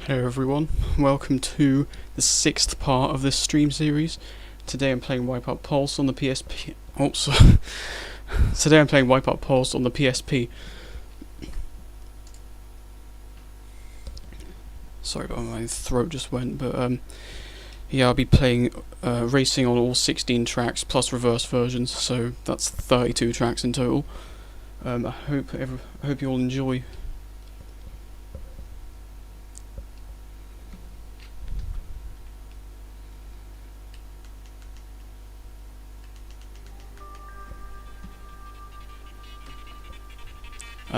Hello everyone, welcome to the 6th part of this stream series. Today I'm playing WipEout Pulse on the PSP. Today I'm playing WipEout Pulse on the PSP. Sorry about my throat just went, but yeah, I'll be playing racing on all 16 tracks plus reverse versions, so that's 32 tracks in total. I hope you all enjoy.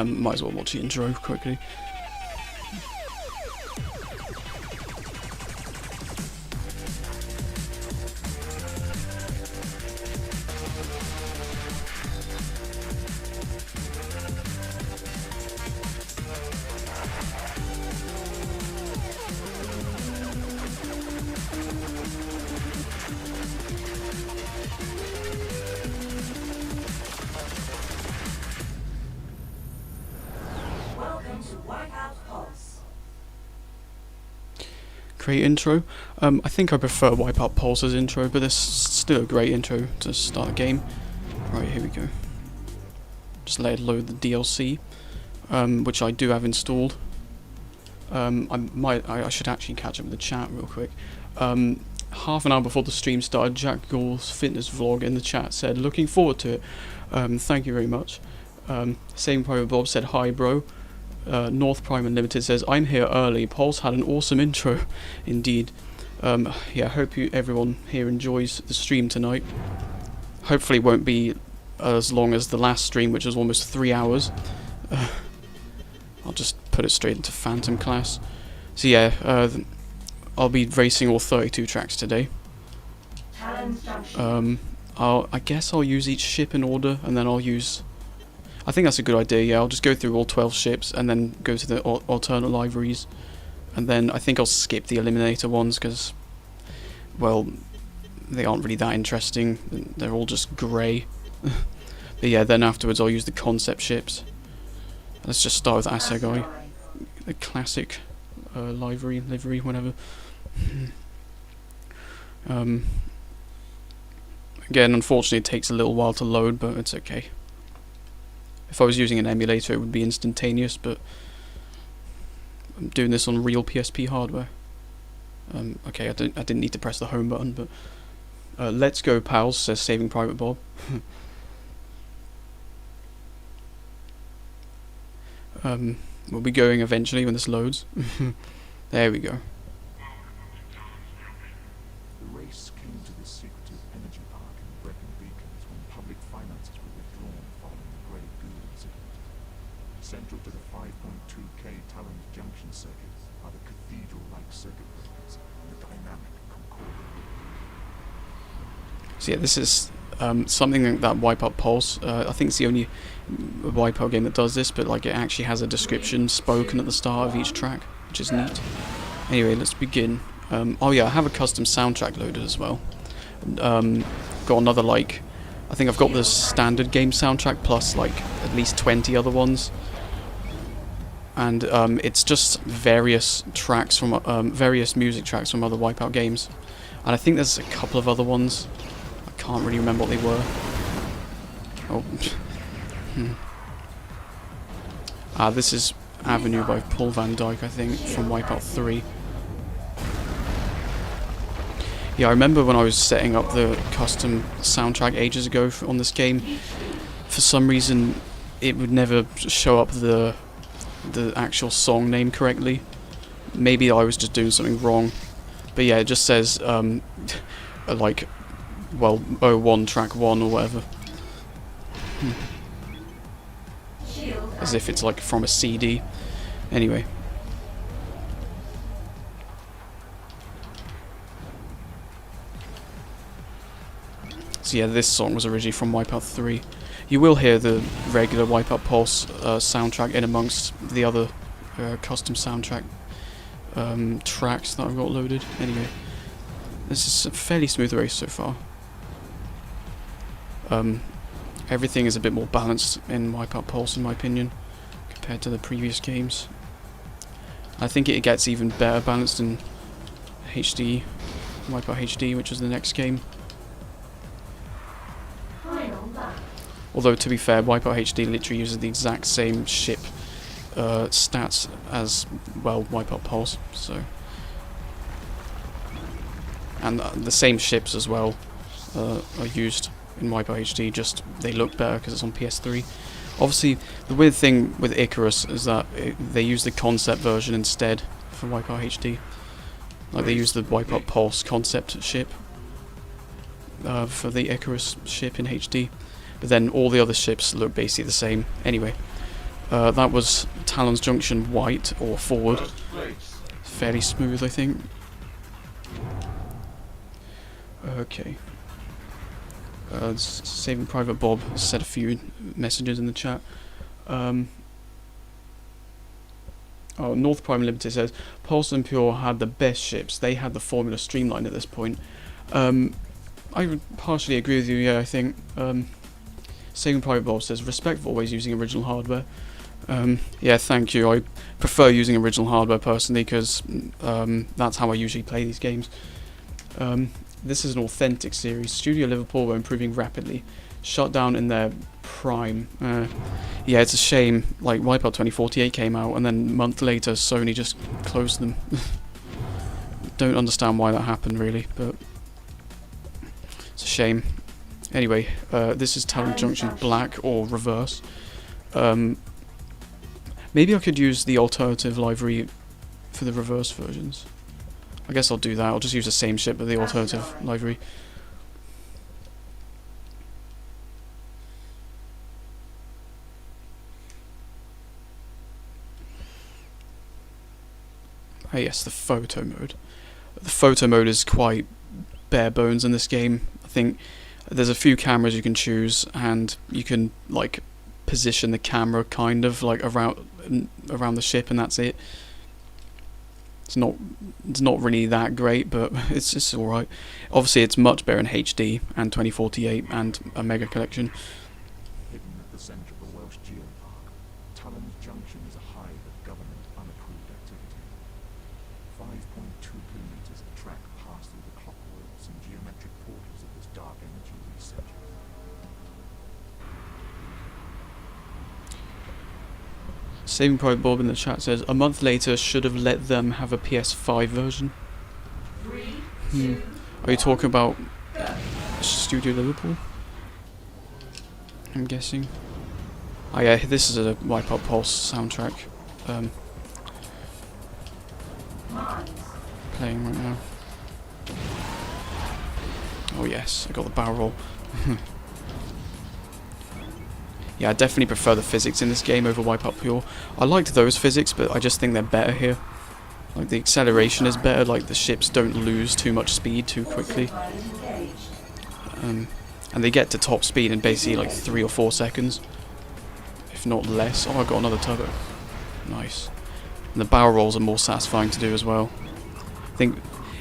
Might as well watch the intro quickly. Great intro. I think I prefer WipEout Pulse's intro, but it's still a great intro to start a game. Right, here we go. Just let it load the DLC, which I do have installed. I should actually catch up with the chat real quick. Half an hour before the stream started, Jack Gall's fitness vlog in the chat said, "Looking forward to it." Thank you very much. Same Private Bob said, "Hi, bro." North Prime Unlimited says, "I'm here early. Pulse had an awesome intro." Indeed. Yeah, I hope everyone here enjoys the stream tonight. Hopefully it won't be as long as the last stream, which was almost 3 hours. I'll just put it straight into Phantom class. So yeah, I'll be racing all 32 tracks today. I guess I'll use each ship in order, and then I think that's a good idea, yeah. I'll just go through all 12 ships and then go to the alternate liveries. And then I think I'll skip the Eliminator ones because, well, they aren't really that interesting. They're all just grey. But yeah, then afterwards I'll use the concept ships. Let's just start with Assegai. The classic livery, whatever. Again, unfortunately it takes a little while to load, but it's okay. If I was using an emulator, it would be instantaneous, but I'm doing this on real PSP hardware. Okay, I didn't need to press the home button, but Let's go, pals, says Saving Private Bob. We'll be going eventually when this loads. There we go. The race came to this secretive energy park in Brecon Beacons when public finances were withdrawn following the Grey Goo incident. Central to the 5.2K Talent Junction circuit are the cathedral-like circuit breakers and the dynamic Concordia. So yeah, this is something that WipEout Pulse, I think it's the only WipEout game that does this, but like it actually has a description spoken at the start of each track, which is neat. Anyway, let's begin. Oh yeah, I have a custom soundtrack loaded as well. Got another, like, I think I've got the standard game soundtrack plus like at least 20 other ones. And it's just various tracks from various music tracks from other WipEout games. And I think there's a couple of other ones. I can't really remember what they were. Oh. This is Avenue by Paul Van Dyke, I think, from WipEout 3. Yeah, I remember when I was setting up the custom soundtrack ages ago on this game, for some reason it would never show up the actual song name correctly. Maybe I was just doing something wrong. But yeah, it just says, like, well, 01 track 1 or whatever. As if it's like from a CD. Anyway. So yeah, this song was originally from WipEout 3. You will hear the regular WipEout Pulse soundtrack in amongst the other custom soundtrack tracks that I've got loaded. Anyway, this is a fairly smooth race so far. Everything is a bit more balanced in WipEout Pulse, in my opinion, compared to the previous games. I think it gets even better balanced in HD, WipEout HD, which is the next game. Although, to be fair, WipEout HD literally uses the exact same ship stats as, well, WipEout Pulse, so... And the same ships as well are used in WipEout HD, just they look better because it's on PS3. Obviously, the weird thing with Icarus is that they use the concept version instead for WipEout HD. Like, they use the WipEout Pulse concept ship for the Icarus ship in HD. But then all the other ships look basically the same. Anyway, that was Talon's Junction White, or Forward. Fairly smooth, I think. Okay. Saving Private Bob said a few messages in the chat. Oh, North Prime Limited says, Pulse and Pure had the best ships. They had the formula streamlined at this point. I would partially agree with you, yeah, I think. Saving Private Bob says, respect for always using original hardware. Yeah, thank you. I prefer using original hardware personally, because that's how I usually play these games. This is an authentic series. Studio Liverpool were improving rapidly. Shut down in their prime. Yeah, it's a shame. Like, WipEout 2048 came out, and then a month later, Sony just closed them. Don't understand why that happened, really, but it's a shame. Anyway, this is Talent Junction Black, or Reverse. Maybe I could use the alternative livery for the reverse versions. I guess I'll do that. I'll just use the same ship but the alternative livery. Ah yes, the photo mode. The photo mode is quite bare bones in this game. I think there's a few cameras you can choose, and you can like position the camera kind of like around the ship, and that's it. It's not really that great, but it's just alright. Obviously, it's much better in HD and 2048 and a Mega Collection. Hidden at the centre of the Welsh Geopark, Talon's Junction is a hive of government unapproved activity. 5.2 kilometres of track pass through the clockworks and geometric portals of this dark energy research. Saving Private Bob in the chat says, a month later should have let them have a PS5 version. Are you talking about Studio Liverpool, I'm guessing. Oh yeah, this is a WipEout Pulse soundtrack. Playing right now. Oh yes, I got the barrel roll. Yeah, I definitely prefer the physics in this game over WipEout Pure. I liked those physics, but I just think they're better here. Like, the acceleration is better, like, the ships don't lose too much speed too quickly. And they get to top speed in basically, like, 3 or 4 seconds. If not less. Oh, I got another turbo. Nice. And the barrel rolls are more satisfying to do as well. I think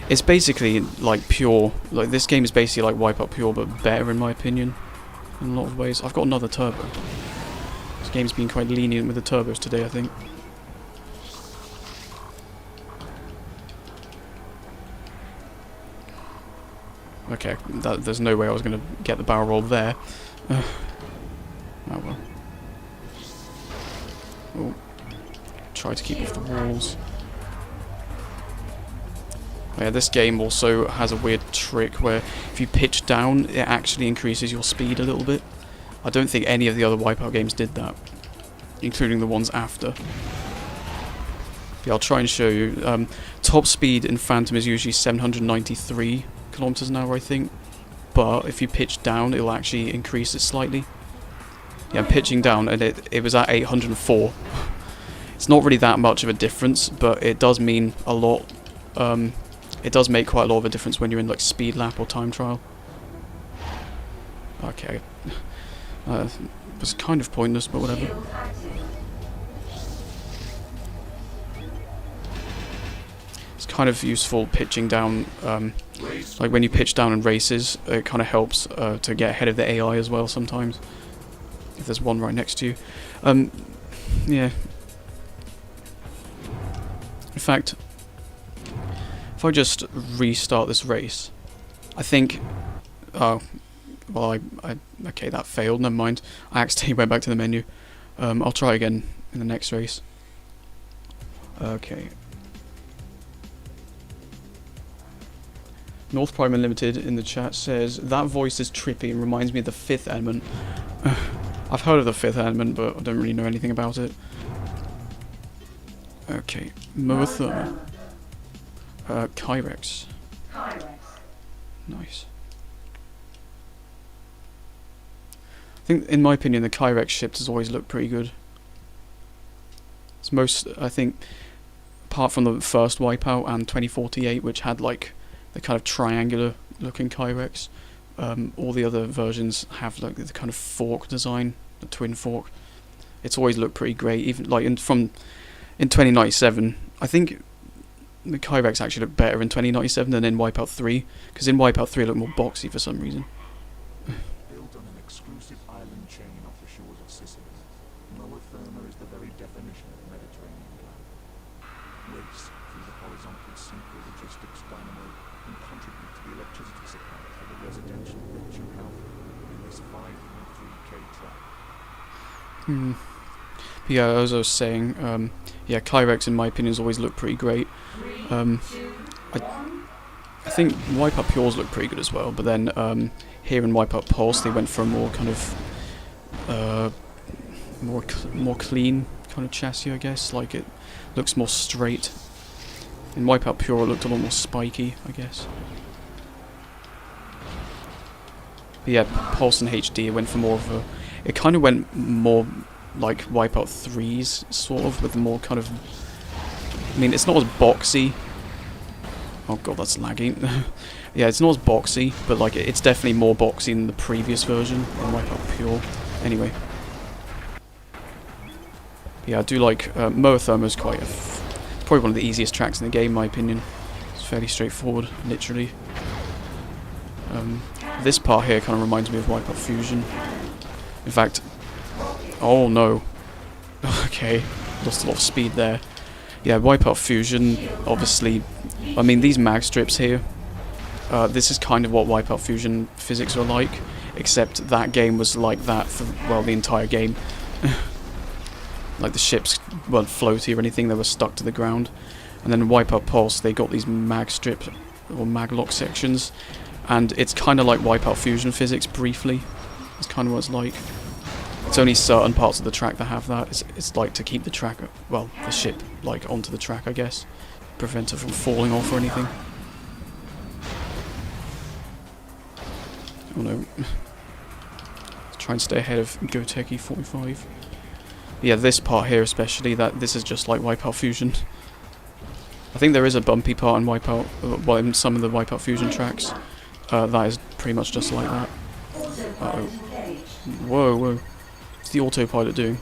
it's basically, like, pure. Like, this game is basically like WipEout Pure, but better in my opinion. In a lot of ways. I've got another turbo. This game's been quite lenient with the turbos today, I think. Okay, there's no way I was going to get the barrel roll there. Oh well. Oh. Try to keep off the walls. Oh yeah, this game also has a weird trick where if you pitch down, it actually increases your speed a little bit. I don't think any of the other WipEout games did that, including the ones after. Yeah, I'll try and show you. Top speed in Phantom is usually 793 kilometers an hour, I think. But if you pitch down, it'll actually increase it slightly. Yeah, I'm pitching down, and it was at 804. It's not really that much of a difference, but it does mean a lot. It does make quite a lot of a difference when you're in like speed lap or time trial. Okay. It was kind of pointless, but whatever. It's kind of useful pitching down, like when you pitch down in races, it kind of helps to get ahead of the AI as well sometimes. If there's one right next to you. Yeah. In fact, if I just restart this race, I think... Oh, well, okay, that failed, never mind. I accidentally went back to the menu. I'll try again in the next race. Okay. North Prime Unlimited in the chat says, that voice is trippy and reminds me of the Fifth Element. I've heard of the Fifth Element, but I don't really know anything about it. Okay, Moatherma. Kyrex. Nice. I think, in my opinion, the Kyrex ships has always looked pretty good. It's most, I think, apart from the first WipEout and 2048, which had like the kind of triangular looking Kyrex, all the other versions have like the kind of fork design, the twin fork. It's always looked pretty great, even like in 2097. I think the Kyrex actually looked better in 2097 than in WipEout 3, because in WipEout 3 it looked more boxy for some reason. Built on an exclusive island chain off the shores of Sicily, Moatherma is the very definition of Mediterranean land. Race through the horizontal central logistics dynamo and contribute to the electricity supply for the residential rich and powerful in this 5.3k track. But yeah, as I was saying, yeah, Kyrex in my opinion has always looked pretty great. I think WipEout Pures look pretty good as well, but then here in WipEout Pulse they went for a more kind of more clean kind of chassis, I guess. Like it looks more straight. In WipEout Pure it looked a lot more spiky, I guess. But yeah, Pulse and HD it went for more of a... It kind of went more like WipEout 3's sort of, with more kind of... I mean, it's not as boxy. Oh god, that's lagging. Yeah, it's not as boxy, but like it's definitely more boxy than the previous version in WipEout Pure. Anyway. Yeah, I do like... Moatherma is quite probably one of the easiest tracks in the game, in my opinion. It's fairly straightforward, literally. This part here kind of reminds me of WipEout Fusion. In fact... Oh no. Okay, lost a lot of speed there. Yeah, WipEout Fusion, obviously... I mean, these mag strips here, this is kind of what WipEout Fusion physics are like, except that game was like that for, well, the entire game. Like, the ships weren't floaty or anything, they were stuck to the ground. And then WipEout Pulse, they got these mag strip, or mag lock sections, and it's kind of like WipEout Fusion physics briefly. It's kind of what it's like. It's only certain parts of the track that have that. It's like to keep the track, well, the ship like onto the track, I guess, prevent it from falling off or anything. Oh no. Let's try and stay ahead of Goteki 45. Yeah, this part here especially, this is just like WipEout Fusion. I think there is a bumpy part in WipEout, well, in some of the WipEout Fusion tracks. That is pretty much just like that. Uh-oh. Whoa, whoa. What's the autopilot doing?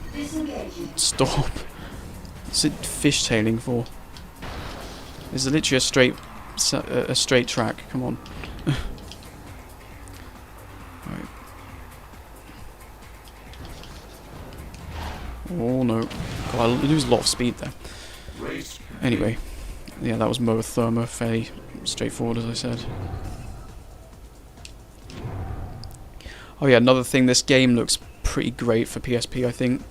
Stop. What's it fishtailing for? This is literally a straight track. Come on. Right. Oh no. God, I lose a lot of speed there. Anyway. Yeah, that was Moa Therma. Fairly straightforward, as I said. Oh yeah, another thing. This game looks pretty great for PSP, I think.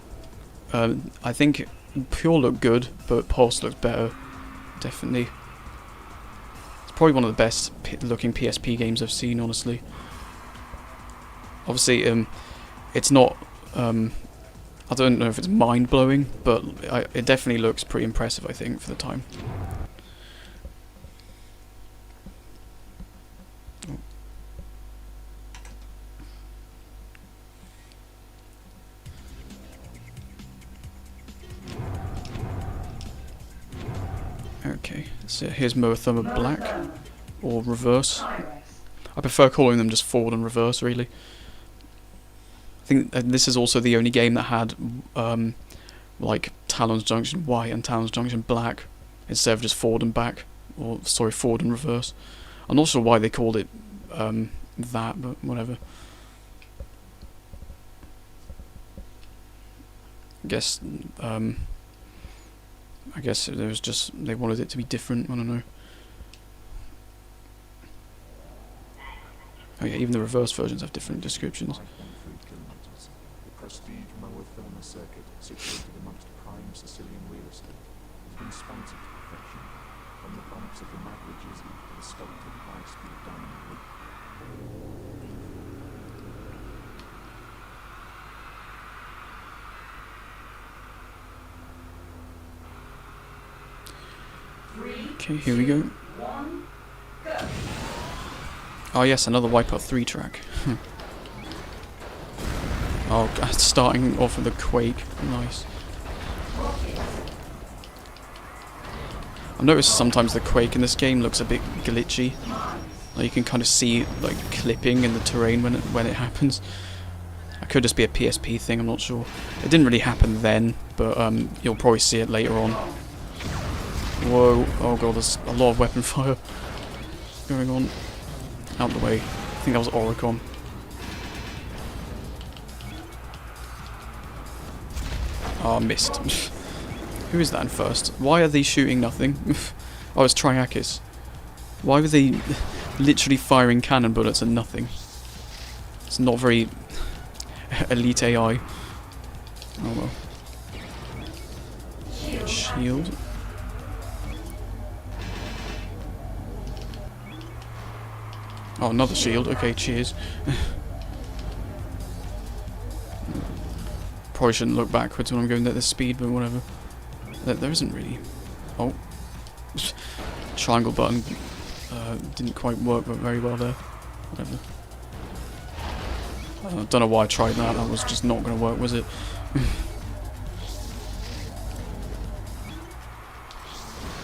I think Pure looked good, but Pulse looks better. Definitely. It's probably one of the best looking PSP games I've seen, honestly. Obviously, it's not... I don't know if it's mind-blowing, but it definitely looks pretty impressive, I think, for the time. Okay, so here's Moa Therma Black, or Reverse. I prefer calling them just forward and reverse, really. I think this is also the only game that had, like, Talon's Junction White and Talon's Junction Black, instead of just forward and back, or, sorry, forward and reverse. I'm not sure why they called it, that, but whatever. I guess it was just, they wanted it to be different, I don't know. Oh yeah, even the reverse versions have different descriptions. 5.3 kilometers. The prestige Moa Therma circuit, situated amongst prime Sicilian real estate, has been sponsored to perfection, from the bumps of the mad ridges to the sculpted high-speed diamond loop. Okay, here we go. Oh yes, another WipEout 3 track. Oh, God, starting off with a Quake. Nice. I've noticed sometimes the Quake in this game looks a bit glitchy. Like you can kind of see like clipping in the terrain when it happens. It could just be a PSP thing, I'm not sure. It didn't really happen then, but you'll probably see it later on. Whoa, oh god, there's a lot of weapon fire going on. Out the way. I think that was Oricon. Oh, missed. Who is that in first? Why are they shooting nothing? Oh, it's Triakis. Why were they literally firing cannon bullets and nothing? It's not very elite AI. Oh well. Shield. Oh, another shield. Okay, cheers. Probably shouldn't look backwards when I'm going at this speed, but whatever. There isn't really... Oh. Triangle button didn't quite work very well there. Whatever. I don't know why I tried that. That was just not going to work, was it?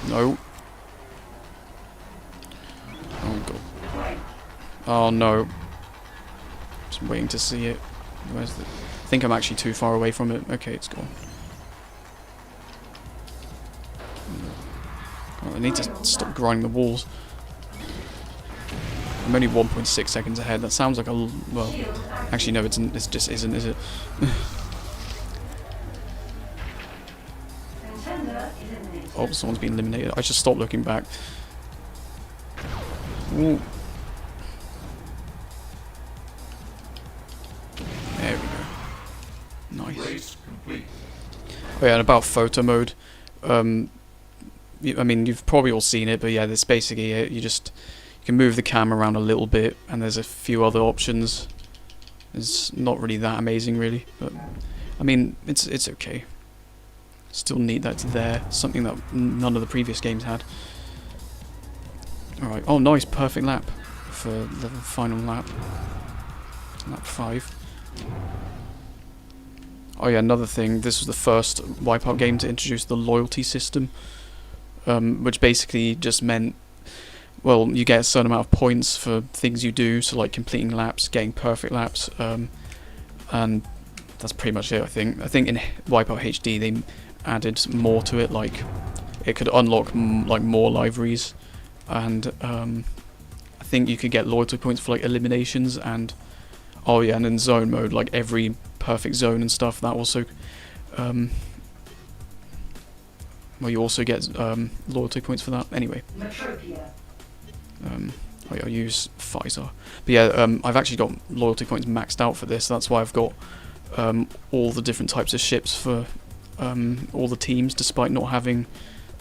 No. Oh, God. Oh no. Just waiting to see it. Where's the... I think I'm actually too far away from it. Okay, it's gone. Oh, I need to stop grinding the walls. I'm only 1.6 seconds ahead. That sounds like a... well... Actually no, it just isn't, is it? Oh, someone's been eliminated. I should stop looking back. Ooh. There we go. Nice. Oh yeah, and about photo mode. I mean, you've probably all seen it, but yeah, that's basically it. You You can move the camera around a little bit, and there's a few other options. It's not really that amazing, really, but I mean, it's okay. Still neat that it's there. Something that none of the previous games had. All right. Oh, nice, perfect lap for the final lap. Lap 5. Oh yeah, another thing. This was the first WipEout game to introduce the loyalty system, which basically just meant, well, you get a certain amount of points for things you do, so like completing laps, getting perfect laps, and that's pretty much it. I think in WipEout HD they added more to it, like it could unlock like more liveries, and I think you could get loyalty points for like eliminations, and oh yeah, and in zone mode, like every perfect zone and stuff. That also, well, you also get loyalty points for that. Anyway. Oh yeah, I'll use Pfizer. But yeah, I've actually got loyalty points maxed out for this. That's why I've got all the different types of ships for all the teams, despite not having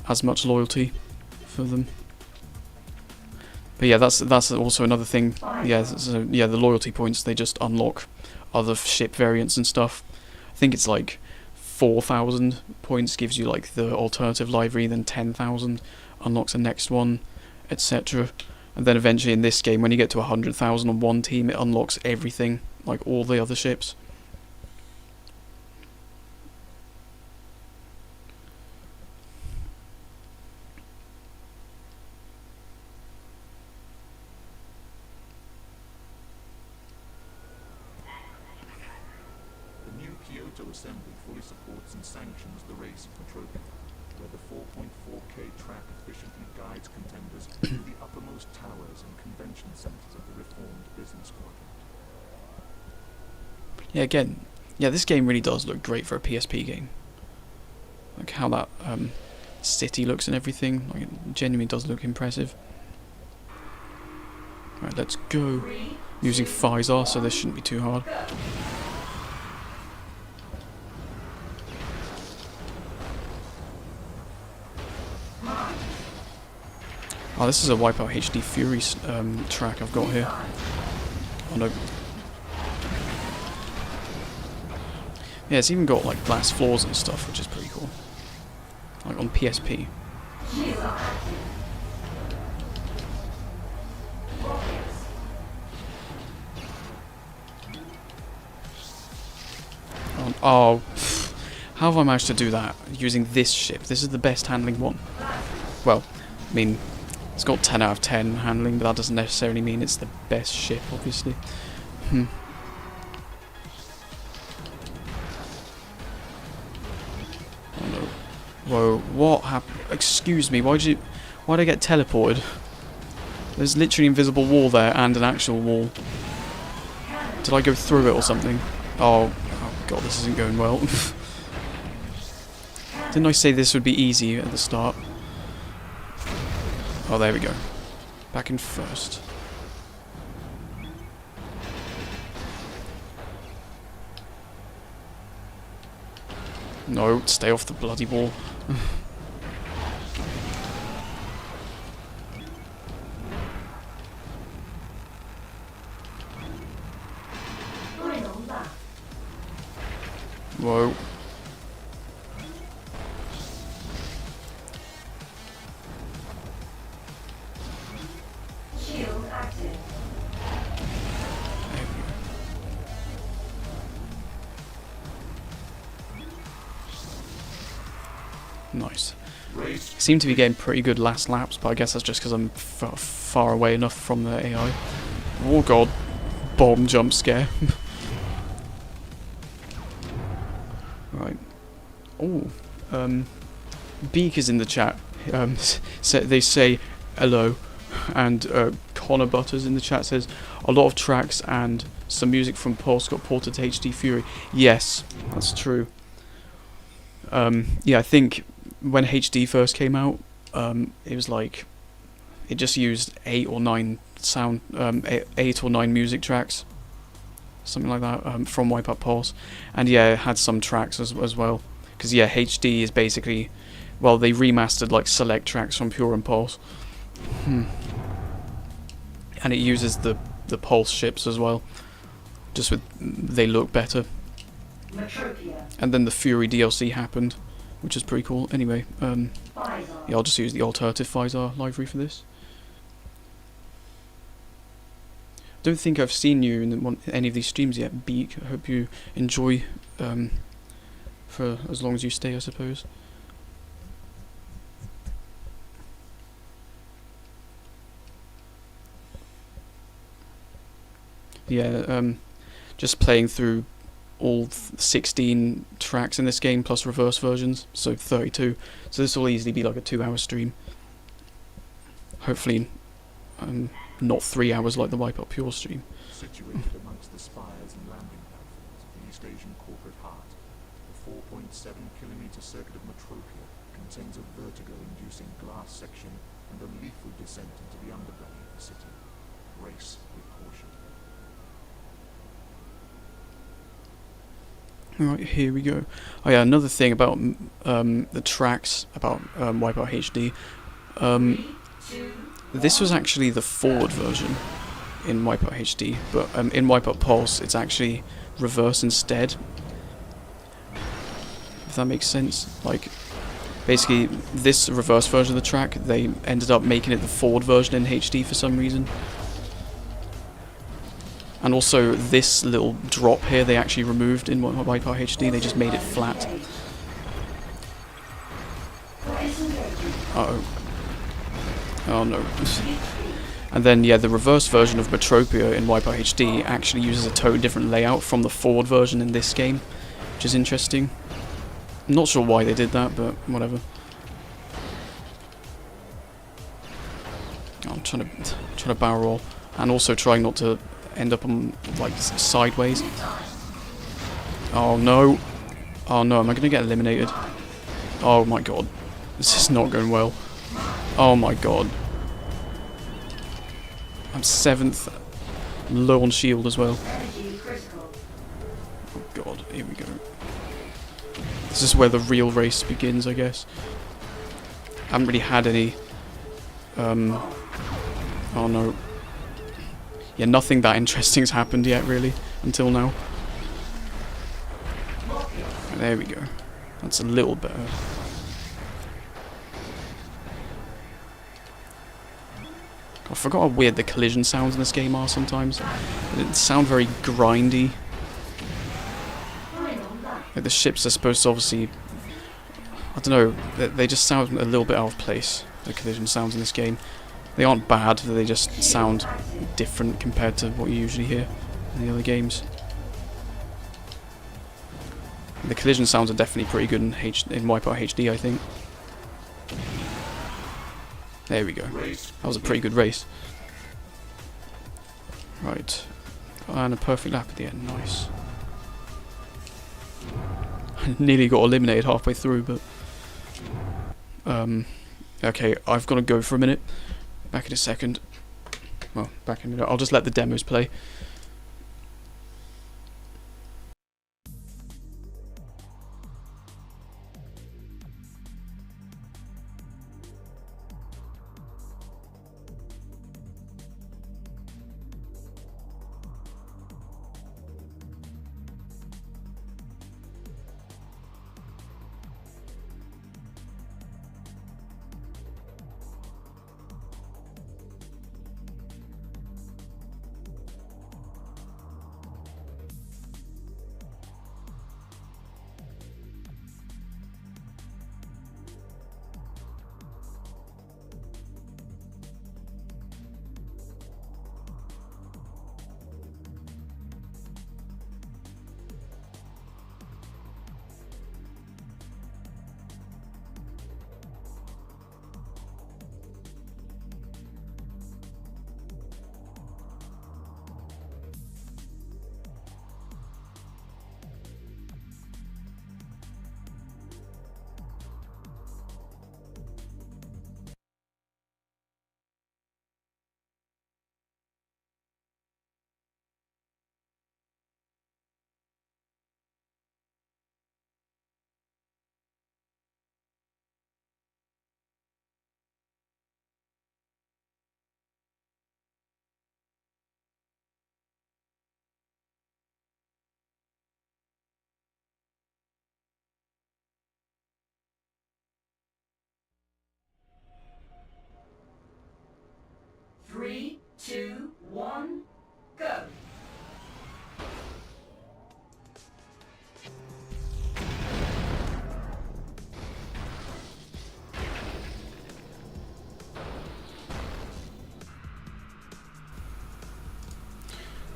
as much loyalty for them. But yeah, that's also another thing. Yeah, so yeah, the loyalty points, they just unlock other ship variants and stuff. I think it's like 4,000 points gives you like the alternative livery, then 10,000 unlocks the next one, etc. And then eventually in this game, when you get to 100,000 on one team, it unlocks everything, like all the other ships. Assembly fully supports and sanctions the race for trophy, where the 4.4K track efficiently guides contenders to the uppermost towers and convention centers of the reformed business quadrant. Yeah, again, yeah, this game really does look great for a PSP game. Like how that city looks and everything, like it genuinely does look impressive. Right, let's go. Using Pfizer, so this shouldn't be too hard. Oh, this is a WipEout HD Fury track I've got here. Oh no. Yeah, it's even got like glass floors and stuff, which is pretty cool. Like on PSP. Oh, how have I managed to do that using this ship? This is the best handling one. Well, I mean, it's got 10 out of 10 handling, but that doesn't necessarily mean it's the best ship, obviously. Oh no. Whoa, what happened? Excuse me, why'd I get teleported? There's literally an invisible wall there and an actual wall. Did I go through it or something? Oh god, this isn't going well. Didn't I say this would be easy at the start? Oh, there we go. Back in first. No, stay off the bloody wall. Whoa. Nice. Seem to be getting pretty good last laps, but I guess that's just because I'm far away enough from the AI. Oh god, bomb jump scare. Right. Oh, Beak is in the chat. They say hello, and Connor Butters in the chat says a lot of tracks and some music from Pulse got ported to HD Fury. Yes, that's true. Yeah, I think when HD first came out, it was like it just used 8 or 9 music tracks, something like that, from WipEout Pulse, and yeah, it had some tracks as well. Because yeah, HD is basically, well, they remastered like select tracks from Pure and Pulse. and it uses the Pulse ships as well. Just with they look better. And then the Fury DLC happened, which is pretty cool. Anyway, yeah, I'll just use the alternative Phasar library for this. Don't think I've seen you in any of these streams yet, Beak. I hope you enjoy for as long as you stay, I suppose. Yeah, just playing through all 16 tracks in this game plus reverse versions, so 32. So this will easily be like a 2-hour stream. Hopefully, not 3 hours like the WipEout Pure stream. Situated amongst the spires and landing platforms of the East Asian corporate heart, the 4.7-kilometer circuit of Metropia contains a vertigo-inducing glass section and a lethal descent into the underbelly of the city. Race with caution. Right, here we go. Oh yeah, another thing about the tracks about WipEout HD. This was actually the forward version in WipEout HD, but in WipEout Pulse it's actually reverse instead. If that makes sense. Like, basically, this reverse version of the track, they ended up making it the forward version in HD for some reason. And also, this little drop here they actually removed in WipEout HD, they just made it flat. Uh-oh. Oh no. And then, yeah, the reverse version of Metropia in WipEout HD actually uses a totally different layout from the forward version in this game, which is interesting. I'm not sure why they did that, but whatever. I'm trying to barrel roll, and also trying not to end up on, like, sideways. Oh no. Oh no, am I gonna get eliminated? Oh my god. This is not going well. Oh my god. I'm 7th. Low on shield as well. Oh god, here we go. This is where the real race begins, I guess. I haven't really had any... oh no. Yeah, nothing that interesting's happened yet, really, until now. There we go. That's a little better. I forgot how weird the collision sounds in this game are sometimes. They sound very grindy. Like the ships are supposed to obviously... I don't know, they just sound a little bit out of place, the collision sounds in this game. They aren't bad, they just sound different compared to what you usually hear in the other games. The collision sounds are definitely pretty good in WipEout HD, I think. There we go. That was a pretty good race. Right. And a perfect lap at the end. Nice. Nearly got eliminated halfway through, but... okay, I've got to go for a minute. Back in a second. Well, back in a minute. I'll just let the demos play.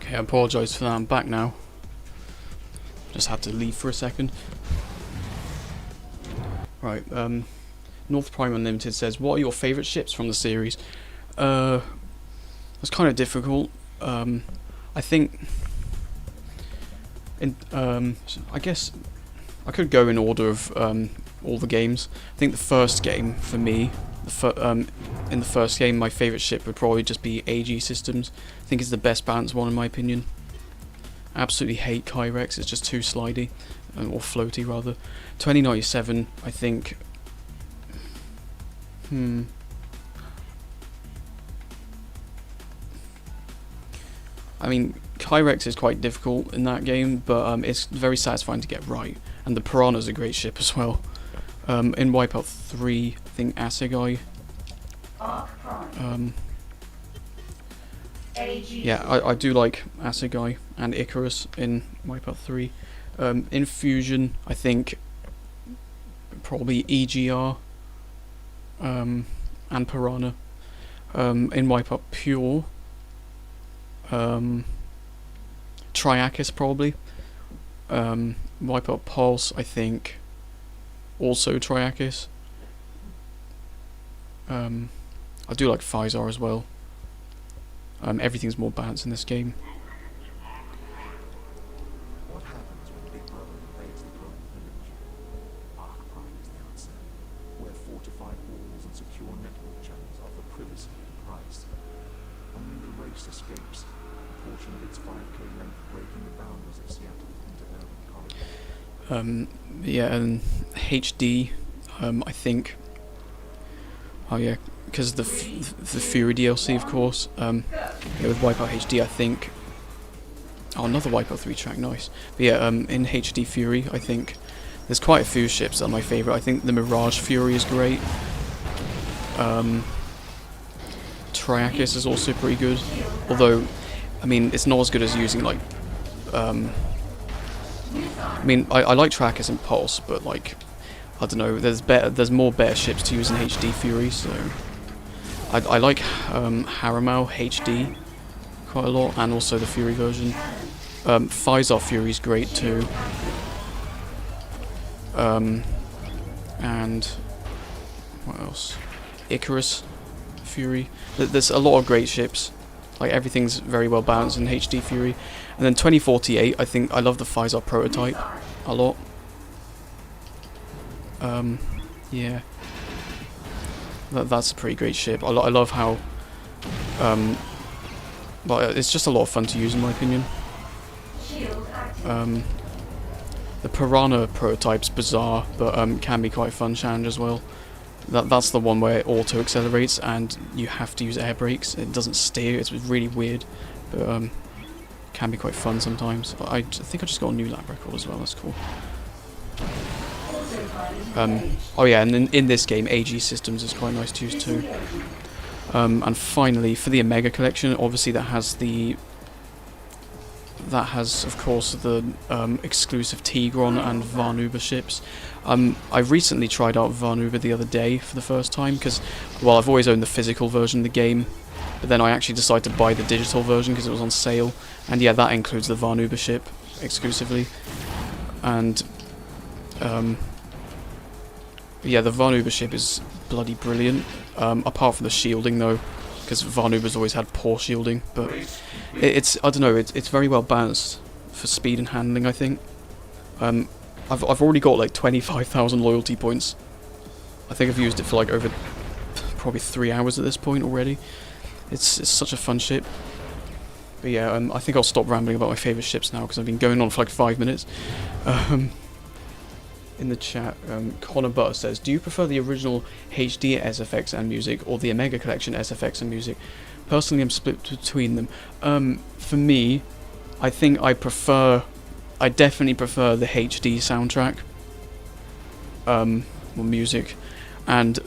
Okay, I apologise for that, I'm back now. Just had to leave for a second. Right, North Prime Unlimited says, what are your favourite ships from the series? That's kind of difficult. I think... I guess I could go in order of all the games. I think the first game, for me, in the first game, my favourite ship would probably just be AG Systems. I think it's the best balanced one in my opinion. Absolutely hate Kyrex, it's just too slidey, or floaty rather. 2097, I think... I mean, Kyrex is quite difficult in that game, but it's very satisfying to get right. And the Piranha's a great ship as well. In WipEout 3, I think Assegai. Yeah, I do like Assegai and Icarus in WipEout 3. In Fusion, I think probably EGR and Piranha. In WipEout Pure, Triakis probably. WipEout Pulse, I think also Triakis. I do like Physar as well. Everything's more balanced in this game. What happens when Big Brother invades the global village? Arc Prime is the answer, where fortified walls and secure network channels offer privacy at a price. Only the race escapes a portion of its 5K length, breaking the boundaries of Seattle into urban corridors. Yeah, and HD, I think. Oh yeah, because the Fury DLC, of course. Yeah, with WipEout HD, I think. Oh, another WipEout 3 track, nice. But yeah, in HD Fury, I think there's quite a few ships that are my favourite. I think the Mirage Fury is great. Triakis is also pretty good, although, I mean, it's not as good as using like. I mean, I like Triakis and Pulse, but like, I don't know. There's more better ships to use in HD Fury, so I like Haramel HD quite a lot, and also the Fury version. Physar Fury is great too. And what else? Icarus Fury. There's a lot of great ships. Like, everything's very well balanced in HD Fury. And then 2048, I think I love the Physar prototype a lot. Yeah. That's a pretty great ship. I love how... but it's just a lot of fun to use in my opinion. The Piranha prototype's bizarre, but can be quite a fun challenge as well. That's the one where it auto accelerates and you have to use air brakes. It doesn't steer. It's really weird, but can be quite fun sometimes. I think I just got a new lap record as well. That's cool. Oh yeah, and in this game, AG Systems is quite nice to use too. And finally, for the Omega collection, obviously that has of course the exclusive Tigron and Varnuba ships. I recently tried out Varnuba the other day for the first time because, well, I've always owned the physical version of the game, but then I actually decided to buy the digital version because it was on sale, and yeah, that includes the Varnuba ship exclusively. And yeah, the Varnuba ship is bloody brilliant, apart from the shielding though, because Varnuba's always had poor shielding, but it's I don't know, it's very well balanced for speed and handling, I think. I've already got like 25,000 loyalty points. I think I've used it for like over probably 3 hours at this point already. It's such a fun ship. But yeah, I think I'll stop rambling about my favourite ships now because I've been going on for like 5 minutes. In the chat, Connor Butter says, do you prefer the original HD SFX and music or the Omega Collection SFX and music? Personally, I'm split between them. For me, I think I definitely prefer the HD soundtrack, or music, and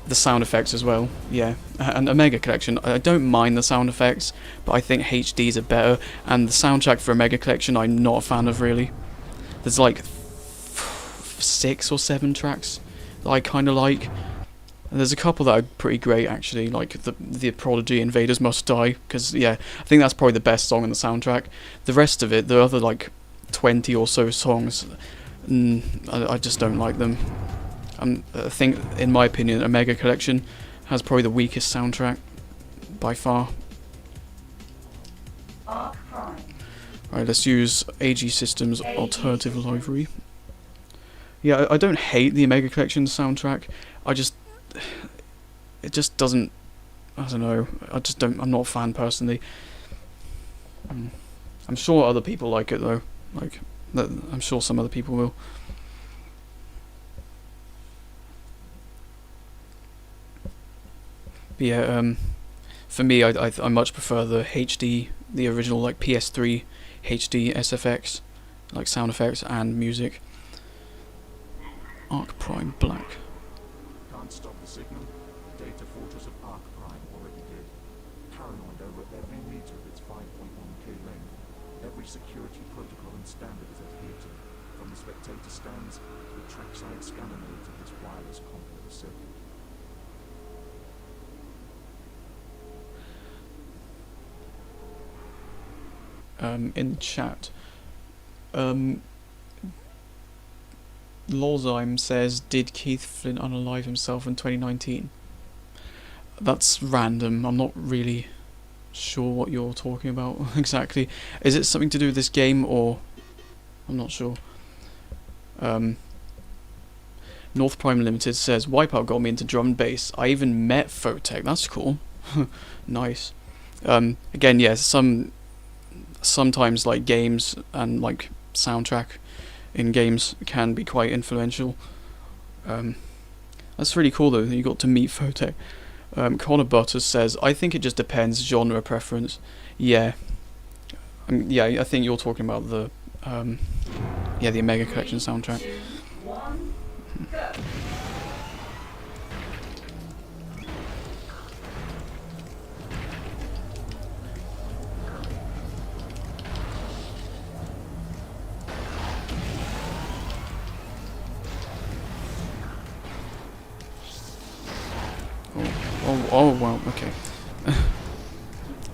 the sound effects as well, yeah. And Omega Collection, I don't mind the sound effects, but I think HDs are better, and the soundtrack for Omega Collection I'm not a fan of really. There's like 6 or 7 tracks that I kind of like. And there's a couple that are pretty great actually, like the Prodigy Invaders Must Die, because yeah, I think that's probably the best song on the soundtrack. The rest of it, the other like 20 or so songs, I just don't like them. I think, in my opinion, Omega Collection has probably the weakest soundtrack by far. Right, let's use AG Systems Alternative Library. Yeah, I don't hate the Omega Collection soundtrack. It just doesn't. I don't know. I'm not a fan personally. I'm sure other people like it though. I'm sure some other people will. But yeah, for me, I much prefer the HD, the original like PS3 HD SFX, like sound effects and music. Arc Prime Black. Can't stop the signal. The data fortress of Arc Prime already did. Paranoid over every meter of its 5.1K length. Every security protocol and standard is adhered to, from the spectator stands to the trackside scanner nodes of this wireless complex circuit. In the chat, Lolzheim says, did Keith Flint unalive himself in 2019? That's random. I'm not really sure what you're talking about exactly. Is it something to do with this game, or I'm not sure. North Prime Limited says, WipEout got me into drum and bass. I even met Photech. That's cool. Nice. Again, yeah, sometimes like games and like soundtrack in games can be quite influential. That's really cool though that you got to meet Photech. Connor Butters says, I think it just depends genre preference. Yeah. Yeah, I think you're talking about the the Omega Collection soundtrack. 3, 2, 1, go. Oh wow, okay.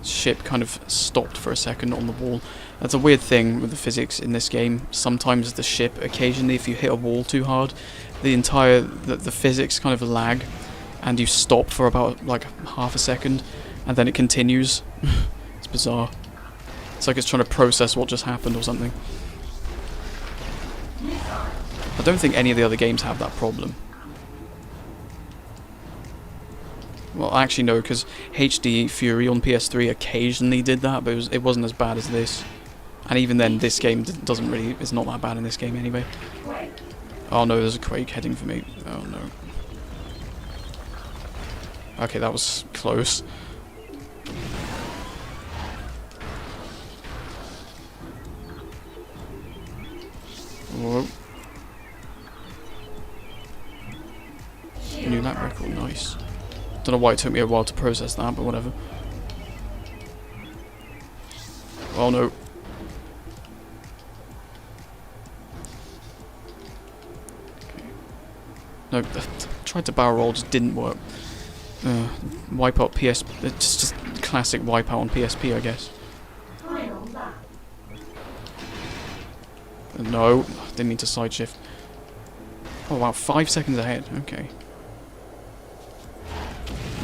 Ship kind of stopped for a second on the wall. That's a weird thing with the physics in this game. Sometimes the ship, occasionally if you hit a wall too hard, the physics kind of lag and you stop for about like half a second and then it continues. It's bizarre. It's like it's trying to process what just happened or something. I don't think any of the other games have that problem. Well, actually no, because HD Fury on PS3 occasionally did that, but it wasn't as bad as this. And even then, this game is not that bad in this game anyway. Oh no, there's a Quake heading for me. Oh no. Okay, that was close. Whoa. New lap record, nice. Don't know why it took me a while to process that, but whatever. Oh no. Okay. No, tried to barrel roll, just didn't work. WipEout PS, it's just classic WipEout on PSP, I guess. No, didn't mean to side shift. Oh wow, 5 seconds ahead, okay.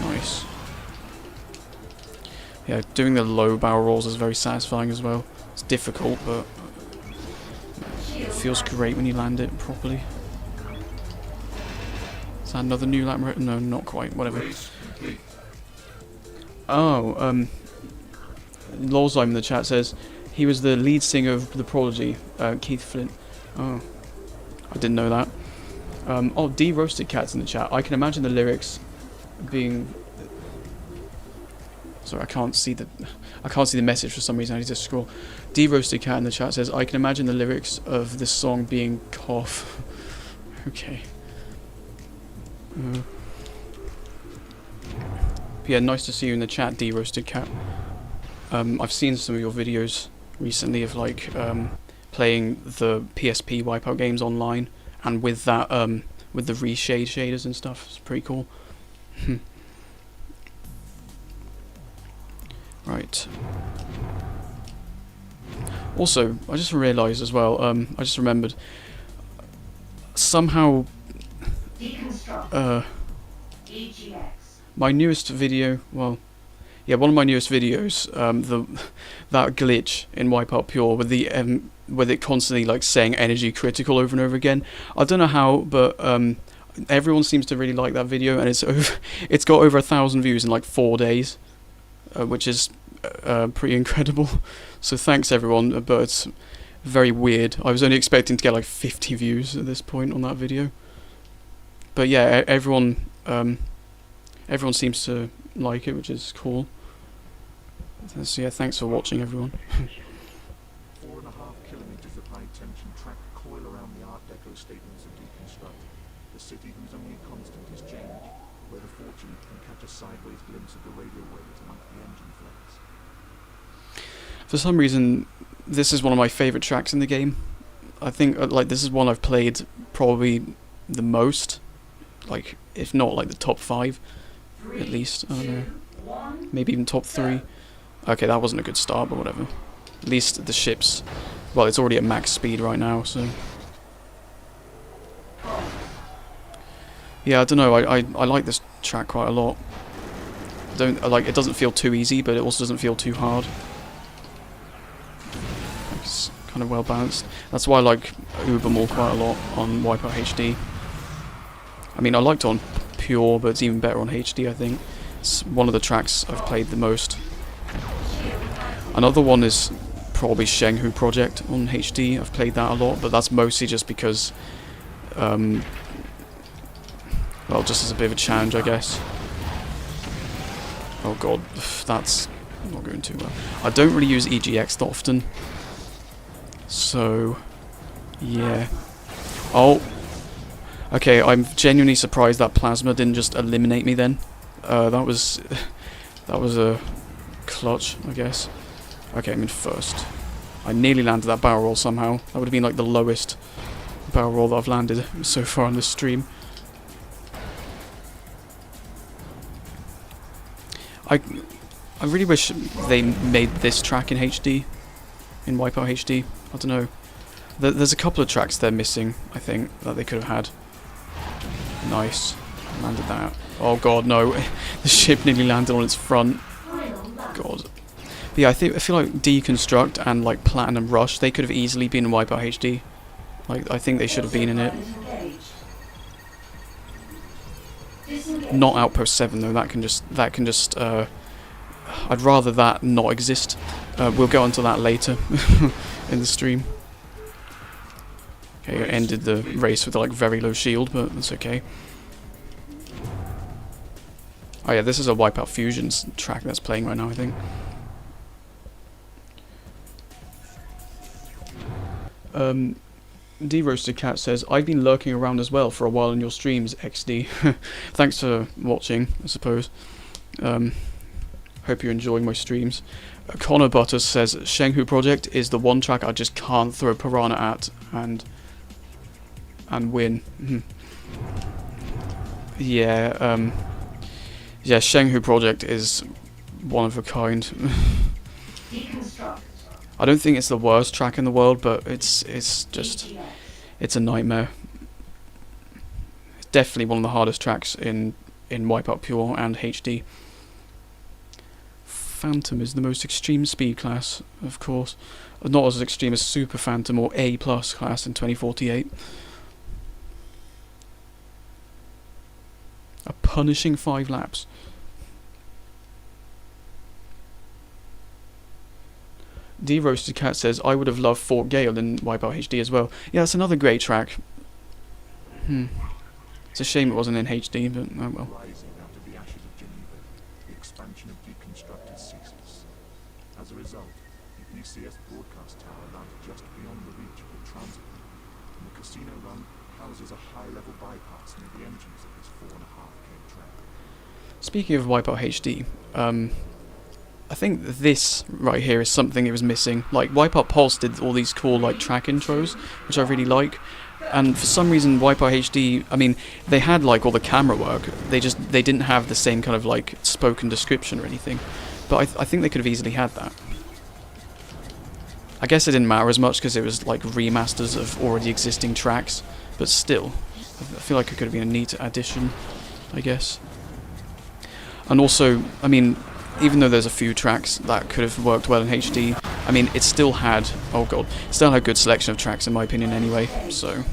Nice. Yeah, doing the low barrel rolls is very satisfying as well. It's difficult, but it feels great when you land it properly. Is that another new lap? No, not quite, whatever. Oh, Lolzheim in the chat says, he was the lead singer of The Prodigy, Keith Flint. Oh, I didn't know that. Oh, D-Roasted Cat's in the chat. I can imagine the lyrics being... Sorry, I can't see the message for some reason. I need to scroll. D-Roasted Cat in the chat says, I can imagine the lyrics of this song being cough. Okay. But yeah, nice to see you in the chat, D-Roasted Cat. I've seen some of your videos recently of like playing the PSP WipEout games online, and with that with the reshade shaders and stuff. It's pretty cool. Right. Also, I just realised as well, I just remembered, somehow, Deconstruct. EGX. my newest video, well, yeah, one of my newest videos, that glitch in WipEout Pure with it constantly like saying energy critical over and over again. I don't know how, but everyone seems to really like that video, and it's got over 1,000 views in like 4 days, which is pretty incredible. So thanks everyone, but it's very weird. I was only expecting to get like 50 views at this point on that video. But yeah, everyone seems to like it, which is cool. So yeah, thanks for watching everyone. 4.5 kilometers of high-tension track coil around the Art Deco statements of Deconstruct, the city whose only constant is change, where the fortunate can catch a sideways glimpse of the radio waves amongst the engine flares. For some reason, this is one of my favourite tracks in the game. I think like this is one I've played probably the most, like if not like the top 5, at least. I don't know, 2, 1. maybe even top 3. Okay, that wasn't a good start, but whatever. At least the ship's, well, it's already at max speed right now, so. Yeah, I don't know. I like this track quite a lot. It doesn't feel too easy, but it also doesn't feel too hard. It's kind of well balanced. That's why I like Ubermall quite a lot on WipEout HD. I mean, I liked it on Pure, but it's even better on HD, I think. It's one of the tracks I've played the most. Another one is probably Shenghu Project on HD. I've played that a lot, but that's mostly just because, well, just as a bit of a challenge, I guess. Oh god, that's not going too well. I don't really use EGX that often, so yeah. Oh, okay. I'm genuinely surprised that plasma didn't just eliminate me then. That was a clutch, I guess. Okay, I'm in first. I nearly landed that barrel roll somehow. That would have been like the lowest barrel roll that I've landed so far on this stream. I really wish they made this track in HD, in WipEout HD. I don't know. There's a couple of tracks they're missing, I think, that they could have had. Nice. Landed that. Oh god, no. The ship nearly landed on its front. God. But yeah, I feel like Deconstruct and like Platinum Rush, they could have easily been in WipEout HD. Like, I think they should have been in it. Not Outpost 7 though. That can just. I'd rather that not exist. We'll go onto that later in the stream. Okay, I ended the race with like very low shield, but that's okay. Oh yeah, this is a WipEout Fusions track that's playing right now, I think. D-Roasted Cat says, I've been lurking around as well for a while in your streams, XD. Thanks for watching, I suppose. Hope you're enjoying my streams. Connor Butters says, Shenghu Project is the one track I just can't throw Piranha at and win. Yeah, yeah, Shenghu Project is one of a kind. I don't think it's the worst track in the world, but it's a nightmare. It's definitely one of the hardest tracks in WipEout Pure and HD. Phantom is the most extreme speed class, of course. Not as extreme as Super Phantom or A+ class in 2048. A punishing 5 laps. D-Roasted Cat says, I would have loved Fort Gale in WipEout HD as well. Yeah, that's another great track. It's a shame it wasn't in HD, but oh well. Rising out of the ashes of Geneva, the expansion of Deconstructed ceases. As a result, the ECS broadcast tower lies just beyond the reach of the transit room, and the casino run houses a high-level bypass near the entrance of this 4.5K track. Speaking of WipEout HD, I think this right here is something it was missing. Like, WipEout Pulse did all these cool like track intros, which I really like. And for some reason, WipEout HD, I mean, they had like all the camera work. They didn't have the same kind of like spoken description or anything. But I think they could have easily had that. I guess it didn't matter as much because it was like remasters of already existing tracks. But still, I feel like it could have been a neat addition, I guess. And also, I mean, even though there's a few tracks that could have worked well in HD, I mean, it still had, oh god, it still had a good selection of tracks in my opinion anyway, so.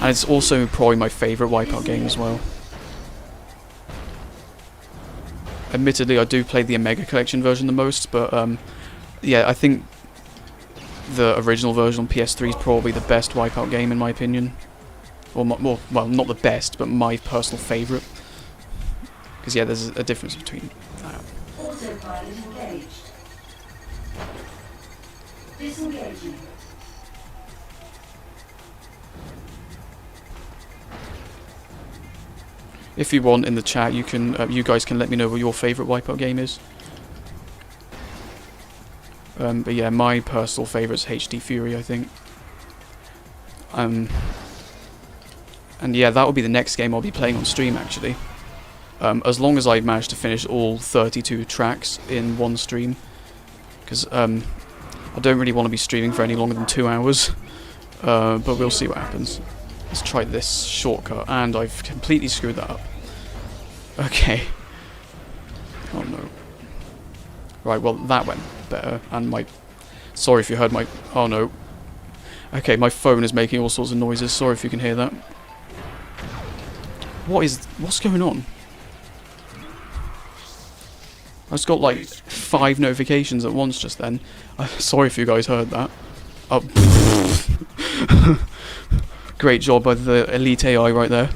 And it's also probably my favourite WipEout game as well. Admittedly, I do play the Omega Collection version the most, but yeah, I think the original version on PS3 is probably the best WipEout game in my opinion. Or more, well, not the best, but my personal favourite. Because yeah, there's a difference between that. Autopilot engaged. Disengaging. If you want in the chat, you can, you guys can let me know what your favourite WipEout game is. But yeah, my personal favourite is HD Fury, I think. And yeah, that will be the next game I'll be playing on stream actually. As long as I manage to finish all 32 tracks in one stream. Because I don't really want to be streaming for any longer than 2 hours. But we'll see what happens. Let's try this shortcut, and I've completely screwed that up. Okay. Oh no. Right, well that went better, and my... Sorry if you heard my... Oh no. Okay, my phone is making all sorts of noises, sorry if you can hear that. What's going on? I just got like 5 notifications at once just then. Sorry if you guys heard that. Oh, great job by the elite AI right there.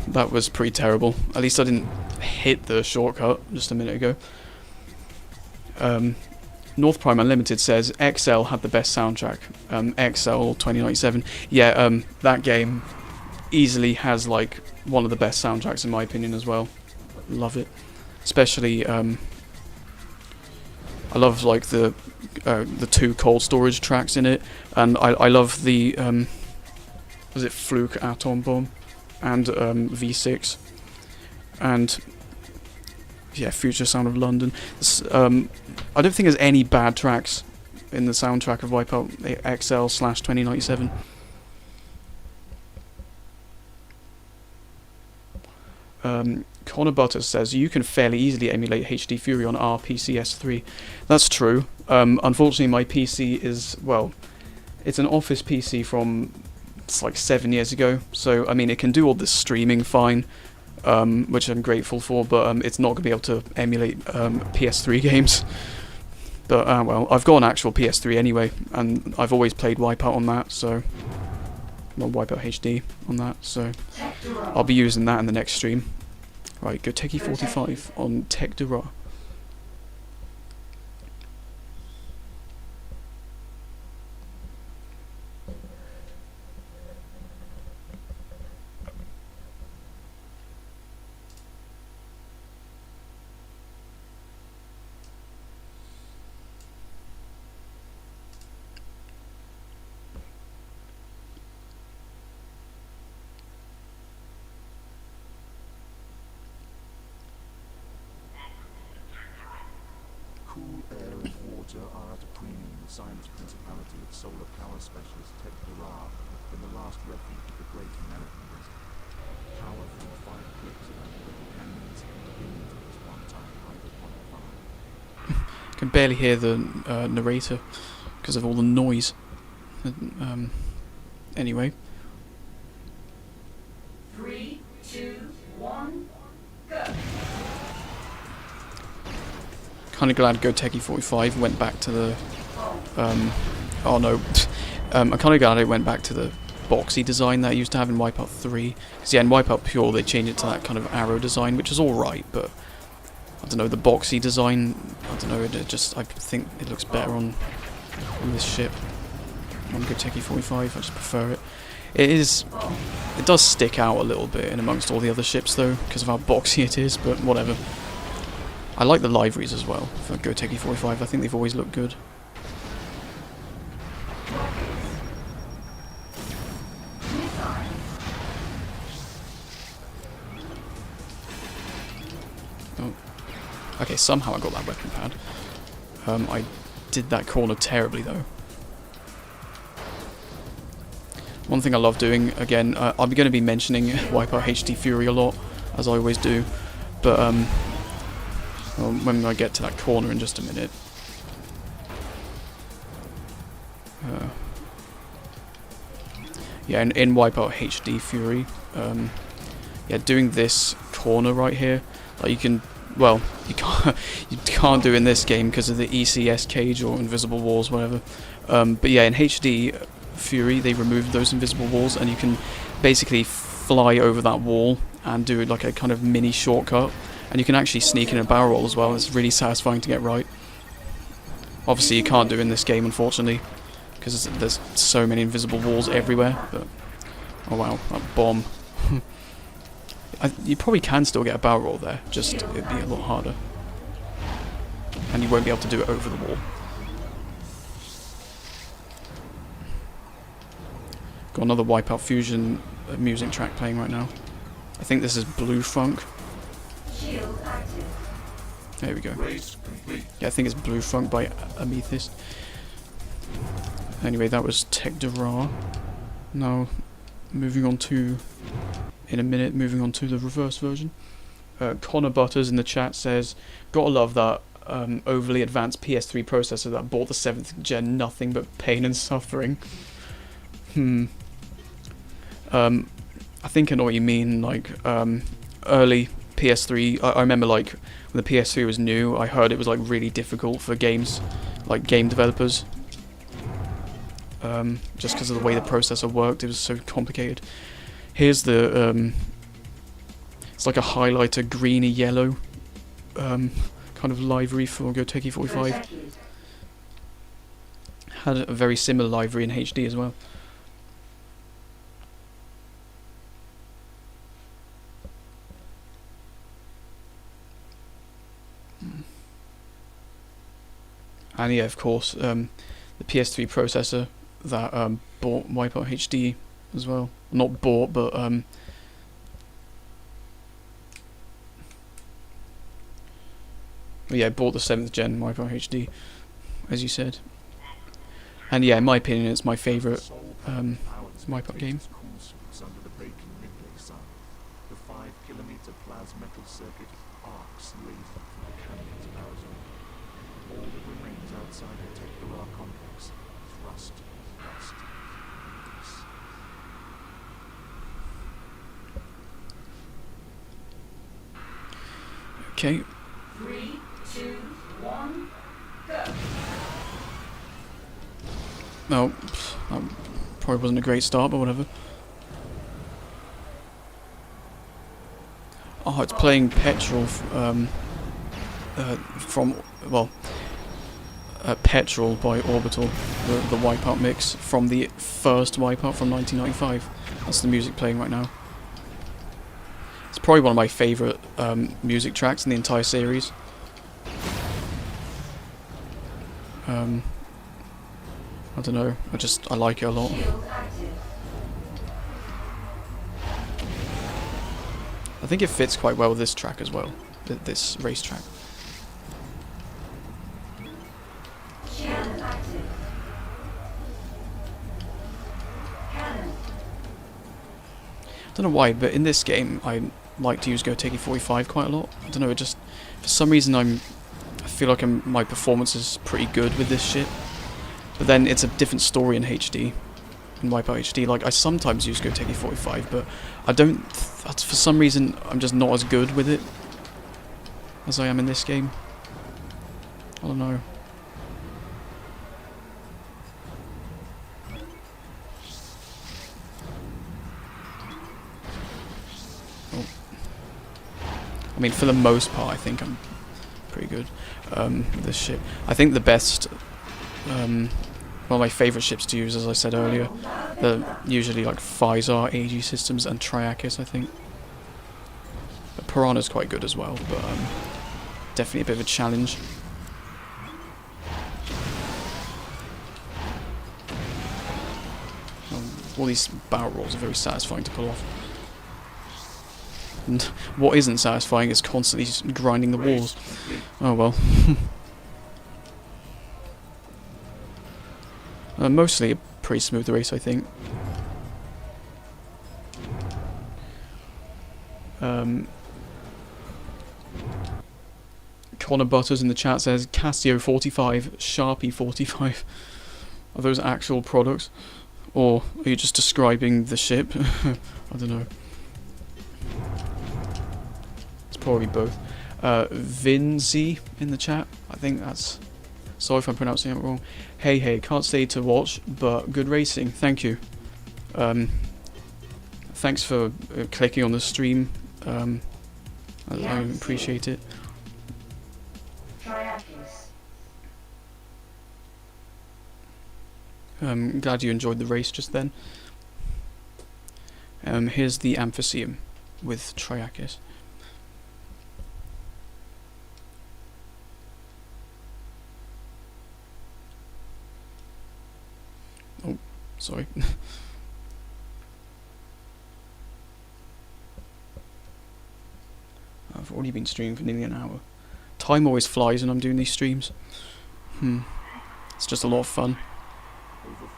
That was pretty terrible. At least I didn't hit the shortcut just a minute ago. North Prime Unlimited says XL had the best soundtrack. XL 2097. Yeah, that game easily has like one of the best soundtracks in my opinion as well. Love it. Especially, I love like the 2 cold storage tracks in it, and I love the was it Fluke Atom Bomb and V6 and yeah, Future Sound of London. I don't think there's any bad tracks in the soundtrack of WipEout XL/2097. Connor Butters says you can fairly easily emulate HD Fury on our PCS3. That's true. Unfortunately, my PC is, well, it's an office PC from like 7 years ago. So I mean, it can do all this streaming fine, which I'm grateful for. But it's not gonna be able to emulate PS3 games. But well, I've got an actual PS3 anyway, and I've always played WipEout on that. So, well, WipEout HD on that. So I'll be using that in the next stream. Right, go Techie 45 on Tech Dura. Cool air and water are at a premium in the science principality of solar power specialist Ted Durrar in the last refuge of the Great American Desert. Power from 5 clicks of little canyons into this one-time hydroponic farm. I can barely hear the narrator because of all the noise. Anyway. 3, 2, 1, go. Kind of glad Go Techie 45 went back to the oh no, I'm kind of glad it went back to the boxy design that I used to have in WipEout 3. Because yeah, in WipEout Pure they changed it to that kind of arrow design, which is alright, but I don't know, the boxy design, I don't know, it just, I think it looks better on this ship. On Go Techie 45, I just prefer it. It does stick out a little bit in amongst all the other ships though, because of how boxy it is, but whatever. I like the liveries as well for Go Techie 45, I think they've always looked good. somehow I got that weapon pad. I did that corner terribly though. One thing I love doing, again, I'm going to be mentioning WipEout HD Fury a lot, as I always do, but well, when I get to that corner in just a minute. Yeah, in WipEout HD Fury, yeah, doing this corner right here, like you can, well, you can't do in this game because of the ECS cage or invisible walls, whatever. But yeah, in HD Fury, they removed those invisible walls, and you can basically fly over that wall and do like a kind of mini shortcut, and you can actually sneak in a barrel roll as well. It's really satisfying to get right. Obviously, you can't do in this game, unfortunately, because there's so many invisible walls everywhere. But oh wow, that bomb! You probably can still get a barrel roll there, just it'd be a lot harder, and you won't be able to do it over the wall. Got another WipEout Fusion music track playing right now. I think this is Blue Funk. Shield active. There we go. Race complete. Yeah, I think it's Blue Funk by Amethyst. Anyway, that was Tech Dera. Now, moving on to, in a minute, moving on to the reverse version. Connor Butters in the chat says, gotta love that overly advanced PS3 processor that bought the 7th gen nothing but pain and suffering. I think I know what you mean, like, early PS3, I remember, like, when the PS3 was new, I heard it was, like, really difficult for games, like, game developers. Just because of the way the processor worked, it was so complicated. Here's the, it's like a highlighter greeny yellow, kind of livery for Goteki 45. Had a very similar livery in HD as well. And yeah, of course, the PS3 processor that bought WipEout HD as well. Not bought, but yeah, bought the 7th gen WipEout HD, as you said. And yeah, in my opinion, it's my favourite WipEout game. Under the baking midday sun, the 5-kilometer plasmetal circuit arcs laser through the canyons of Arizona. All that remains outside the Tech Dera complex is rust, rust, grease. Okay. 3, 2, 1, go. No, that probably wasn't a great start, but whatever. Oh, it's playing Petrol from, well, Petrol by Orbital, the WipEout mix from the first WipEout from 1995. That's the music playing right now. It's probably one of my favourite music tracks in the entire series. I don't know, I like it a lot. Shield active. I think it fits quite well with this track as well, this race track. Shield active. Cannon. I don't know why, but in this game I like to use Goteki 45 quite a lot. I don't know, it just, for some reason I feel like my performance is pretty good with this shit. But then it's a different story in HD, in WipEout HD. Like, I sometimes use Goteki 45, but I don't, for some reason, I'm just not as good with it as I am in this game. I don't know. Oh. I mean, for the most part, I think I'm pretty good with this shit. I think the best, one of my favourite ships to use, as I said earlier, they're usually like Physar, AG Systems, and Triakis, I think. But Piranha's quite good as well, but definitely a bit of a challenge. All these barrel rolls are very satisfying to pull off. and what isn't satisfying is constantly grinding the walls. Oh well. Mostly a pretty smooth race, I think. Connor Butters in the chat says Casio 45, Sharpie 45. Are those actual products? Or are you just describing the ship? I don't know. It's probably both. Vinzi in the chat. I think that's... Sorry if I'm pronouncing it wrong. Hey, can't stay to watch, but good racing. Thank you. Thanks for clicking on the stream. I appreciate it. Glad you enjoyed the race just then. Here's the Amphitheum with Triakis. Oh, sorry. I've already been streaming for nearly an hour. Time always flies when I'm doing these streams. It's just a lot of fun. Over 5.4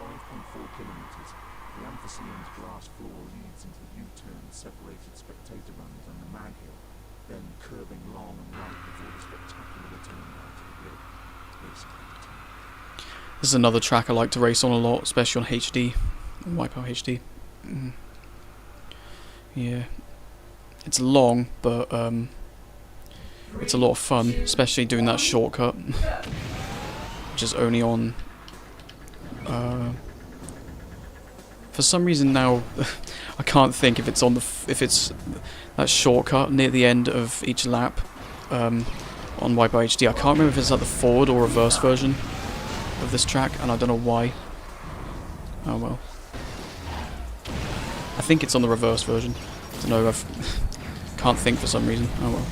kilometers, the Amphitheum's glass floor leads into the U-turn separated spectator runs on the mag hill, then curving long and right before the spectacular return line to the grid. This is another track I like to race on a lot, especially on HD, on WipEout HD. Yeah, it's long, but it's a lot of fun, especially doing that shortcut, which is only on. For some reason now, I can't think if it's on if it's that shortcut near the end of each lap on WipEout HD. I can't remember if it's like the forward or reverse version of this track, and I don't know why. Oh well. I think it's on the reverse version. I don't know. Can't think for some reason. Oh well.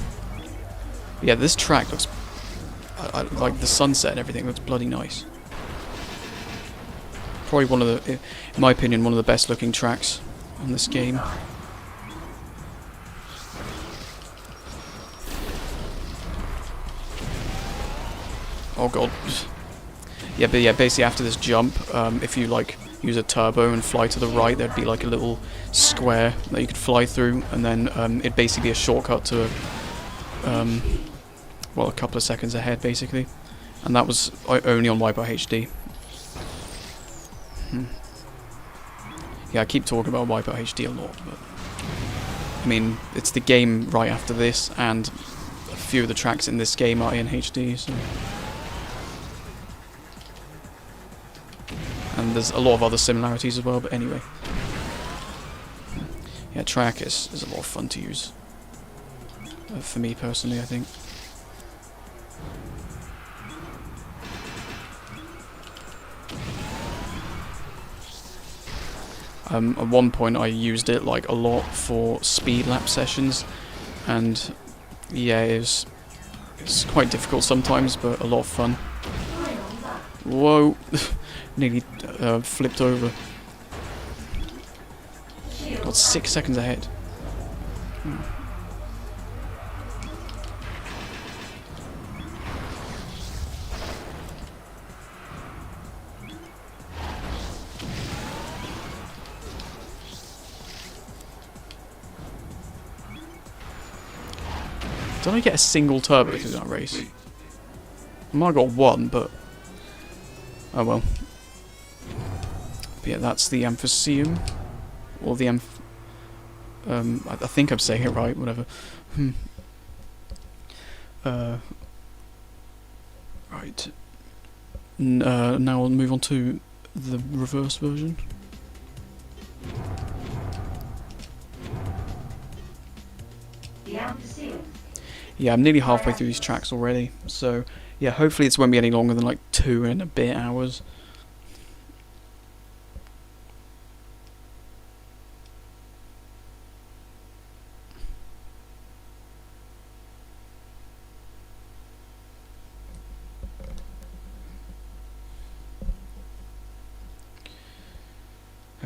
But yeah, this track looks like the sunset and everything looks bloody nice. Probably one of the, in my opinion, one of the best looking tracks on this game. Oh god. Yeah, but yeah, basically after this jump, if you like use a turbo and fly to the right, there'd be like a little square that you could fly through, and then it'd basically be a shortcut to well, a couple of seconds ahead basically, and that was only on WipEout HD. Yeah, I keep talking about WipEout HD a lot, but I mean, it's the game right after this, and a few of the tracks in this game are in HD, so. And there's a lot of other similarities as well, but anyway. Yeah, track is a lot of fun to use. For me personally, I think. At one point I used it like a lot for speed lap sessions, and yeah, it's quite difficult sometimes, but a lot of fun. Whoa! Nearly flipped over. Got 6 seconds ahead. Did I get a single turbo through that race? I might have got one, but oh well. But yeah, that's the Amphitheum, or the I think I'm saying it right. Whatever. Right. Now I'll move on to the reverse version. Yeah, I'm nearly halfway through these tracks already, so yeah, hopefully it won't be any longer than like 2 and a bit hours.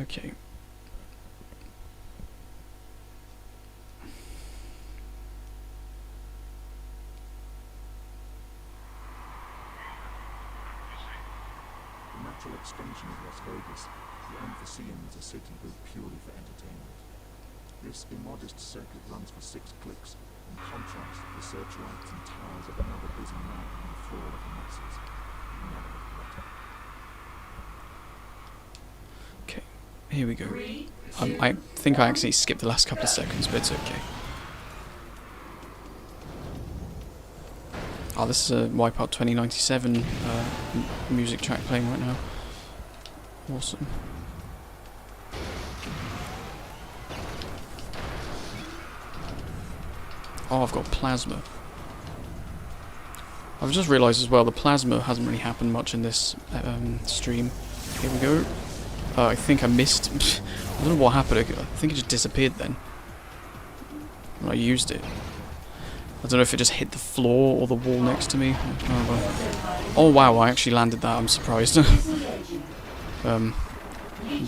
Okay. natural extension of Las Vegas, the Amphitheater is a city built purely for entertainment. This immodest circuit runs for 6 clicks, in contrast to the searchlights and towers of another busy night on the floor of the masses. Never look better. Okay, here we go. 3, I 2, think I actually skipped the last couple of seconds, but it's okay. Oh, this is a WipEout 2097 music track playing right now. Awesome. Oh, I've got plasma. I've just realised as well, the plasma hasn't really happened much in this stream. Here we go. I think I missed... I don't know what happened. I think it just disappeared then. When I used it. I don't know if it just hit the floor or the wall next to me. Oh, well. Oh wow, I actually landed that. I'm surprised.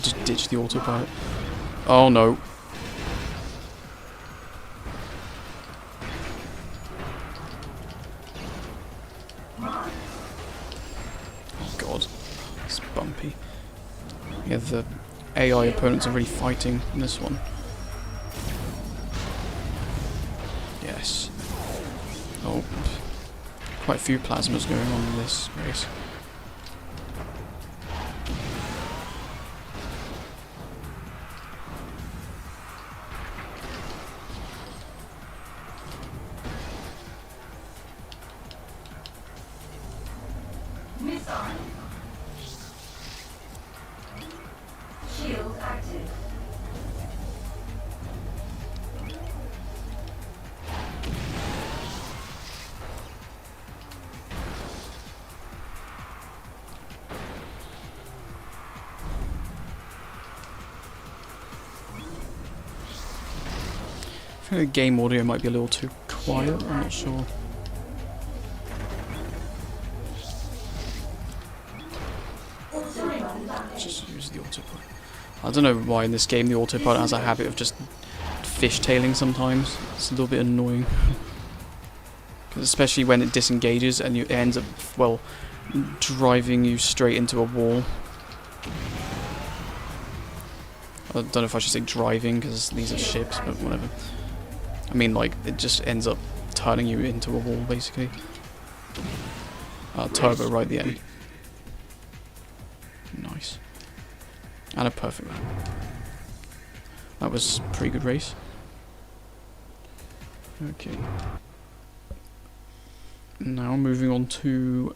Just ditch the autopilot. Oh no. Oh god. It's bumpy. Yeah, the AI opponents are really fighting in this one. Yes. Oh. Quite a few plasmas going on in this race. missile. Shield active. I think the game audio might be a little too quiet, I'm not sure. Just use the autopilot. I don't know why in this game the autopilot has a habit of just fishtailing sometimes. It's a little bit annoying. Because especially when it disengages and it ends up, well, driving you straight into a wall. I don't know if I should say driving, because these are ships, but whatever. I mean, like, it just ends up turning you into a wall, basically. Turbo right at the end. Nice. And a perfect lap. That was a pretty good race. Okay. Now moving on to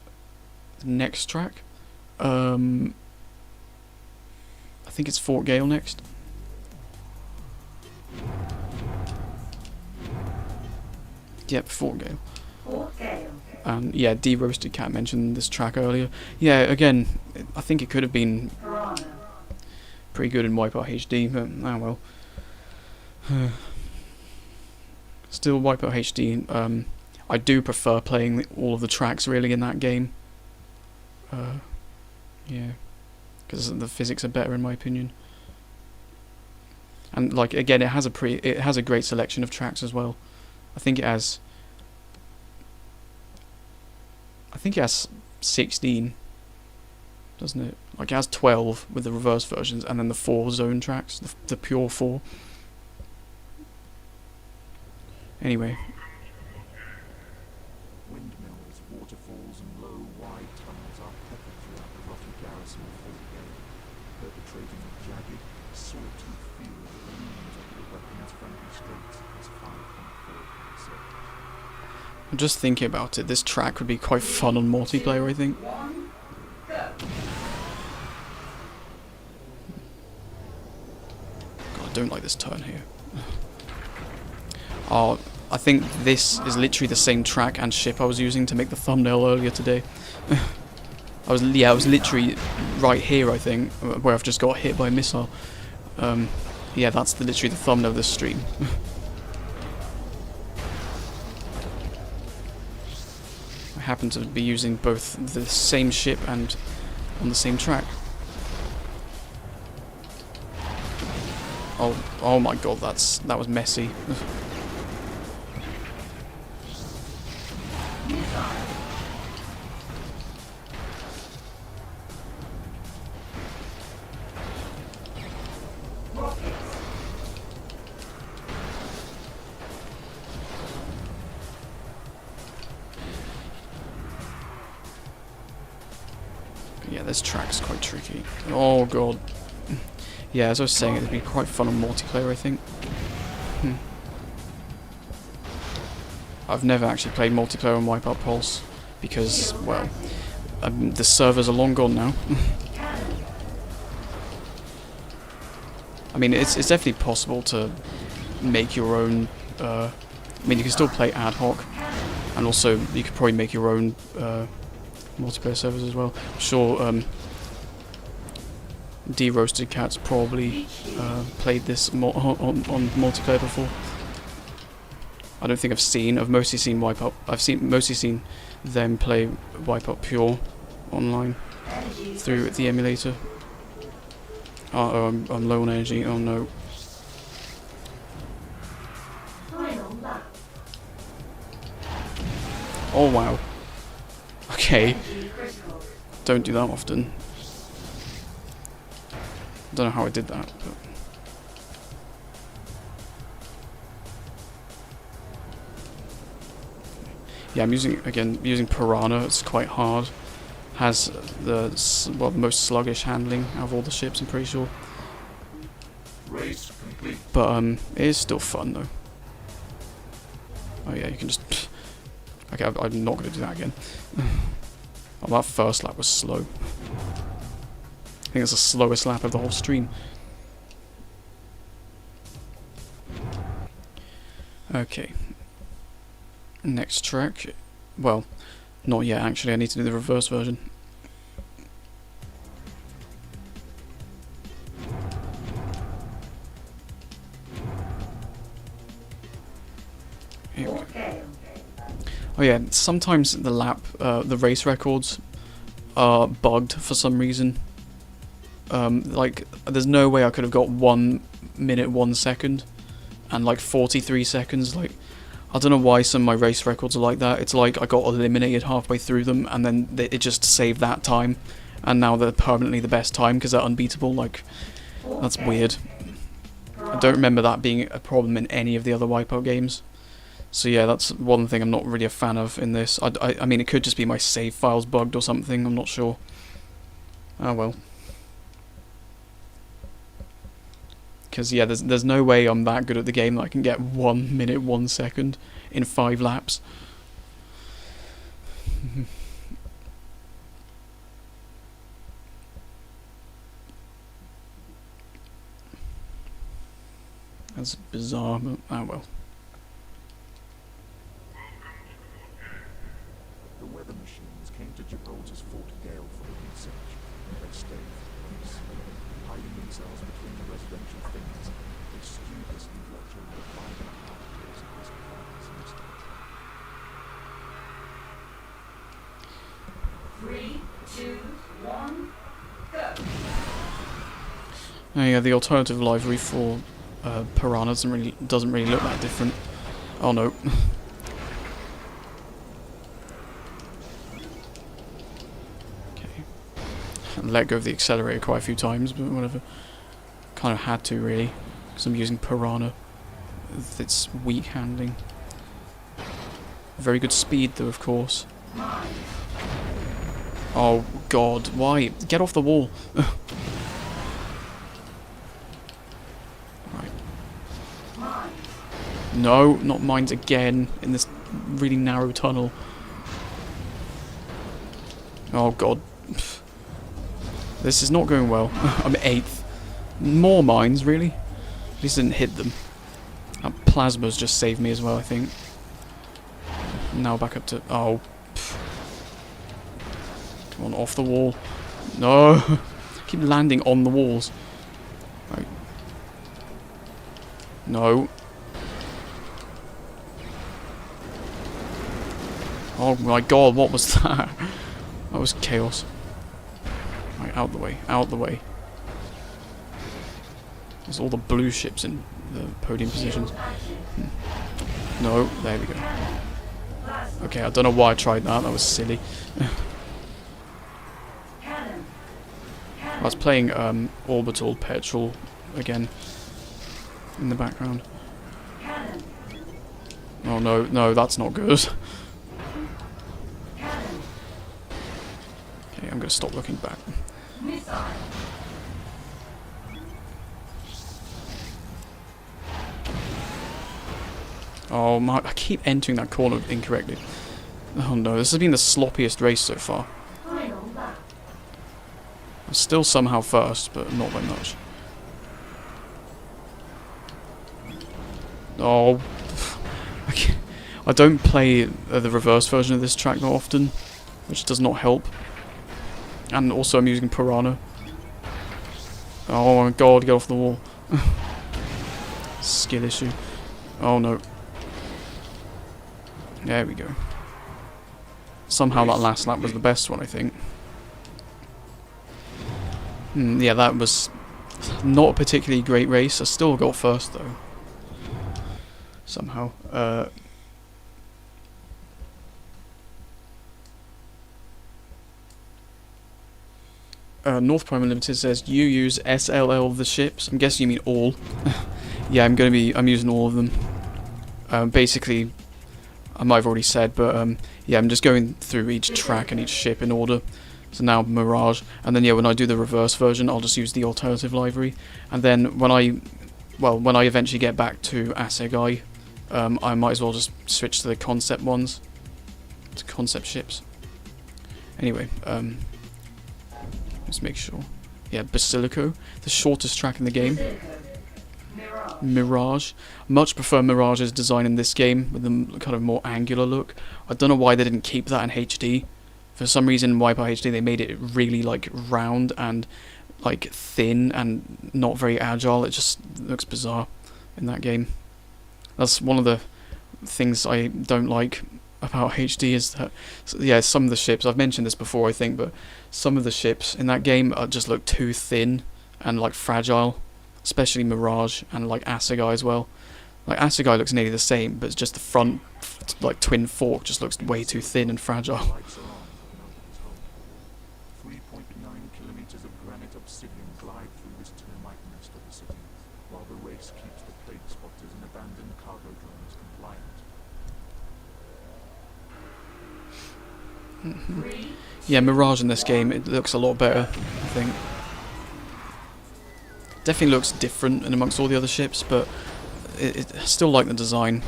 the next track. I think it's Fort Gale next. Yep, Fort Gale. Fort Gale. And yeah, De-Roasted Cat mentioned this track earlier. Yeah, again, I think it could have been Piranha. pretty good in WipEout HD, but oh well. Still, WipEout HD, I do prefer playing all of the tracks really in that game. Yeah, because the physics are better in my opinion. And like again, it has a great selection of tracks as well. I think it has 16, doesn't it? Like it has 12 with the reverse versions, and then the 4 zone tracks, the pure 4. Anyway. Windmills, waterfalls, and low, wide tunnels are peppered throughout the rocky garrison of Fort Gale, perpetrating a jagged, sawtooth field that looms over the weapons-friendly streets as 5.4%. I'm just thinking about it, this track would be quite fun on multiplayer, I think. 1, go. God, I don't like this turn here. Oh, I think this is literally the same track and ship I was using to make the thumbnail earlier today. I was literally right here, I think, where I've just got hit by a missile. Yeah, that's literally the thumbnail of this stream. I happen to be using both the same ship and on the same track. Oh my god, that was messy. This track's quite tricky. Oh god. Yeah, as I was saying, it'd be quite fun on multiplayer, I think. I've never actually played multiplayer on WipEout Pulse because, well, the servers are long gone now. I mean, it's definitely possible to make your own. I mean, you can still play ad hoc, and also you could probably make your own multiplayer servers as well. I'm sure De-Roasted Cat's probably played this on multiplayer before. I don't think I've seen. I've mostly seen WipEout. Mostly seen them play WipEout Pure online through the emulator. Oh, I'm low on energy. Oh no. Final lap. Oh wow. Okay. Energy critical. Don't do that often. Don't know how I did that, but yeah, I'm using Piranha. It's quite hard. Has the most sluggish handling out of all the ships, I'm pretty sure. Race complete. But it is still fun though. Oh yeah, you can just. Okay, I'm not going to do that again. Oh, that first lap was slow. I think it's the slowest lap of the whole stream. Okay. Next track. Well, not yet actually, I need to do the reverse version. Here we go. Oh yeah, sometimes the race records are bugged for some reason. Like, there's no way I could have got 1 minute 1 second and like 43 seconds. Like, I don't know why some of my race records are like that. It's like I got eliminated halfway through them and then it just saved that time, and now they're permanently the best time because they're unbeatable. Like, that's weird. I don't remember that being a problem in any of the other WipEout games. So yeah, that's one thing I'm not really a fan of in this. I mean, it could just be my save files bugged or something, I'm not sure. Oh well. Because yeah, there's no way I'm that good at the game that I can get 1 minute 1 second in 5 laps. That's bizarre, but oh well. The weather machines came to Gibraltar's Fort Gale for a research. They stayed for the race. Hiding themselves between the residential things, they studiously watched over the 5.5 years of this crisis instead. 3, 2, 1, go. Oh yeah, the alternative livery for Piranha doesn't really look that different. Oh no. Let go of the accelerator quite a few times, but whatever. Kind of had to, really, because I'm using Piranha with its weak handling. Very good speed, though, of course. Oh god, why? Get off the wall! Right. No, not mines again, in this really narrow tunnel. Oh god. This is not going well. I'm 8th. More mines, really? At least I didn't hit them. That plasma's just saved me as well, I think. Now back up to... Oh. Pff. Come on, off the wall. No! I keep landing on the walls. Right. No. Oh my god, what was that? That was chaos. Right, out the way, out the way. There's all the blue ships in the podium positions. No, there we go. Okay, I don't know why I tried that, that was silly. I was playing Orbital Petrol again in the background. Oh no, no, that's not good. Okay, I'm gonna stop looking back. Missile. Oh my, I keep entering that corner incorrectly. Oh no, this has been the sloppiest race so far. Final lap. I'm still somehow first, but not by much. Oh, I don't play the reverse version of this track that often, which does not help. And also I'm using Piranha. Oh my god, get off the wall. Skill issue. Oh no. There we go. Somehow that last lap was the best one, I think. Yeah, that was not a particularly great race. I still got first though. Somehow. North Prime Unlimited says you use SLL the ships. I'm guessing you mean all. Yeah, I'm using all of them. Basically, I might have already said, but yeah, I'm just going through each track and each ship in order. So now Mirage, and then yeah, when I do the reverse version, I'll just use the alternative livery. And then when I eventually get back to Assegai, I might as well just switch to the concept ones, to concept ships. Anyway, let's make sure. Yeah, Basilico, the shortest track in the game. Mirage. Much prefer Mirage's design in this game, with the kind of more angular look. I don't know why they didn't keep that in HD. For some reason, in WipEout HD, they made it really like round and like thin and not very agile. It just looks bizarre in that game. That's one of the things I don't like about HD is that, yeah, some of the ships, I've mentioned this before I think, but some of the ships in that game just look too thin and like fragile, especially Mirage and like Assegai as well. Like Assegai looks nearly the same, but it's just the front like twin fork just looks way too thin and fragile. 3.9 kilometers of granite obsidian glide through this termite nest of the city, while the race keeps the plague spotters and abandoned cargo drones compliant. Yeah, Mirage in this game, it looks a lot better, I think. Definitely looks different and amongst all the other ships, but I still like the design.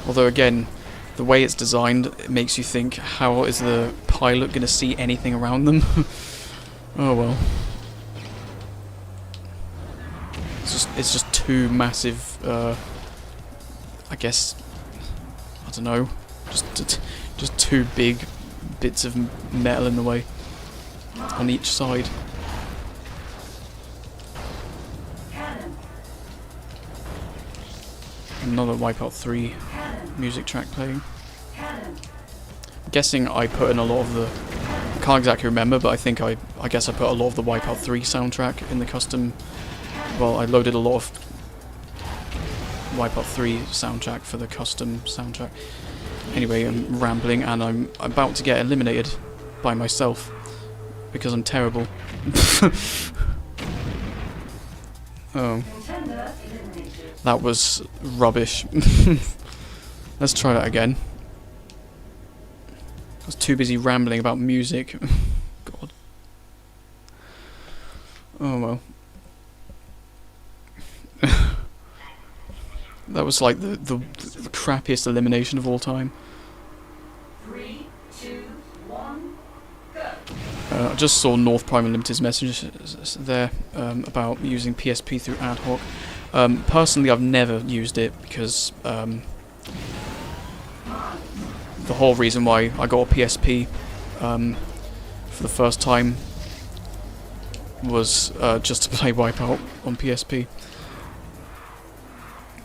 Although again, the way it's designed, it makes you think, how is the pilot going to see anything around them? Oh well. It's just two massive, I guess, I don't know, just two big bits of metal in the way on each side. Another WipEout 3 music track playing. I'm guessing I put in a lot of the, I can't exactly remember, but I guess I put a lot of the WipEout 3 soundtrack in the custom. Well, I loaded a lot of WipEout 3 soundtrack for the custom soundtrack. Anyway, I'm rambling and I'm about to get eliminated by myself because I'm terrible. Oh. That was rubbish. Let's try that again. I was too busy rambling about music. God. Oh well. That was like the crappiest elimination of all time. 3, 2, 1, go. I just saw North Prime Unlimited's message there about using PSP through ad hoc. Personally, I've never used it because the whole reason why I got a PSP for the first time was just to play WipEout on PSP.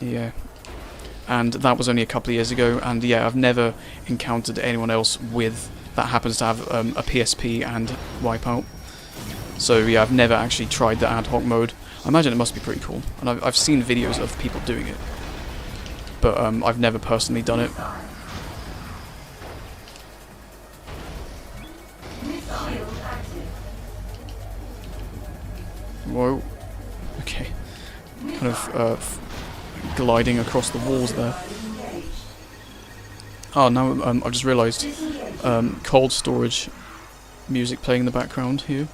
Yeah, and that was only a couple of years ago, and yeah, I've never encountered anyone else with that happens to have a PSP and WipEout. So yeah, I've never actually tried the ad hoc mode. I imagine it must be pretty cool, and I've seen videos of people doing it, but I've never personally done it. Whoa. Okay. Kind of gliding across the walls there. Oh, now I've just realised cold storage music playing in the background here.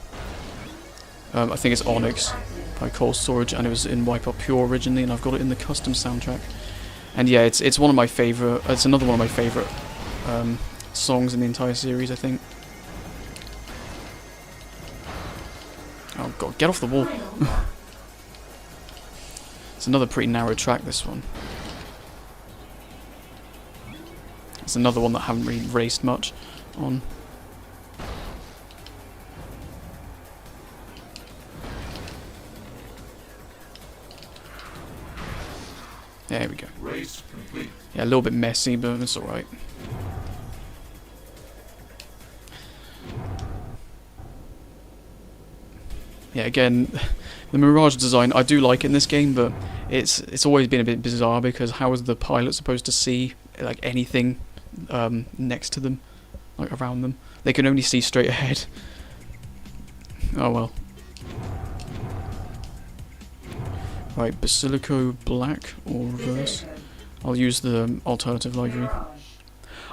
I think it's Onyx by Cold Storage, and it was in WipEout Pure originally, and I've got it in the custom soundtrack. And yeah, it's one of my favorite. It's another one of my favorite songs in the entire series, I think. Oh god, get off the wall! It's another pretty narrow track, this one. It's another one that I haven't really raced much on. There we go. Race complete. Yeah, a little bit messy, but it's alright. Yeah, again, the Mirage design, I do like it in this game, but it's always been a bit bizarre, because how is the pilot supposed to see like anything next to them, like around them? They can only see straight ahead. Oh well. Right, Basilico Black or reverse. I'll use the alternative library.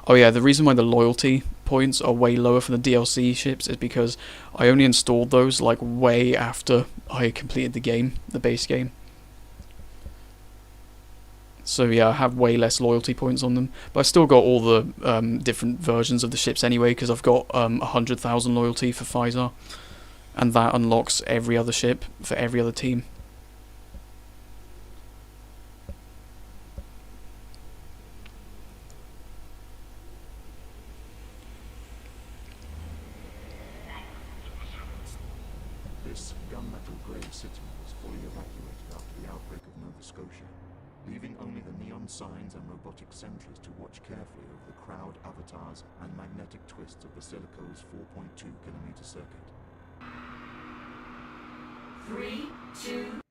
Oh yeah, the reason why the loyalty points are way lower for the DLC ships is because I only installed those like way after I completed the game, the base game. So yeah, I have way less loyalty points on them, but I still got all the different versions of the ships anyway, because I've got 100,000 loyalty for Pfizer, and that unlocks every other ship for every other team. This gunmetal grey city was fully evacuated after the outbreak of Nova Scotia, leaving only the neon signs and robotic sentries to watch carefully over the crowd avatars and magnetic twists of Basilico's 4.2-kilometer circuit. 3, 2.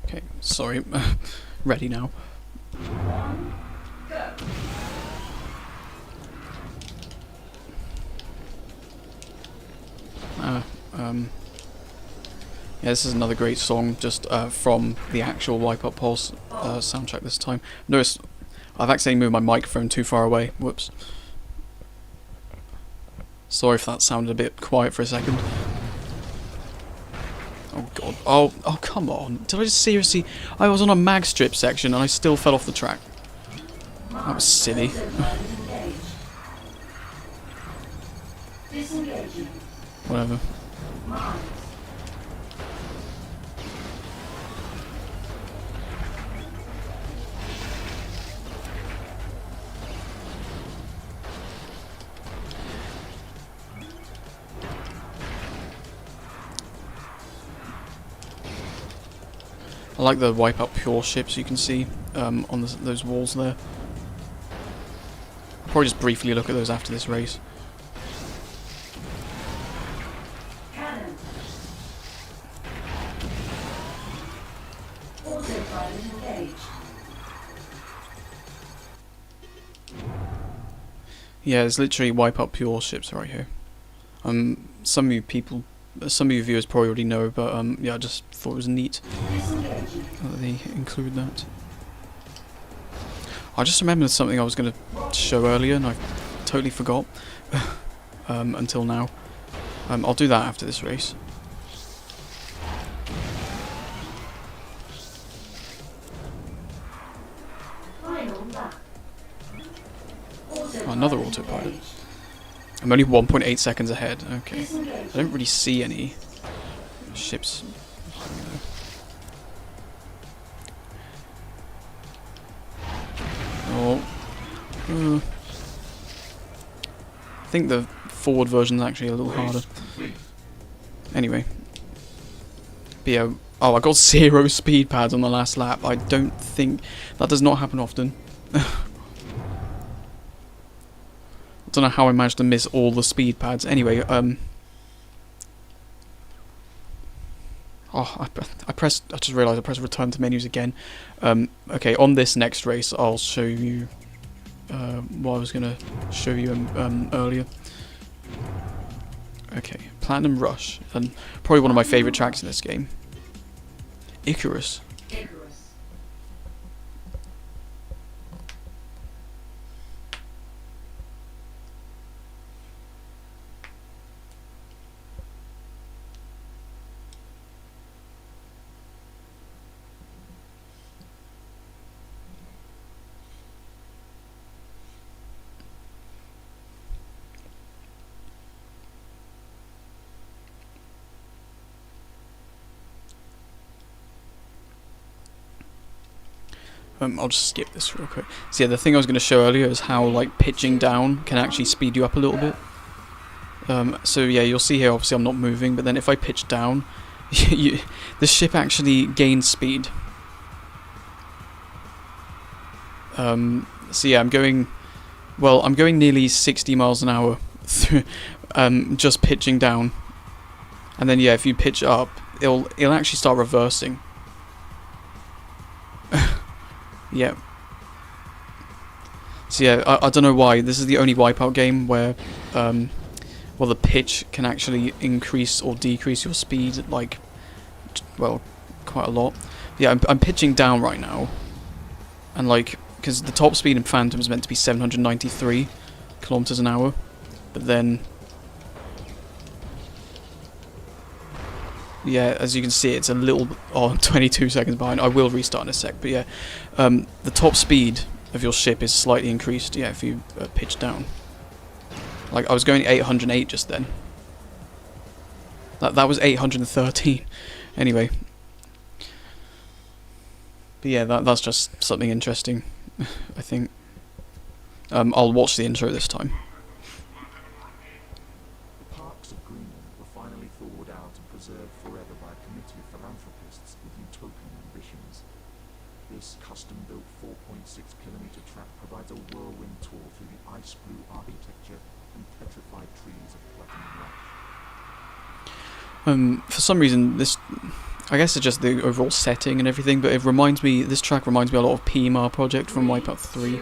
Okay, sorry, ready now. 1, go. Yeah, this is another great song, just from the actual WipEout Pulse soundtrack this time. Notice I've accidentally moved my microphone too far away. Whoops. Sorry if that sounded a bit quiet for a second. Oh god. Oh come on. Did I just seriously... I was on a mag strip section and I still fell off the track. That was silly. Whatever. I like the WipEout Pure ships you can see on those walls there. I'll probably just briefly look at those after this race. Cannon. Autopilot engaged. Yeah, there's literally WipEout Pure ships right here. Some of you viewers probably already know, but yeah, I just thought it was neat that they include that. I just remembered something I was going to show earlier and I totally forgot until now. I'll do that after this race. Final lap. Oh, another autopilot. I'm only 1.8 seconds ahead. Okay. I don't really see any ships behind me though. Oh. I think the forward version is actually a little harder. Anyway. But yeah, oh, I got 0 speed pads on the last lap. I don't think... That does not happen often. I don't know how I managed to miss all the speed pads. Anyway, oh, I just realised I pressed return to menus again. Okay, on this next race, I'll show you what I was going to show you earlier. Okay, Platinum Rush, and probably one of my favourite tracks in this game. Icarus. I'll just skip this real quick. So yeah, the thing I was going to show earlier is how like pitching down can actually speed you up a little bit. So yeah, you'll see here obviously I'm not moving, but then if I pitch down, the ship actually gains speed. So yeah, I'm going nearly 60 miles an hour through, just pitching down. And then yeah, if you pitch up, it'll actually start reversing. Yeah. So yeah, I don't know why. This is the only WipEout game where well, the pitch can actually increase or decrease your speed, like, well, quite a lot. Yeah, I'm pitching down right now, and like, because the top speed in Phantom is meant to be 793 kilometers an hour, but then, yeah, as you can see, it's a little, 22 seconds behind. I will restart in a sec, but yeah, the top speed of your ship is slightly increased, yeah, if you pitch down. Like, I was going 808 just then. That was 813. Anyway. But yeah, that's just something interesting, I think. I'll watch the intro this time. The parks of Greenland were finally thawed out and preserved forever by a committee of philanthropists with utopian ambitions. This custom-built 4.6-kilometer track provides a whirlwind tour through the ice-blue architecture and petrified trees of platinum rock. For some reason, this, I guess it's just the overall setting and everything, but this track reminds me a lot of PMR Project from WipEout 3.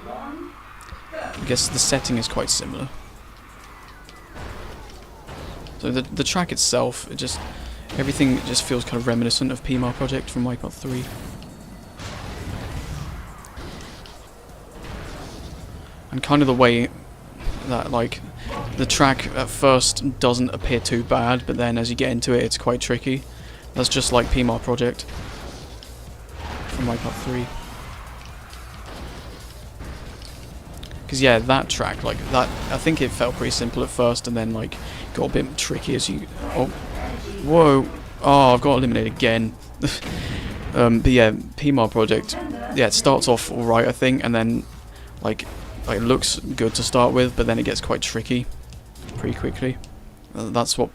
I guess the setting is quite similar. So the track itself, everything just feels kind of reminiscent of PMR Project from WipEout 3. And kind of the way that, like, the track at first doesn't appear too bad, but then as you get into it, it's quite tricky. That's just like PMR Project from WipEout 3. Because yeah, that track, like that, I think it felt pretty simple at first, and then like got a bit tricky as you. Oh, whoa! Oh, I've got eliminated again. But yeah, PMR Project. Yeah, it starts off alright, I think, and then like it looks good to start with, but then it gets quite tricky pretty quickly. That's what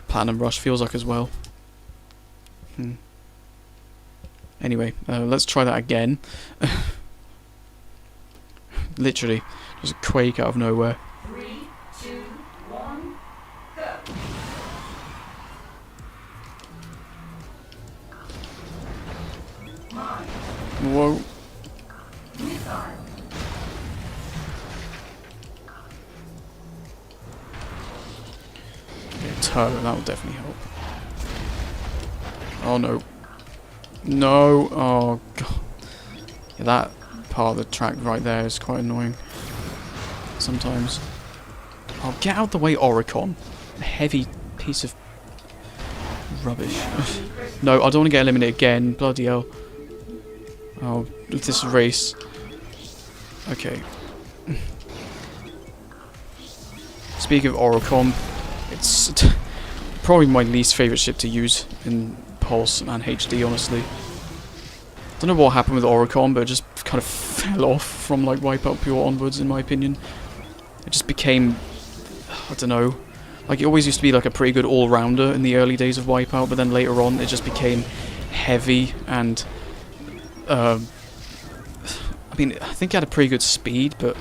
Platinum Rush feels like as well. Anyway, let's try that again. Literally, just a quake out of nowhere. 3, 2, 1, go. Whoa. Missile. Okay, turbo, that will definitely help. Oh no. No, oh god. Yeah, that part of the track right there is quite annoying sometimes. Oh, get out the way, Oricon. A heavy piece of rubbish. No, I don't want to get eliminated again. Bloody hell. Oh, this race. Okay. Speaking of Oricon, it's probably my least favourite ship to use in Pulse and HD, honestly. Don't know what happened with Oricon, but it just kind of fell off from like WipEout Pure onwards, in my opinion. It just became, I don't know, like it always used to be like a pretty good all-rounder in the early days of WipEout, but then later on it just became heavy and, I mean, I think it had a pretty good speed, but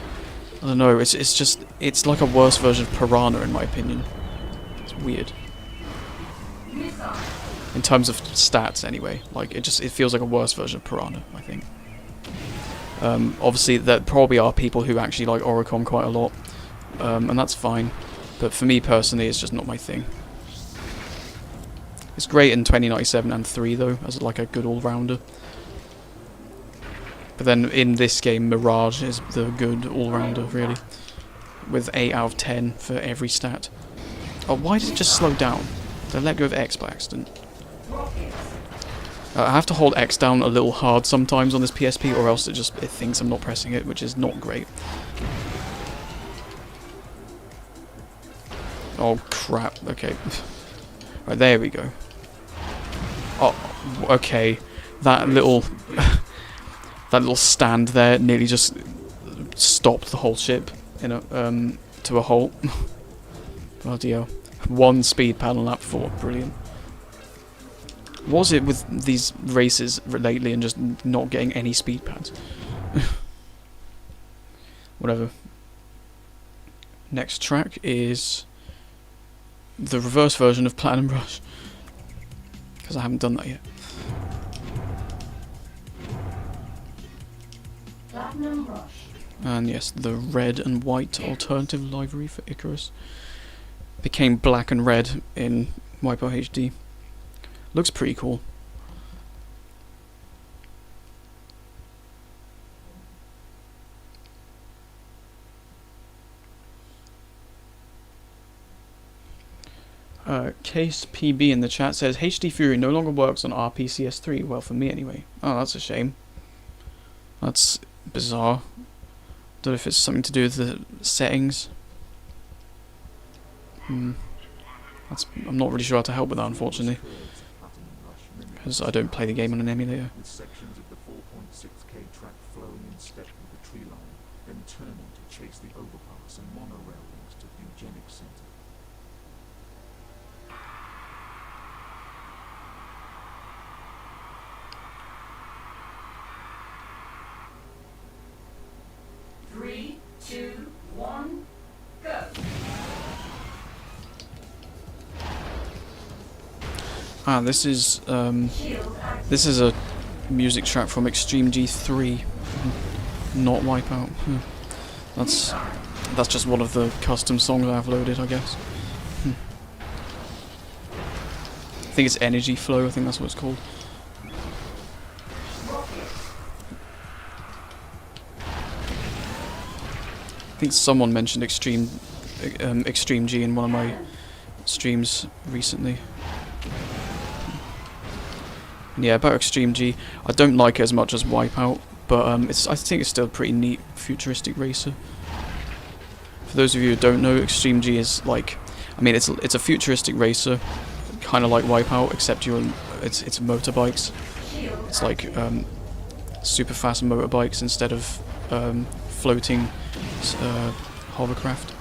I don't know, it's like a worse version of Piranha, in my opinion. It's weird. In terms of stats, anyway. Like, it feels like a worse version of Piranha, I think. Obviously, there probably are people who actually like Oricon quite a lot, and that's fine. But for me, personally, it's just not my thing. It's great in 2097 and 3, though, as like a good all-rounder. But then, in this game, Mirage is the good all-rounder, really. With 8 out of 10 for every stat. Oh, why did it just slow down? Did I let go of X by accident? I have to hold X down a little hard sometimes on this PSP, or else it thinks I'm not pressing it, which is not great. Oh crap, okay. Right, there we go. Oh, okay. That that little stand there nearly just stopped the whole ship in a to a halt. Bloody hell. 1 speed pad on lap 4, brilliant. What was it with these races lately and just not getting any speed pads? Whatever. Next track is the reverse version of Platinum Rush, because I haven't done that yet. Platinum Rush. And yes, the red and white alternative livery for Icarus became black and red in WipEout HD. Looks pretty cool. Case PB in the chat says HD Fury no longer works on RPCS3. Well, for me anyway. Oh, that's a shame. That's bizarre. Don't know if it's something to do with the settings. I'm not really sure how to help with that, unfortunately, because I don't play the game on an emulator. With sections of the 4.6K track flowing in step with the tree line, then turning to chase the overpass and monorail links to the Eugenics Center. Three, two, one, go. Ah, this is a music track from Extreme G3, not WipEout. That's just one of the custom songs I've loaded, I guess. I think it's Energy Flow. I think that's what it's called. I think someone mentioned Extreme G in one of my streams recently. Yeah, about Extreme G, I don't like it as much as WipEout, but I think it's still a pretty neat futuristic racer. For those of you who don't know, Extreme G is like, I mean, it's a futuristic racer, kind of like WipEout, except it's motorbikes. It's like super fast motorbikes instead of floating hovercraft.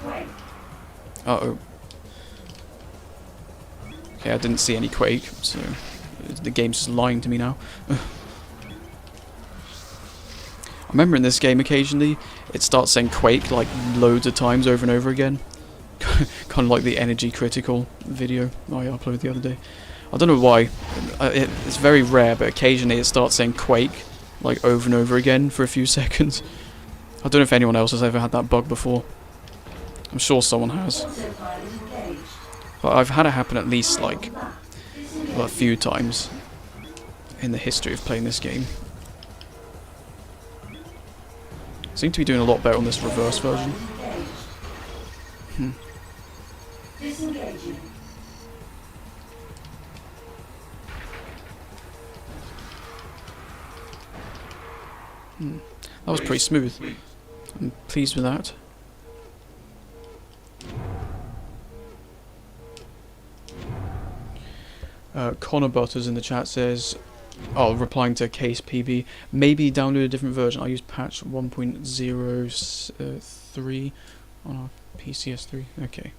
Uh-oh. Okay, I didn't see any Quake, so the game's just lying to me now. I remember in this game occasionally it starts saying Quake like loads of times over and over again. Kind of like the Energy Critical video I uploaded the other day. I don't know why. It's very rare, but occasionally it starts saying Quake like over and over again for a few seconds. I don't know if anyone else has ever had that bug before. I'm sure someone has. But I've had it happen at least like a few times in the history of playing this game. Seem to be doing a lot better on this reverse version. That was pretty smooth. I'm pleased with that. Connor Butters in the chat says, replying to Case PB, maybe download a different version. I use patch 1.03 on our PCS3. Okay.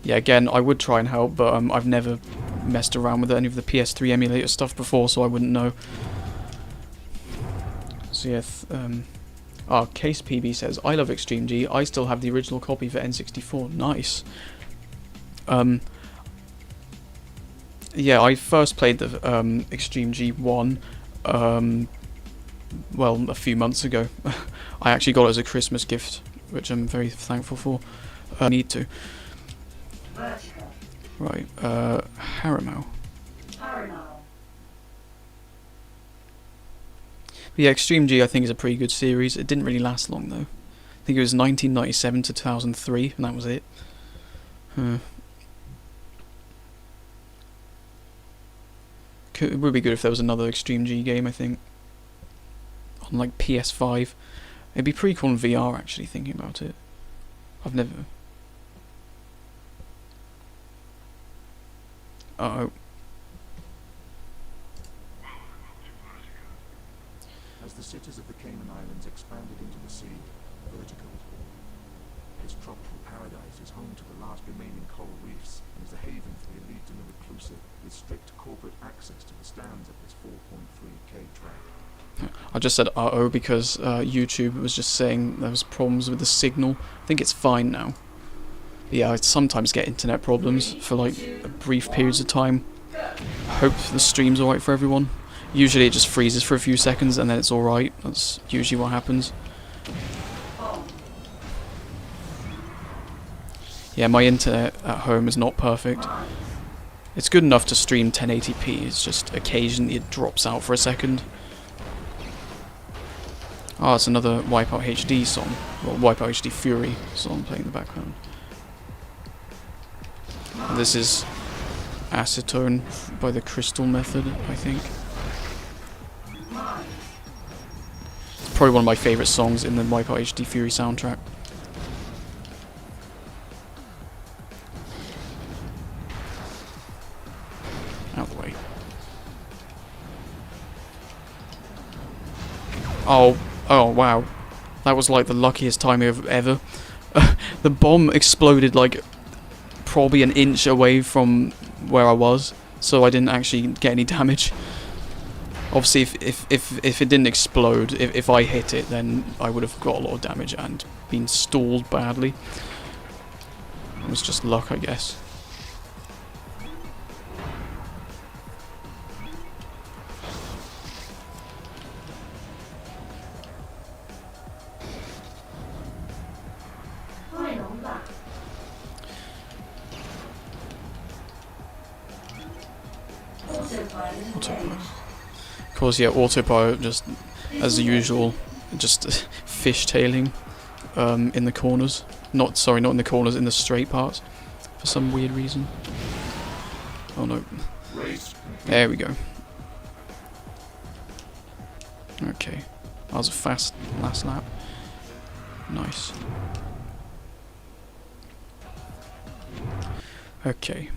Yeah, again, I would try and help, but I've never messed around with any of the PS3 emulator stuff before, so I wouldn't know. So yeah, Case PB says, I love Extreme G. I still have the original copy for N64. Nice. Yeah, I first played the Extreme G1, well, a few months ago. I actually got it as a Christmas gift, which I'm very thankful for. I need to. Right, Harimow. But yeah, Extreme G I think is a pretty good series. It didn't really last long though. I think it was 1997 to 2003, and that was it. It would be good if there was another Extreme G game, I think. On like PS5. It'd be pretty cool in VR actually, thinking about it. I've never... Uh-oh. As the cities of the Cayman Islands expanded into the sea, vertical. This tropical paradise is home to the last remaining coral reefs and is a haven for the elite and the reclusive, with strict corporate access to the stands of this 4.3K track. I just said uh-oh because YouTube was just saying there was problems with the signal. I think it's fine now. But yeah, I sometimes get internet problems for like brief periods of time. Hope the stream's alright for everyone. Usually it just freezes for a few seconds and then it's alright. That's usually what happens. Yeah, my internet at home is not perfect. It's good enough to stream 1080p, it's just occasionally it drops out for a second. Ah, it's another WipEout HD song. Well, WipEout HD Fury song playing in the background. And this is Acetone by the Crystal Method, I think. It's probably one of my favourite songs in the WipEout HD Fury soundtrack. Out of the way. Oh wow. That was like the luckiest time ever. The bomb exploded like probably an inch away from where I was, so I didn't actually get any damage. Obviously if it didn't explode, if I hit it, then I would have got a lot of damage and been stalled badly. It was just luck, I guess. Final lap. Autopilot engaged. Of course, yeah, autopilot just as usual, just fishtailing in the corners. Not in the corners, in the straight parts for some weird reason. Oh no. There we go. Okay. That was a fast last lap. Nice. Okay.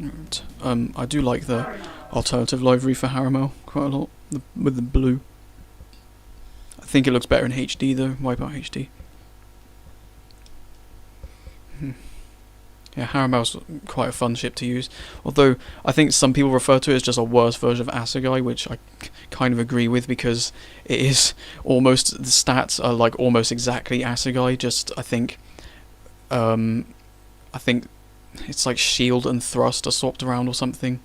Right. I do like the alternative livery for Haramel quite a lot, with the blue. I think it looks better in HD though, WipEout HD. Yeah, Haramel's quite a fun ship to use, although I think some people refer to it as just a worse version of Assegai, which I kind of agree with, because it is almost, the stats are like almost exactly Assegai, just I think it's like shield and thrust are swapped around or something,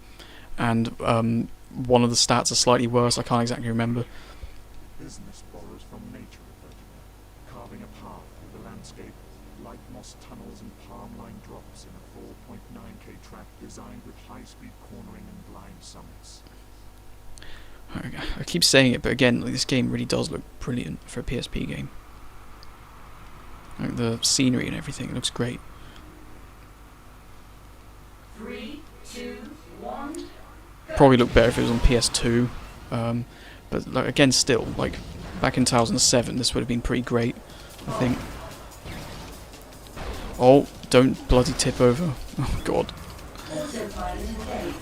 and one of the stats are slightly worse. I can't exactly remember. Business borrows from nature, carving a path through the landscape, light moss tunnels and palm-lined drops in a 4.9K track designed with high-speed cornering and blind summits. I keep saying it, but again, like, this game really does look brilliant for a PSP game. Like the scenery and everything, it looks great. 3, 2, 1. Probably look better if it was on PS2, but like, again, still, like back in 2007, this would have been pretty great, I think. Oh, don't bloody tip over! Oh god.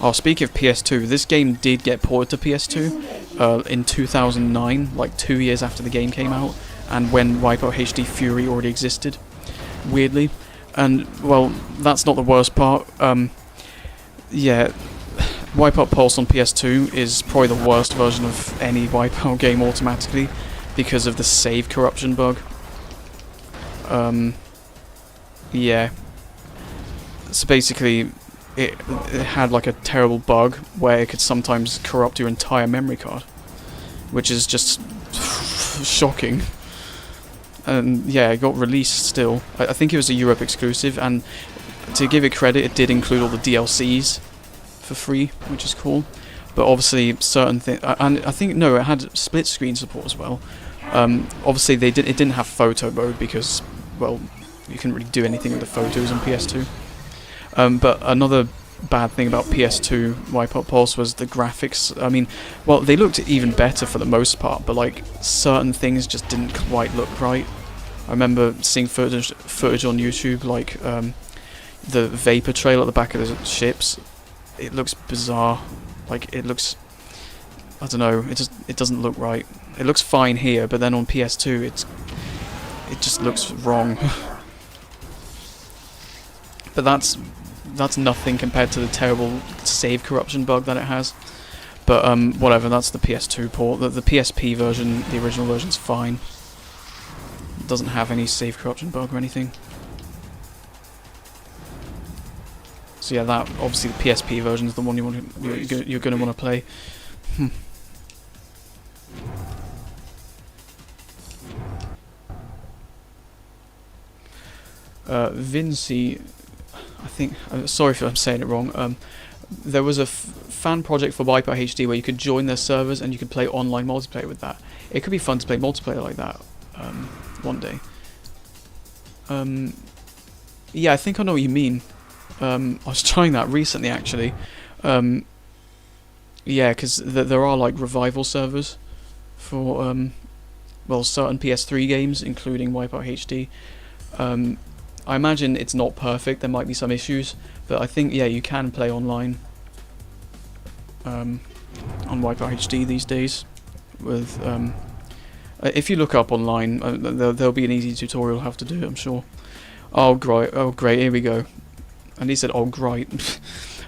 Oh, speaking of PS2, this game did get ported to PS2 in 2009, like 2 years after the game came out, and when WipEout HD Fury already existed, weirdly. And well, that's not the worst part. Yeah, WipEout Pulse on PS2 is probably the worst version of any WipEout game automatically because of the save corruption bug. Yeah. So basically, it had like a terrible bug where it could sometimes corrupt your entire memory card, which is just shocking. And yeah, it got released still. I think it was a Europe exclusive, and to give it credit, it did include all the DLCs for free, which is cool. But obviously, certain things, and I think no, it had split screen support as well. Obviously, it didn't have photo mode because, well, you couldn't really do anything with the photos on PS2. But another bad thing about PS2 WipEout Pulse was the graphics. I mean, well, they looked even better for the most part, but like certain things just didn't quite look right. I remember seeing footage on YouTube, like the vapor trail at the back of the ships. It looks bizarre. Like it looks, I don't know. It doesn't look right. It looks fine here, but then on PS2, it just looks wrong. But that's nothing compared to the terrible save corruption bug that it has. But whatever. That's the PS2 port. The PSP version, the original version's fine. It doesn't have any save corruption bug or anything. So yeah, that obviously the PSP version is the one you're going to want to play. Vinci, I think. Sorry if I'm saying it wrong. There was a fan project for WipEout HD where you could join their servers and you could play online multiplayer with that. It could be fun to play multiplayer like that one day. Yeah, I think I know what you mean. I was trying that recently, actually. Yeah, because there are like revival servers for well, certain PS3 games, including WipEout HD. I imagine it's not perfect. There might be some issues, but I think yeah, you can play online on WipEout HD these days. With if you look up online, there'll be an easy tutorial how to do it, I'm sure. Oh great! Oh great! Here we go. And he said, "Oh great."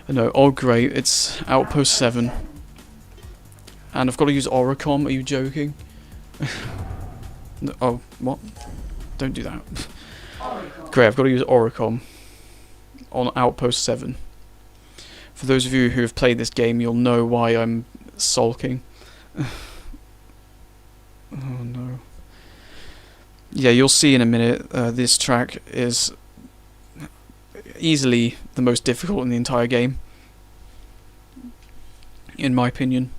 No, oh great! It's Outpost 7, and I've got to use Oricom. Are you joking? No, oh, what? Don't do that. Great, I've got to use Oricom on Outpost 7. For those of you who have played this game, you'll know why I'm sulking. Oh no. Yeah, you'll see in a minute. This track is easily the most difficult in the entire game, in my opinion.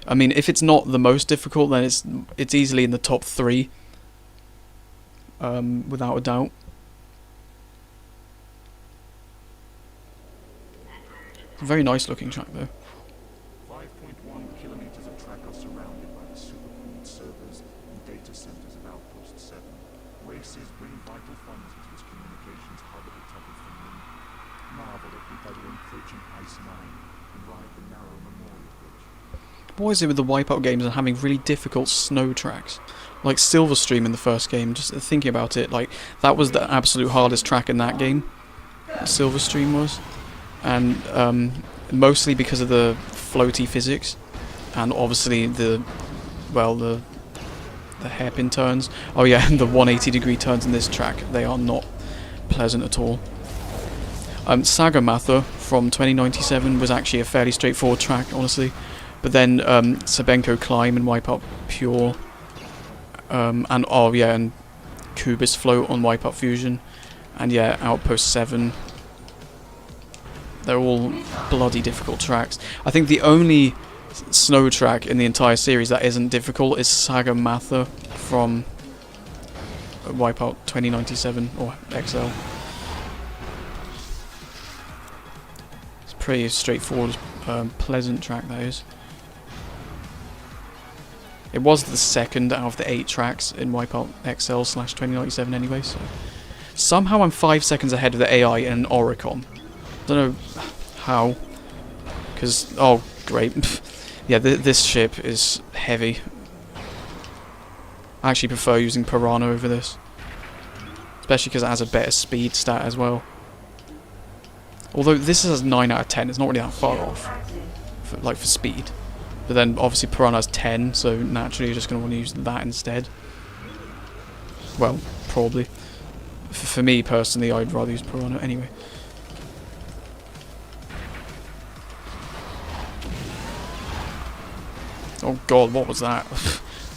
I mean, if it's not the most difficult, then it's easily in the top 3, without a doubt. Very nice looking track though. 5.1 kilometers of track are surrounded by the supercooled servers and data centers of Outpost 7. Races bring vital funds into this communications hub at the top of the moon. Marvel if we better encroaching Ice 9 and ride the narrow Memorial Bridge. What is it with the WipEout games and having really difficult snow tracks? Like Silverstream in the first game, just thinking about it, like that was the absolute hardest track in that game. Silverstream was. And mostly because of the floaty physics, and obviously the hairpin turns. Oh yeah, and the 180-degree turns in this track, they are not pleasant at all. Saga Mather from 2097 was actually a fairly straightforward track, honestly. But then Sabenko Climb and WipEout Pure, and oh yeah, and Kubis Float on WipEout Fusion, and yeah, Outpost 7. They're all bloody difficult tracks. I think the only snow track in the entire series that isn't difficult is Saga Mather from WipEout 2097 or XL. It's pretty straightforward, pleasant track that is. It was the second out of the 8 tracks in WipEout XL/2097 anyway, so somehow I'm 5 seconds ahead of the AI in Oricom. Don't know how, because oh great. Yeah, this ship is heavy. I actually prefer using Piranha over this, especially because it has a better speed stat as well. Although this is 9 out of 10, it's not really that far off, for speed. But then obviously Piranha has 10, so naturally you're just going to want to use that instead. Well, probably. For me personally, I'd rather use Piranha anyway. Oh god, what was that?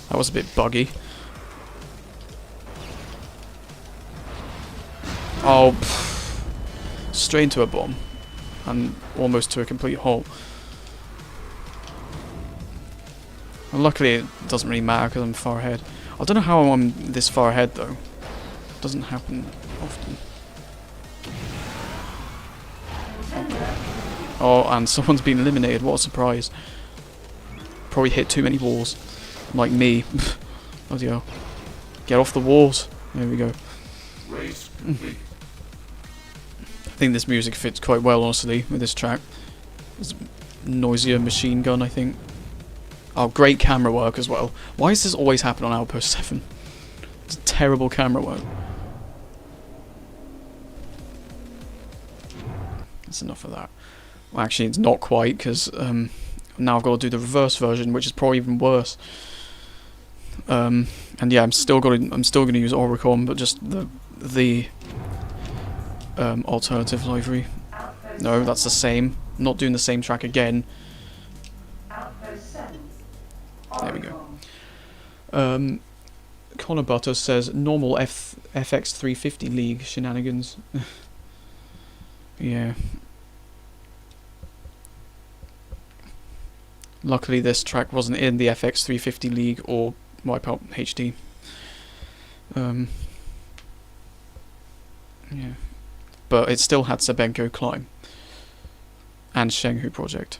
That was a bit buggy. Oh, straight into a bomb. And almost to a complete halt. And luckily it doesn't really matter because I'm far ahead. I don't know how I'm this far ahead though. It doesn't happen often. Oh, and someone's been eliminated. What a surprise. Probably hit too many walls. Like me. Bloody hell. Get off the walls. There we go. Race complete. I think this music fits quite well, honestly, with this track. It's noisier machine gun, I think. Oh, great camera work as well. Why does this always happen on Outpost 7? It's terrible camera work. That's enough of that. Well, actually, it's not quite, because now I've got to do the reverse version, which is probably even worse. And yeah, I'm still going to use Oricon, but just the alternative library. No, that's the same. I'm not doing the same track again. Outpost 7. There we go. Connor Butter says normal FX 350 League shenanigans. Yeah. Luckily, this track wasn't in the FX 350 League or WipEout HD. Yeah. But it still had Sabenko Climb and Shenghu Project.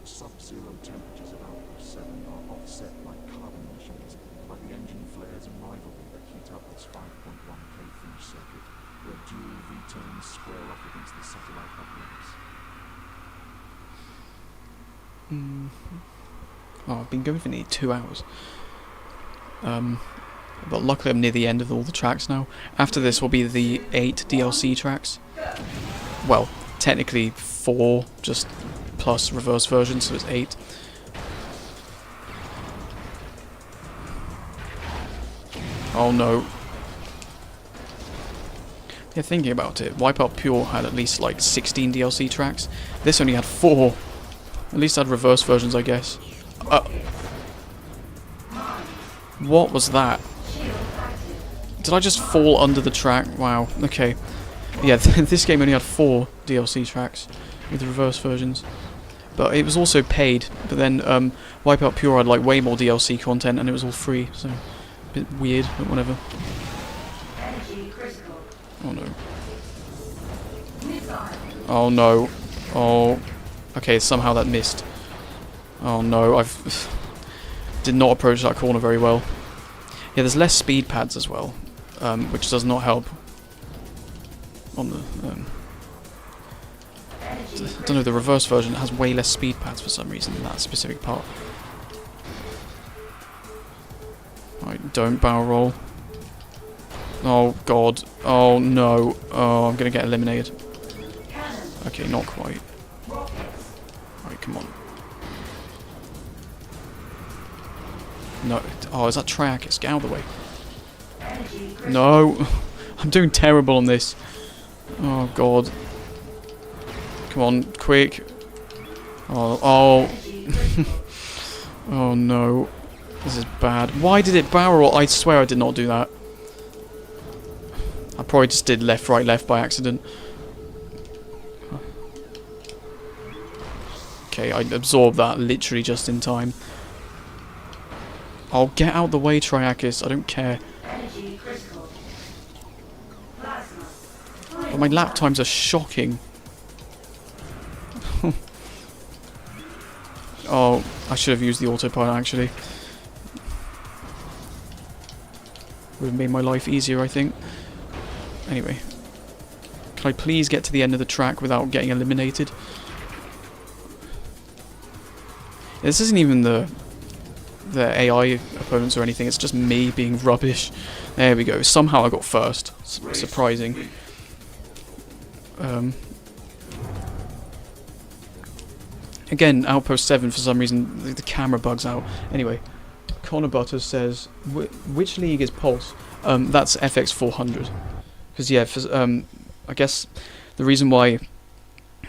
Sub-zero temperatures of Outpost 7 are offset by carbon emissions by the engine flares and rivalry that heat up this 5.1K finish circuit, where dual V-turns square off against the satellite uplinks. Oh, I've been going for nearly 2 hours. But luckily I'm near the end of all the tracks now. After this will be the 8 DLC tracks. Well, technically 4, just plus reverse version, so it's 8. Oh no. Yeah, thinking about it, WipEout Pure had at least like 16 DLC tracks. This only had 4. At least had reverse versions, I guess. What was that? Did I just fall under the track? Wow, okay. Yeah, this game only had 4 DLC tracks with reverse versions. But it was also paid, but then WipEout Pure had like way more DLC content and it was all free, so a bit weird, but whatever. Oh no. Oh no. Oh. Okay, somehow that missed. Oh no, I've did not approach that corner very well. Yeah, there's less speed pads as well, which does not help on the I don't know, the reverse version has way less speed pads for some reason in that specific part. Right, don't barrel roll. Oh god. Oh no. Oh, I'm gonna get eliminated. Okay, not quite. Right, come on. No. Oh, is that Triakis? Get out of the way. No. I'm doing terrible on this. Oh god. Come on, quick. Oh, oh. Oh no. This is bad. Why did it barrel roll? I swear I did not do that. I probably just did left, right, left by accident. Okay, I absorbed that literally just in time. Oh, get out the way, Triakis. I don't care. But my lap times are shocking. Oh, I should have used the autopilot actually. Would have made my life easier, I think. Anyway. Can I please get to the end of the track without getting eliminated? This isn't even the AI opponents or anything, it's just me being rubbish. There we go. Somehow I got first. Surprising. Again, Outpost 7, for some reason, the camera bugs out. Anyway, Connor Butters says, which league is Pulse? That's FX 400. Because, yeah, I guess the reason why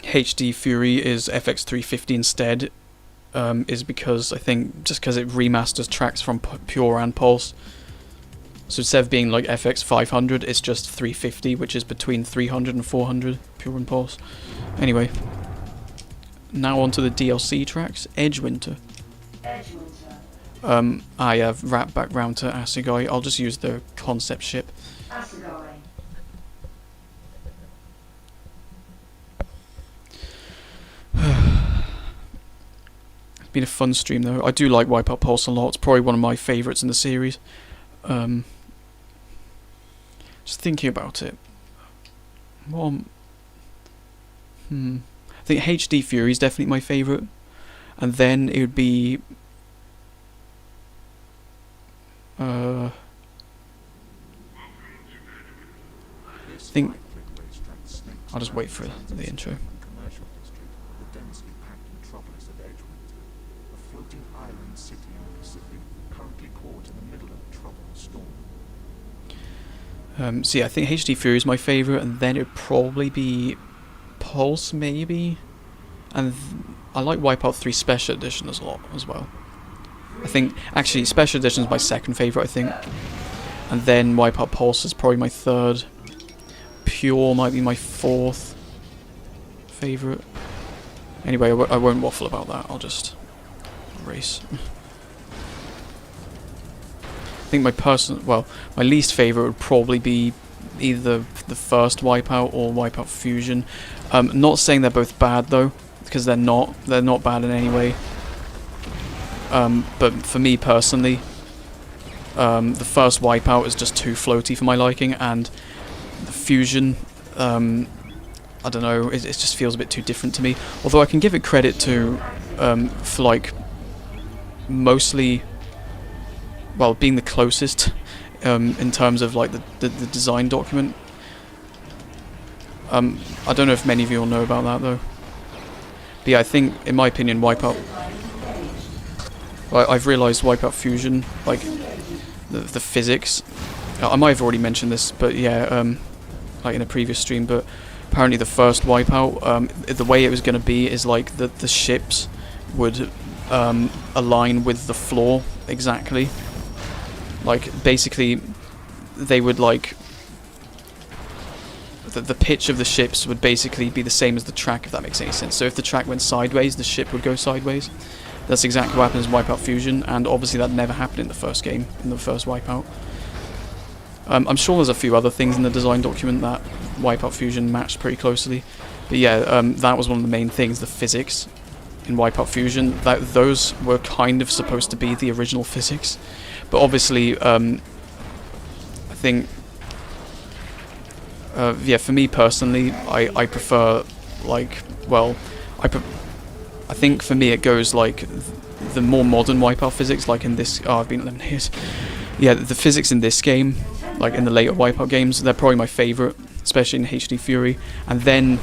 HD Fury is FX 350 instead is because, I think, just because it remasters tracks from Pure and Pulse. So instead of being like FX 500, it's just 350, which is between 300 and 400, Pure and Pulse. Anyway. Now onto the DLC tracks. Edgewinter. Yeah, wrap back round to Assegai. I'll just use the concept ship. Assegai. It's been a fun stream though. I do like WipEout Pulse a lot. It's probably one of my favourites in the series. Just thinking about it. Well, I think HD Fury is definitely my favourite. And then it would be... I think... I'll just wait for the intro. Commercial district, the densely packed metropolis of Edgewood, a floating island city in the Pacific, currently caught in the middle of a troubled storm. So yeah, I think HD Fury is my favourite, and then it would probably be Pulse, maybe? And I like WipEout 3 Special Edition a lot as well. I think, actually, Special Edition is my second favourite, I think. And then WipEout Pulse is probably my third. Pure might be my fourth favourite. Anyway, I won't waffle about that, I'll just race. I think my least favourite would probably be either the first WipEout or WipEout Fusion. Not saying they're both bad though, because they're not bad in any way. But for me personally, the first WipEout is just too floaty for my liking, and the Fusion, I don't know, it just feels a bit too different to me. Although I can give it credit to, for like, mostly, well, being the closest in terms of like the design document. I don't know if many of you all know about that though. But yeah, I think, in my opinion, WipEout... I've realised WipEout Fusion, like, the physics... I might have already mentioned this, but yeah, like in a previous stream, but apparently the first WipEout, the way it was going to be is like the ships would align with the floor exactly. Like, basically, they would like... The pitch of the ships would basically be the same as the track, if that makes any sense. So if the track went sideways, the ship would go sideways. That's exactly what happens in WipEout Fusion, and obviously that never happened in the first game, in the first WipEout. I'm sure there's a few other things in the design document that WipEout Fusion matched pretty closely. But yeah, that was one of the main things, the physics in WipEout Fusion. Those were kind of supposed to be the original physics. But obviously, I think... yeah, for me personally, I prefer, like, well, I think for me it goes, like, the more modern WipEout physics, like in this... Oh, I've been 11 years. Yeah, the physics in this game, like in the later WipEout games, they're probably my favourite, especially in HD Fury. And then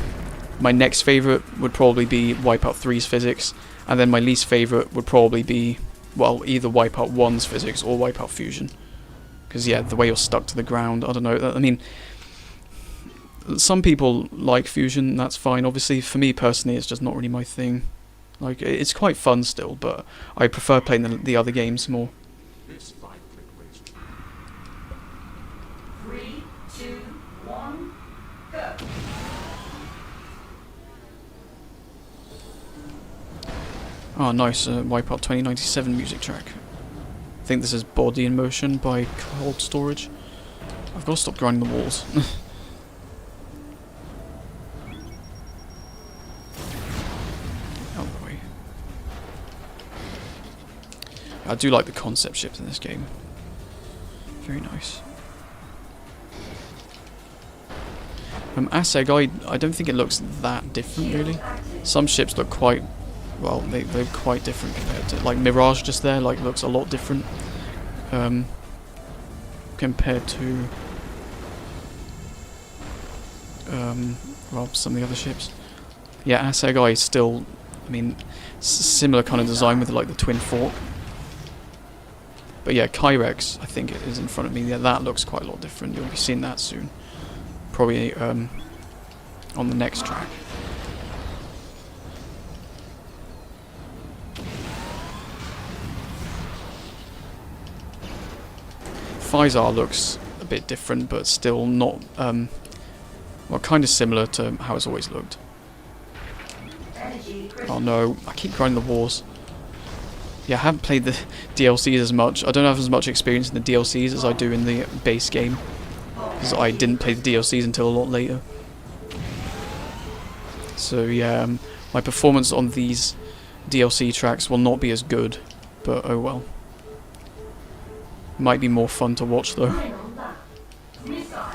my next favourite would probably be WipEout 3's physics, and then my least favourite would probably be, well, either WipEout 1's physics or WipEout Fusion. Because, yeah, the way you're stuck to the ground, I don't know, I mean... Some people like Fusion, that's fine. Obviously, for me personally, it's just not really my thing. Like, it's quite fun still, but I prefer playing the other games more. This 5-click race. 3, 2, 1, go. Oh, nice, WipEout 2097 music track. I think this is Body in Motion by Cold Storage. I've got to stop grinding the walls. I do like the concept ships in this game. Very nice. Assegai, I don't think it looks that different really. Some ships look quite, well, they're quite different compared to, like Mirage just there, like looks a lot different compared to well, some of the other ships. Yeah, Assegai is still, I mean, similar kind of design with like the twin fork. But yeah, Kyrex, I think it is in front of me. Yeah, that looks quite a lot different. You'll be seeing that soon. Probably on the next track. Physar looks a bit different, but still not, well, kind of similar to how it's always looked. Oh no, I keep grinding the walls. yeah, I haven't played the DLCs as much. I don't have as much experience in the DLCs as I do in the base game, because I didn't play the DLCs until a lot later. So yeah, my performance on these DLC tracks will not be as good, but oh well. Might be more fun to watch though. Final lap. Missile.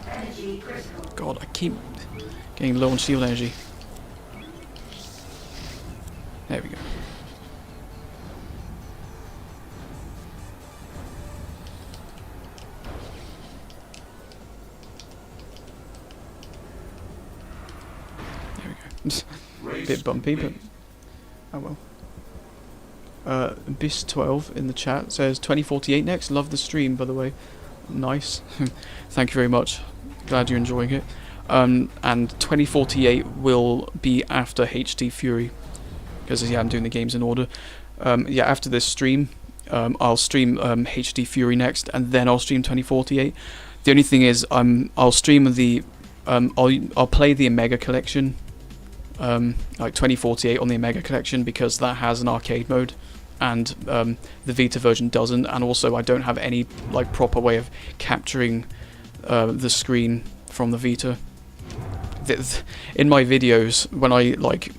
Energy critical. God, I keep getting low on shield energy. There we go. There we go. Bit bumpy, but oh well. Bis12 in the chat says 2048 next. Love the stream, by the way. Nice. Thank you very much. Glad you're enjoying it. And 2048 will be after HD Fury, because yeah, I'm doing the games in order. Yeah, after this stream, I'll stream HD Fury next, and then I'll stream 2048. The only thing is, I'll stream the I'll play the Omega Collection, like 2048 on the Omega Collection, because that has an arcade mode, and the Vita version doesn't. And also, I don't have any like proper way of capturing the screen from the Vita. In my videos, when I like,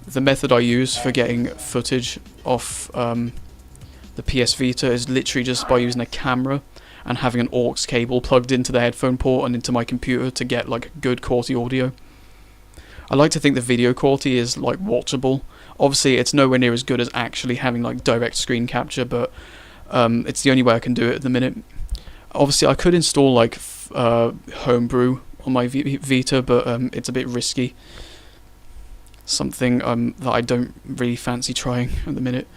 the method I use for getting footage off the PS Vita is literally just by using a camera and having an aux cable plugged into the headphone port and into my computer to get like good quality audio. I like to think the video quality is like watchable. Obviously it's nowhere near as good as actually having like direct screen capture, but it's the only way I can do it at the minute. Obviously I could install like Homebrew on my Vita, but it's a bit risky. Something that I don't really fancy trying at the minute.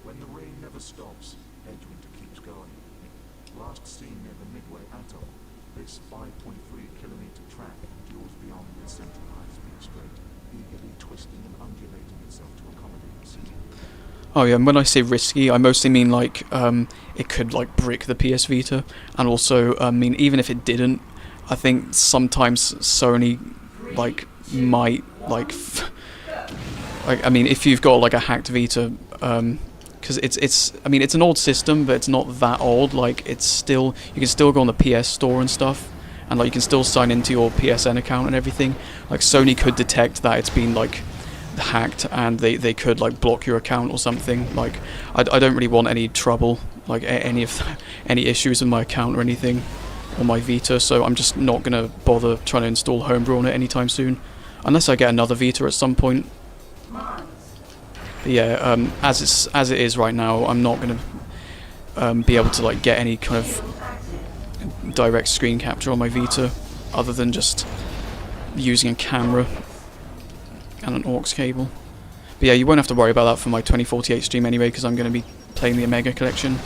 When the rain never stops, Edgewinter keeps going. Last seen near the Midway Atoll, this 5.3-kilometer track endures beyond the central high-speed strait, eagerly twisting and undulating itself to accommodate the sea. Oh yeah, and when I say risky, I mostly mean like it could like brick the PS Vita, and also mean even if it didn't, I think sometimes Sony like might like I mean, if you've got like a hacked Vita, because it's I mean it's an old system, but it's not that old. Like it's still, you can still go on the PS Store and stuff, and like you can still sign into your PSN account and everything. Like Sony could detect that it's been like hacked, and they could like block your account or something. Like I don't really want any trouble, like any issues with my account or anything on my Vita, so I'm just not gonna bother trying to install Homebrew on it anytime soon, unless I get another Vita at some point. But yeah, as it is right now, I'm not gonna be able to like get any kind of direct screen capture on my Vita, other than just using a camera and an aux cable. But yeah, you won't have to worry about that for my 2048 stream anyway, because I'm going to be playing the Omega Collection,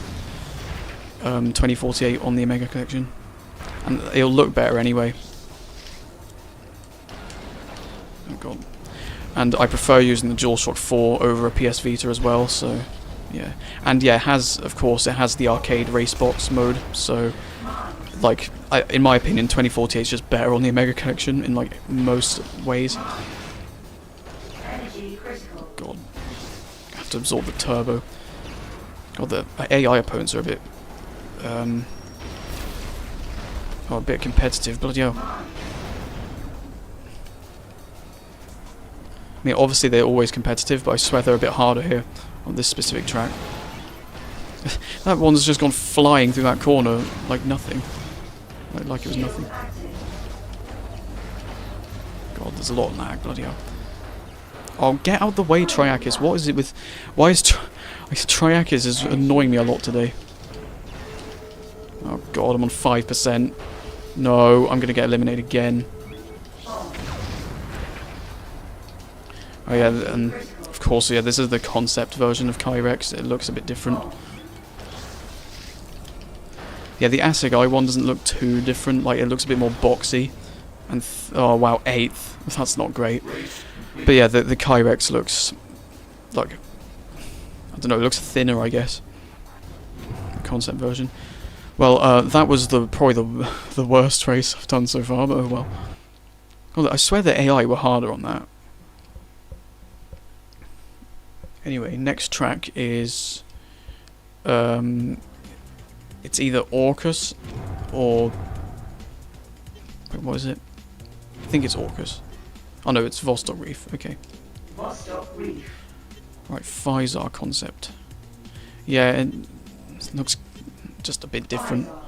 2048 on the Omega Collection, and it'll look better anyway. Oh god. And I prefer using the DualShock 4 over a PS Vita as well, so yeah. And yeah, it has the arcade race box mode, so like in my opinion 2048 is just better on the Omega Collection in like most ways. God, I have to absorb the turbo. God, the AI opponents are a bit a bit competitive, bloody hell. I mean, obviously they're always competitive, but I swear they're a bit harder here on this specific track. That one's just gone flying through that corner like nothing. Like it was nothing. God, there's a lot of lag, bloody hell. Oh, get out the way, Triakis. What is it with... Why is Triakis is annoying me a lot today. Oh god, I'm on 5%. No, I'm going to get eliminated again. Oh yeah, and of course, yeah, this is the concept version of Kyrex. It looks a bit different. Yeah, the Assegai one doesn't look too different. Like, it looks a bit more boxy. And oh wow, 8th. That's not great. But yeah, the Kyrex looks like, I don't know, it looks thinner, I guess. Concept version. Well, that was probably the worst race I've done so far, but oh well. Well, I swear the AI were harder on that. Anyway, next track is it's either Orcus or wait, what is it? I think it's Orcus. Oh no, it's Vostok Reef. Okay. Vostok Reef. Right, Pfizer concept. Yeah, it looks just a bit different. Pfizer.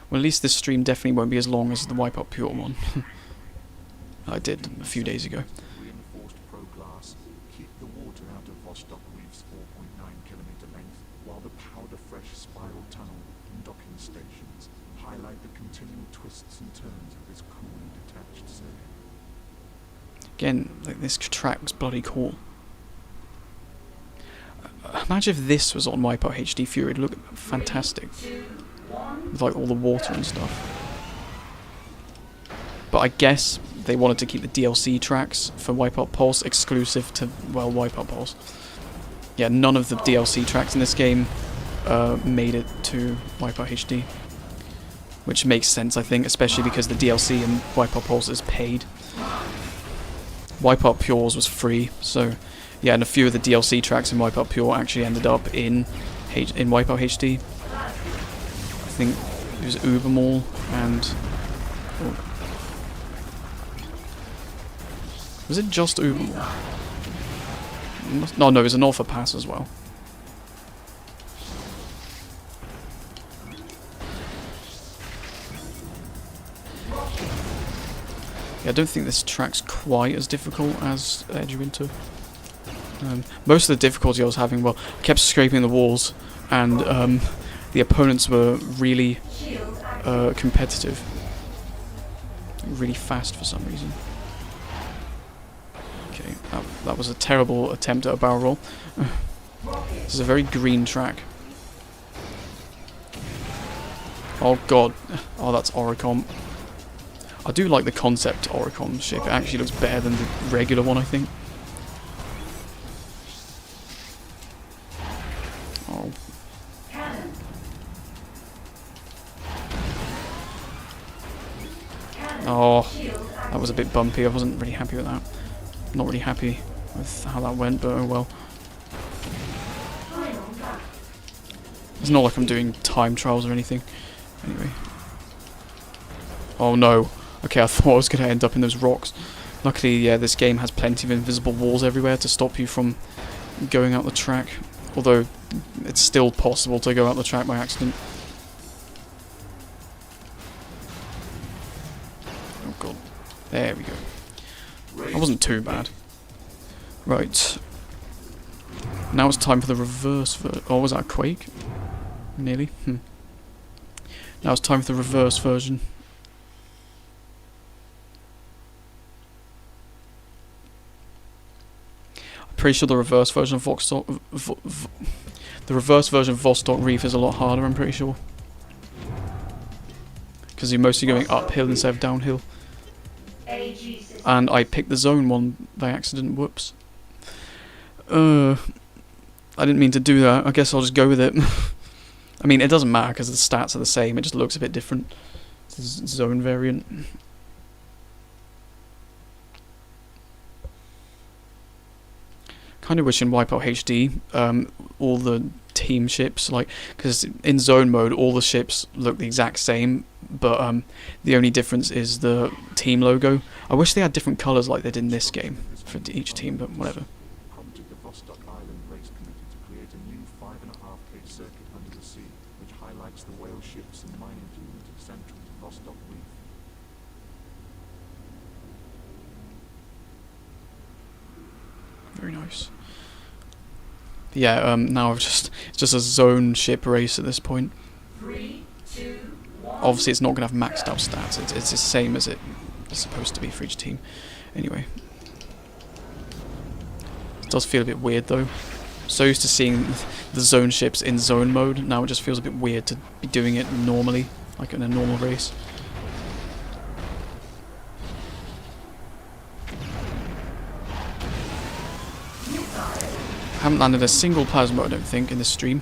Well, at least this stream definitely won't be as long as the WipEout Pure one. I did a few days ago. Reinforced pro glass keep the water out of Vostok Reef's 4.9-kilometer length, while the powder-fresh spiral tunnel and docking stations highlight the continual twists and turns of this coolly detached circuit. Again, like, this track's bloody cool. Imagine if this was on WipEout HD Fury, it'd look fantastic. 3, 2, 1. With like all the water and stuff. But I guess they wanted to keep the DLC tracks for WipEout Pulse exclusive to, well, WipEout Pulse. Yeah, none of the DLC tracks in this game made it to WipEout HD. Which makes sense, I think, especially because the DLC in WipEout Pulse is paid. WipEout Pure's was free, so yeah, and a few of the DLC tracks in WipEout Pure actually ended up in WipEout HD. I think it was Ubermall and... Oh, was it just Ubermall? No, it was an Alpha Pass as well. Yeah, I don't think this track's quite as difficult as Edgewinter. Most of the difficulty I was having, well, I kept scraping the walls, and the opponents were really competitive. Really fast for some reason. Okay, that was a terrible attempt at a barrel roll. This is a very green track. Oh god. Oh, that's Oricom. I do like the concept Oricom ship. It actually looks better than the regular one, I think. Oh. Oh, that was a bit bumpy. I wasn't really happy with that. Not really happy with how that went, but oh well. It's not like I'm doing time trials or anything. Anyway. Oh no. Okay, I thought I was going to end up in those rocks. Luckily, yeah, this game has plenty of invisible walls everywhere to stop you from going out the track. Although, it's still possible to go out the track by accident. Oh god. There we go. That wasn't too bad. Right. Now it's time for the reverse version. Oh, was that a quake? Nearly. Now it's time for the reverse version. Pretty sure the reverse version of Vostok Reef is a lot harder, I'm pretty sure. Because you're mostly going uphill instead of downhill. And I picked the zone one by accident, whoops. I didn't mean to do that, I guess I'll just go with it. I mean, it doesn't matter because the stats are the same, it just looks a bit different. It's a zone variant. Kind of wish in WipEout HD, all the team ships, like, because in zone mode all the ships look the exact same, but the only difference is the team logo. I wish they had different colours like they did in this game for each team, but whatever. Prompted the Vostok Island Race Committee to create a new 5.5K circuit under the sea, which highlights the whale ships and mining community central to Vostok Reef. Very nice. Yeah, now it's just a zone ship race at this point. 3, 2, 1. obviously it's not going to have maxed out stats. It's the same as it's supposed to be for each team. Anyway. It does feel a bit weird though. So used to seeing the zone ships in zone mode, now it just feels a bit weird to be doing it normally, like in a normal race. I haven't landed a single plasma, I don't think, in this stream.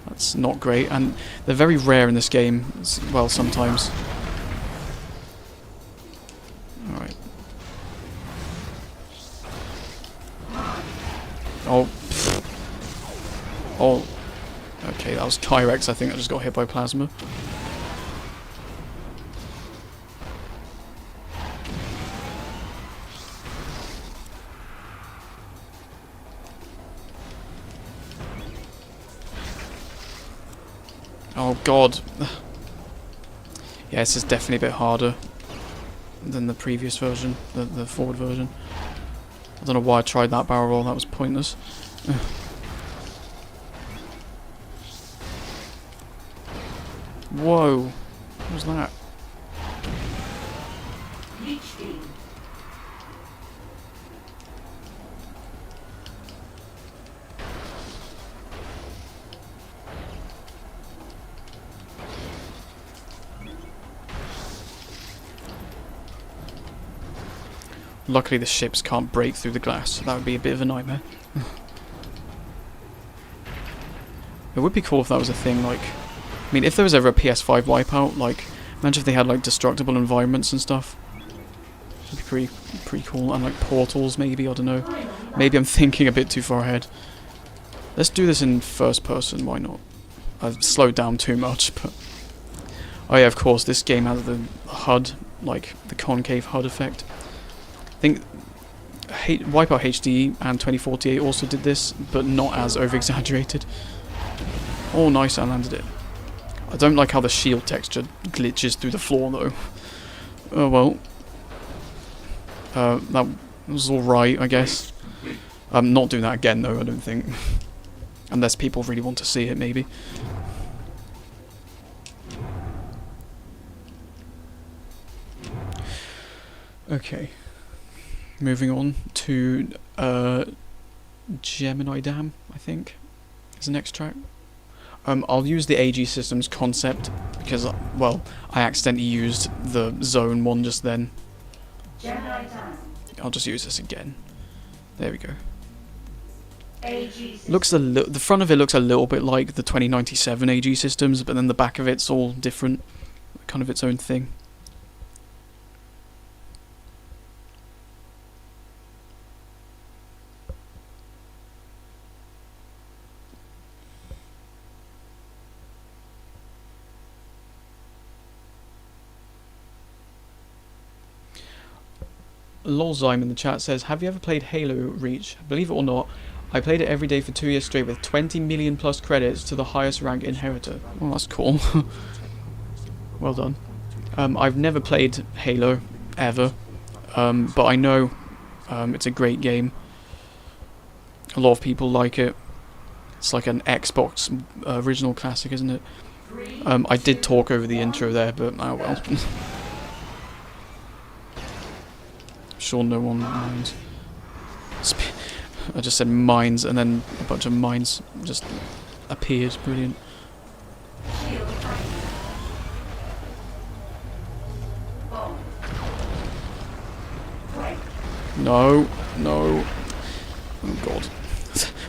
That's not great, and they're very rare in this game, well, sometimes. Alright. Oh. Oh. Okay, that was Kyrex, I think, I just got hit by plasma. Oh god. Yeah, this is definitely a bit harder than the previous version, the forward version. I don't know why I tried that barrel roll, that was pointless. Whoa, what was that? Luckily the ships can't break through the glass, that would be a bit of a nightmare. It would be cool if that was a thing, like... I mean, if there was ever a PS5 wipeout, like... Imagine if they had, like, destructible environments and stuff. It'd be pretty cool, and, like, portals, maybe, I don't know. Maybe I'm thinking a bit too far ahead. Let's do this in first person, why not? I've slowed down too much, but... Oh yeah, of course, this game has the HUD, like, the concave HUD effect. I think WipEout HD and 2048 also did this, but not as over-exaggerated. Oh, nice, I landed it. I don't like how the shield texture glitches through the floor, though. Oh, well. That was alright, I guess. I'm not doing that again, though, I don't think. Unless people really want to see it, maybe. Okay. Moving on to Gemini Dam, I think, is the next track. I'll use the AG Systems concept because, well, I accidentally used the zone one just then. Gemini Dam. I'll just use this again. There we go. AG Looks the front of it looks a little bit like the 2097 AG Systems, but then the back of it's all different, kind of its own thing. Lolzyme in the chat says, have you ever played Halo Reach? Believe it or not, I played it every day for 2 years straight with 20 million plus credits to the highest rank Inheritor. Well, that's cool. Well done. I've never played Halo, ever, but I know it's a great game. A lot of people like it. It's like an Xbox original classic, isn't it? I did talk over the intro there, but oh well. Sure no one minds. I just said mines and then a bunch of mines just appeared. Brilliant. No, no. Oh god.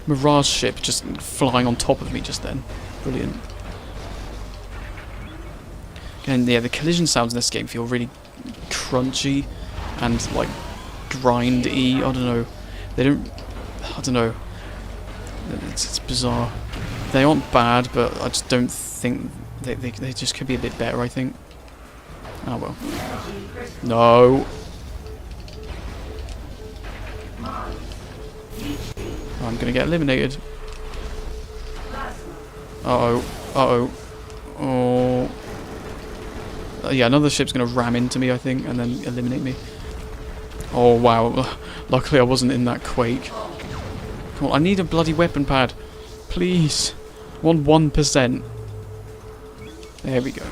Mirage ship just flying on top of me just then. Brilliant. And yeah, the collision sounds in this game feel really crunchy and like grindy. I don't know. They don't. I don't know. It's bizarre. They aren't bad, but I just don't think they just could be a bit better. I think. Oh well. No. I'm gonna get eliminated. Uh-oh. Uh-oh. Oh. Yeah, another ship's gonna ram into me, I think, and then eliminate me. Oh, wow. Luckily I wasn't in that quake. Come on, I need a bloody weapon pad. Please. I want 1%. There we go.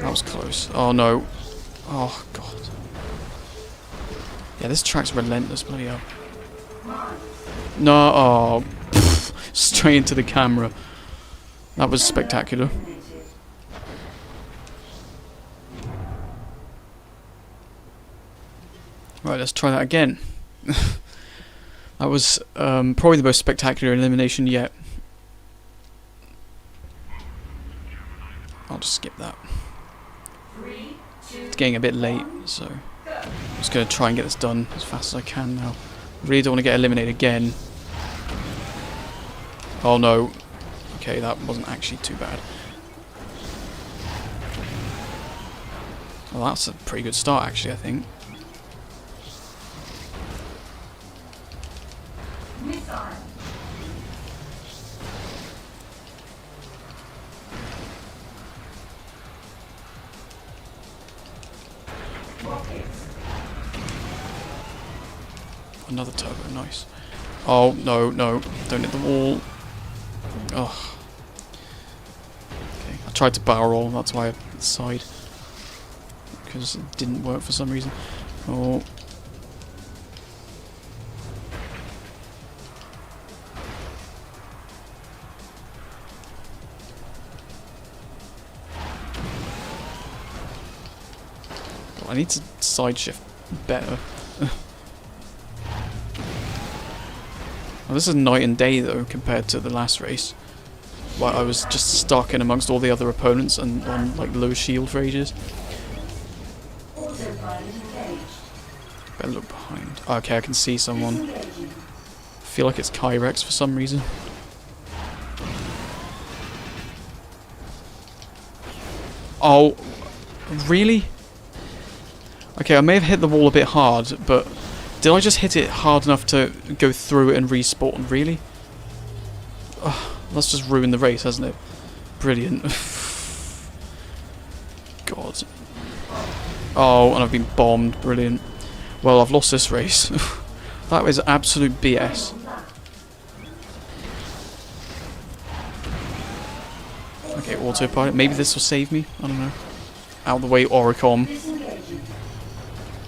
That was close. Oh no. Oh god. Yeah, this track's relentless, bloody hell. No, oh. Straight into the camera. That was spectacular. Right, let's try that again. That was probably the most spectacular elimination yet. I'll just skip that. It's getting a bit late, so I'm just going to try and get this done as fast as I can now. Really don't want to get eliminated again. Oh no. Okay, that wasn't actually too bad. Well, that's a pretty good start actually, I think. Another turbo, nice. Oh, no, no, don't hit the wall. Oh. Okay, I tried to barrel roll, that's why I side. Because it didn't work for some reason. Oh. God, I need to side shift better. Well, this is night and day though compared to the last race. Where I was just stuck in amongst all the other opponents and on like low shield for ages. Better look behind. Okay, I can see someone. I feel like it's Kyrex for some reason. Oh, really? Okay, I may have hit the wall a bit hard, but did I just hit it hard enough to go through it and respawn? Really? Ugh, that's just ruined the race, hasn't it? Brilliant. God. Oh, and I've been bombed. Brilliant. Well, I've lost this race. That was absolute BS. Okay, autopilot. Maybe this will save me. I don't know. Out of the way, Oricom.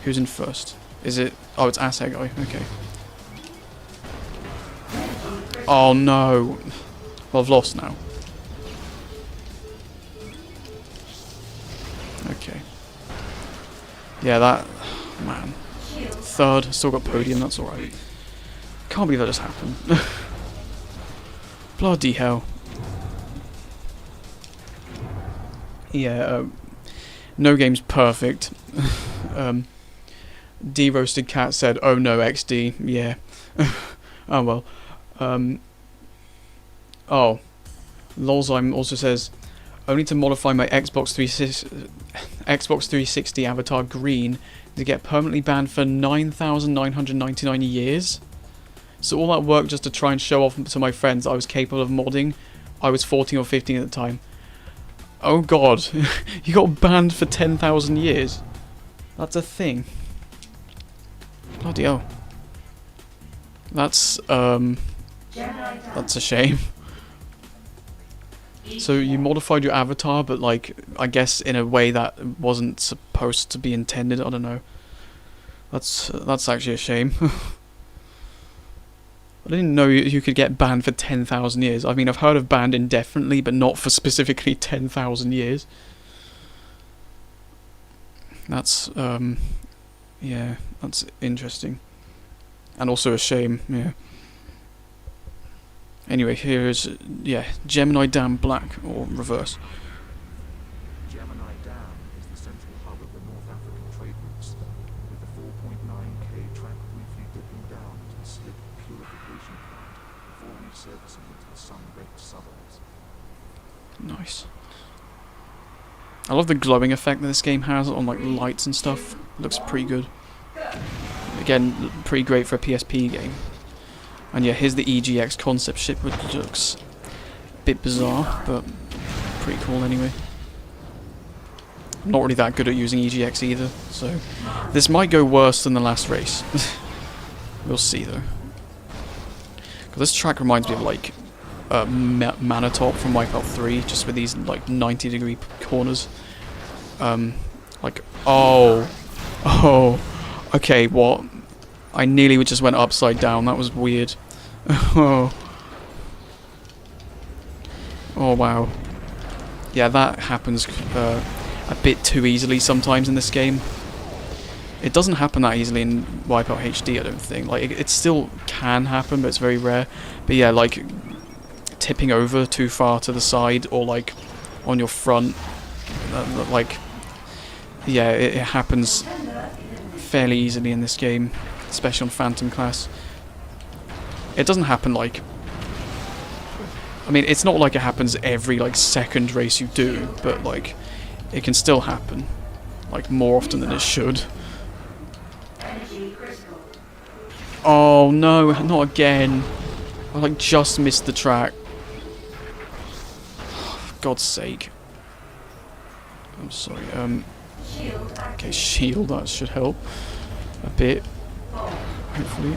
Who's in first? Is it? Oh, it's Asset Guy. Okay. Oh no. Well, I've lost now. Okay. Yeah, that... Man. Third. Still got podium. That's alright. Can't believe that just happened. Bloody hell. Yeah, no game's perfect. De-roasted cat said, "Oh no, XD." Yeah. Oh well. Oh. Lolzheim also says, "Only to modify my Xbox 360 avatar green to get permanently banned for 9,999 years. So all that work just to try and show off to my friends I was capable of modding. I was 14 or 15 at the time. Oh god, you got banned for 10,000 years. That's a thing. Bloody hell. That's a shame. So you modified your avatar, but like, I guess in a way that wasn't supposed to be intended, I don't know. That's actually a shame. I didn't know you could get banned for 10,000 years. I mean, I've heard of banned indefinitely, but not for specifically 10,000 years. That's, yeah, that's interesting. And also a shame, yeah. Anyway, here is, yeah, Gemini Dam Black, or reverse. Gemini Dam is the central hub of the North African trade routes, with the 4.9k track briefly dipping down into the slip purification plant before resurfacing into the sun-baked suburbs. Nice. I love the glowing effect that this game has on like lights and stuff. Looks pretty good. Again, pretty great for a PSP game. And yeah, here's the EGX concept ship, which looks a bit bizarre, but pretty cool anyway. I'm not really that good at using EGX either, so this might go worse than the last race. We'll see though. Because this track reminds me of like Manatop from WipEout 3, just with these like 90-degree corners. Like, oh, okay, what? I nearly just went upside down. That was weird. Oh, wow. Yeah, that happens a bit too easily sometimes in this game. It doesn't happen that easily in WipEout HD, I don't think. Like, it still can happen, but it's very rare. But yeah, like, tipping over too far to the side, or like, on your front, like, yeah, it happens fairly easily in this game, especially on Phantom class. It doesn't happen like... I mean, it's not like it happens every, like, second race you do, but, like, it can still happen, like, more often than it should. Oh no, not again. I, like, just missed the track. For God's sake. I'm sorry, okay, shield, that should help a bit, hopefully.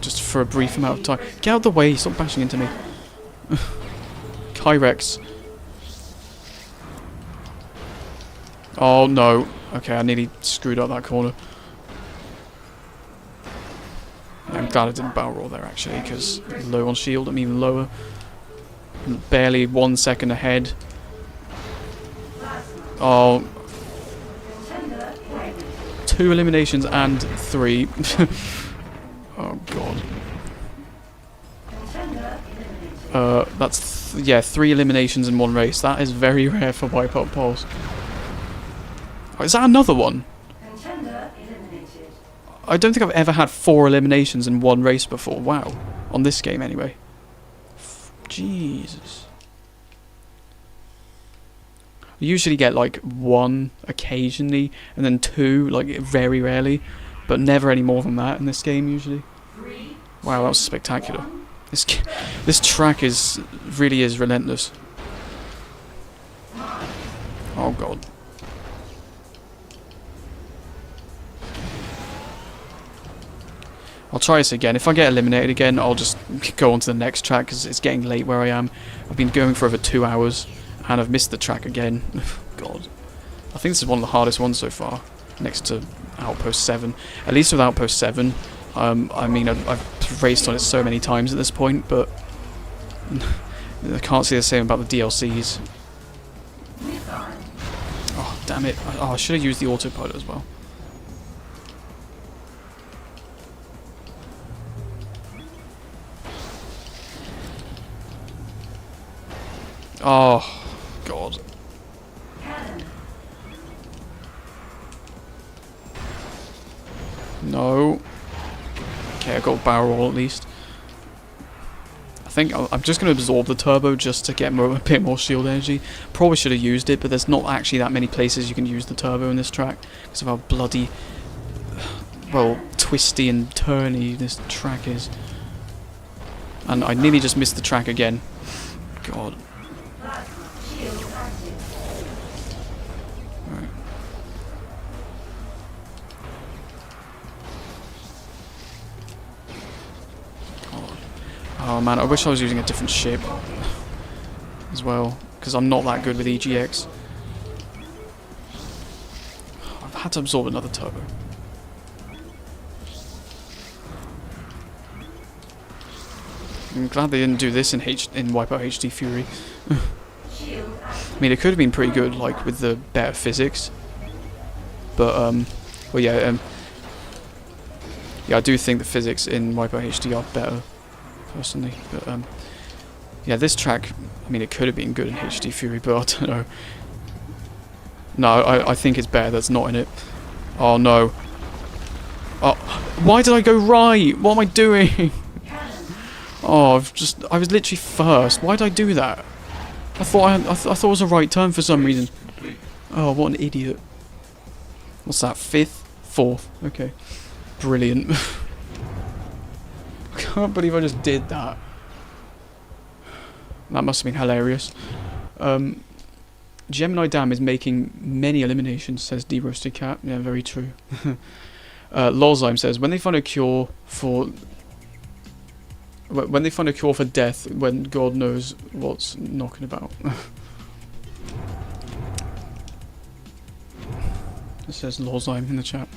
Just for a brief amount of time. Get out of the way, stop bashing into me. Kyrex. Oh no. Okay, I nearly screwed up that corner. Yeah, I'm glad I didn't barrel roll there actually, because low on shield, I'm even lower. Barely 1 second ahead. Oh. 2 eliminations and 3. Oh god. That's yeah, 3 eliminations in 1 race. That is very rare for WipEout Pulse. Oh, is that another one? I don't think I've ever had 4 eliminations in 1 race before. Wow. On this game anyway. Jesus. I usually get like 1 occasionally, and then 2 like very rarely, but never any more than that in this game usually. Wow, that was spectacular. This track really is relentless. Oh god. I'll try this again. If I get eliminated again, I'll just go on to the next track because it's getting late where I am. I've been going for over 2 hours and I've missed the track again. God. I think this is one of the hardest ones so far, next to Outpost 7. At least with Outpost 7, I mean, I've raced on it so many times at this point, but I can't say the same about the DLCs. Oh, damn it. Oh, I should have used the autopilot as well. Oh, God. No. Okay, I got a barrel roll at least. I think I'm just going to absorb the turbo just to get a bit more shield energy. Probably should have used it, but there's not actually that many places you can use the turbo in this track because of how bloody, well, twisty and turny this track is. And I nearly just missed the track again. God. Alright. Oh man, I wish I was using a different ship as well, because I'm not that good with EGX. I've had to absorb another turbo. I'm glad they didn't do this in WipEout HD Fury. I mean, it could have been pretty good, like, with the better physics. But, well, yeah, yeah, I do think the physics in WipEout HD are better, personally. But, yeah, this track, I mean, it could have been good in HD Fury, but I don't know. No, I think it's better that's not in it. Oh, no. Oh, why did I go right? What am I doing? Oh, I was literally first. Why did I do that? I thought it was a right turn for some reason. Oh, what an idiot. What's that, 5th? 4th. Okay. Brilliant. I can't believe I just did that. That must have been hilarious. Gemini Dam is making many eliminations, says Deroasted Cat. Yeah, very true. Lolzheim says, when they find a cure for death, when God knows what's knocking about. It says Lozime in the chat.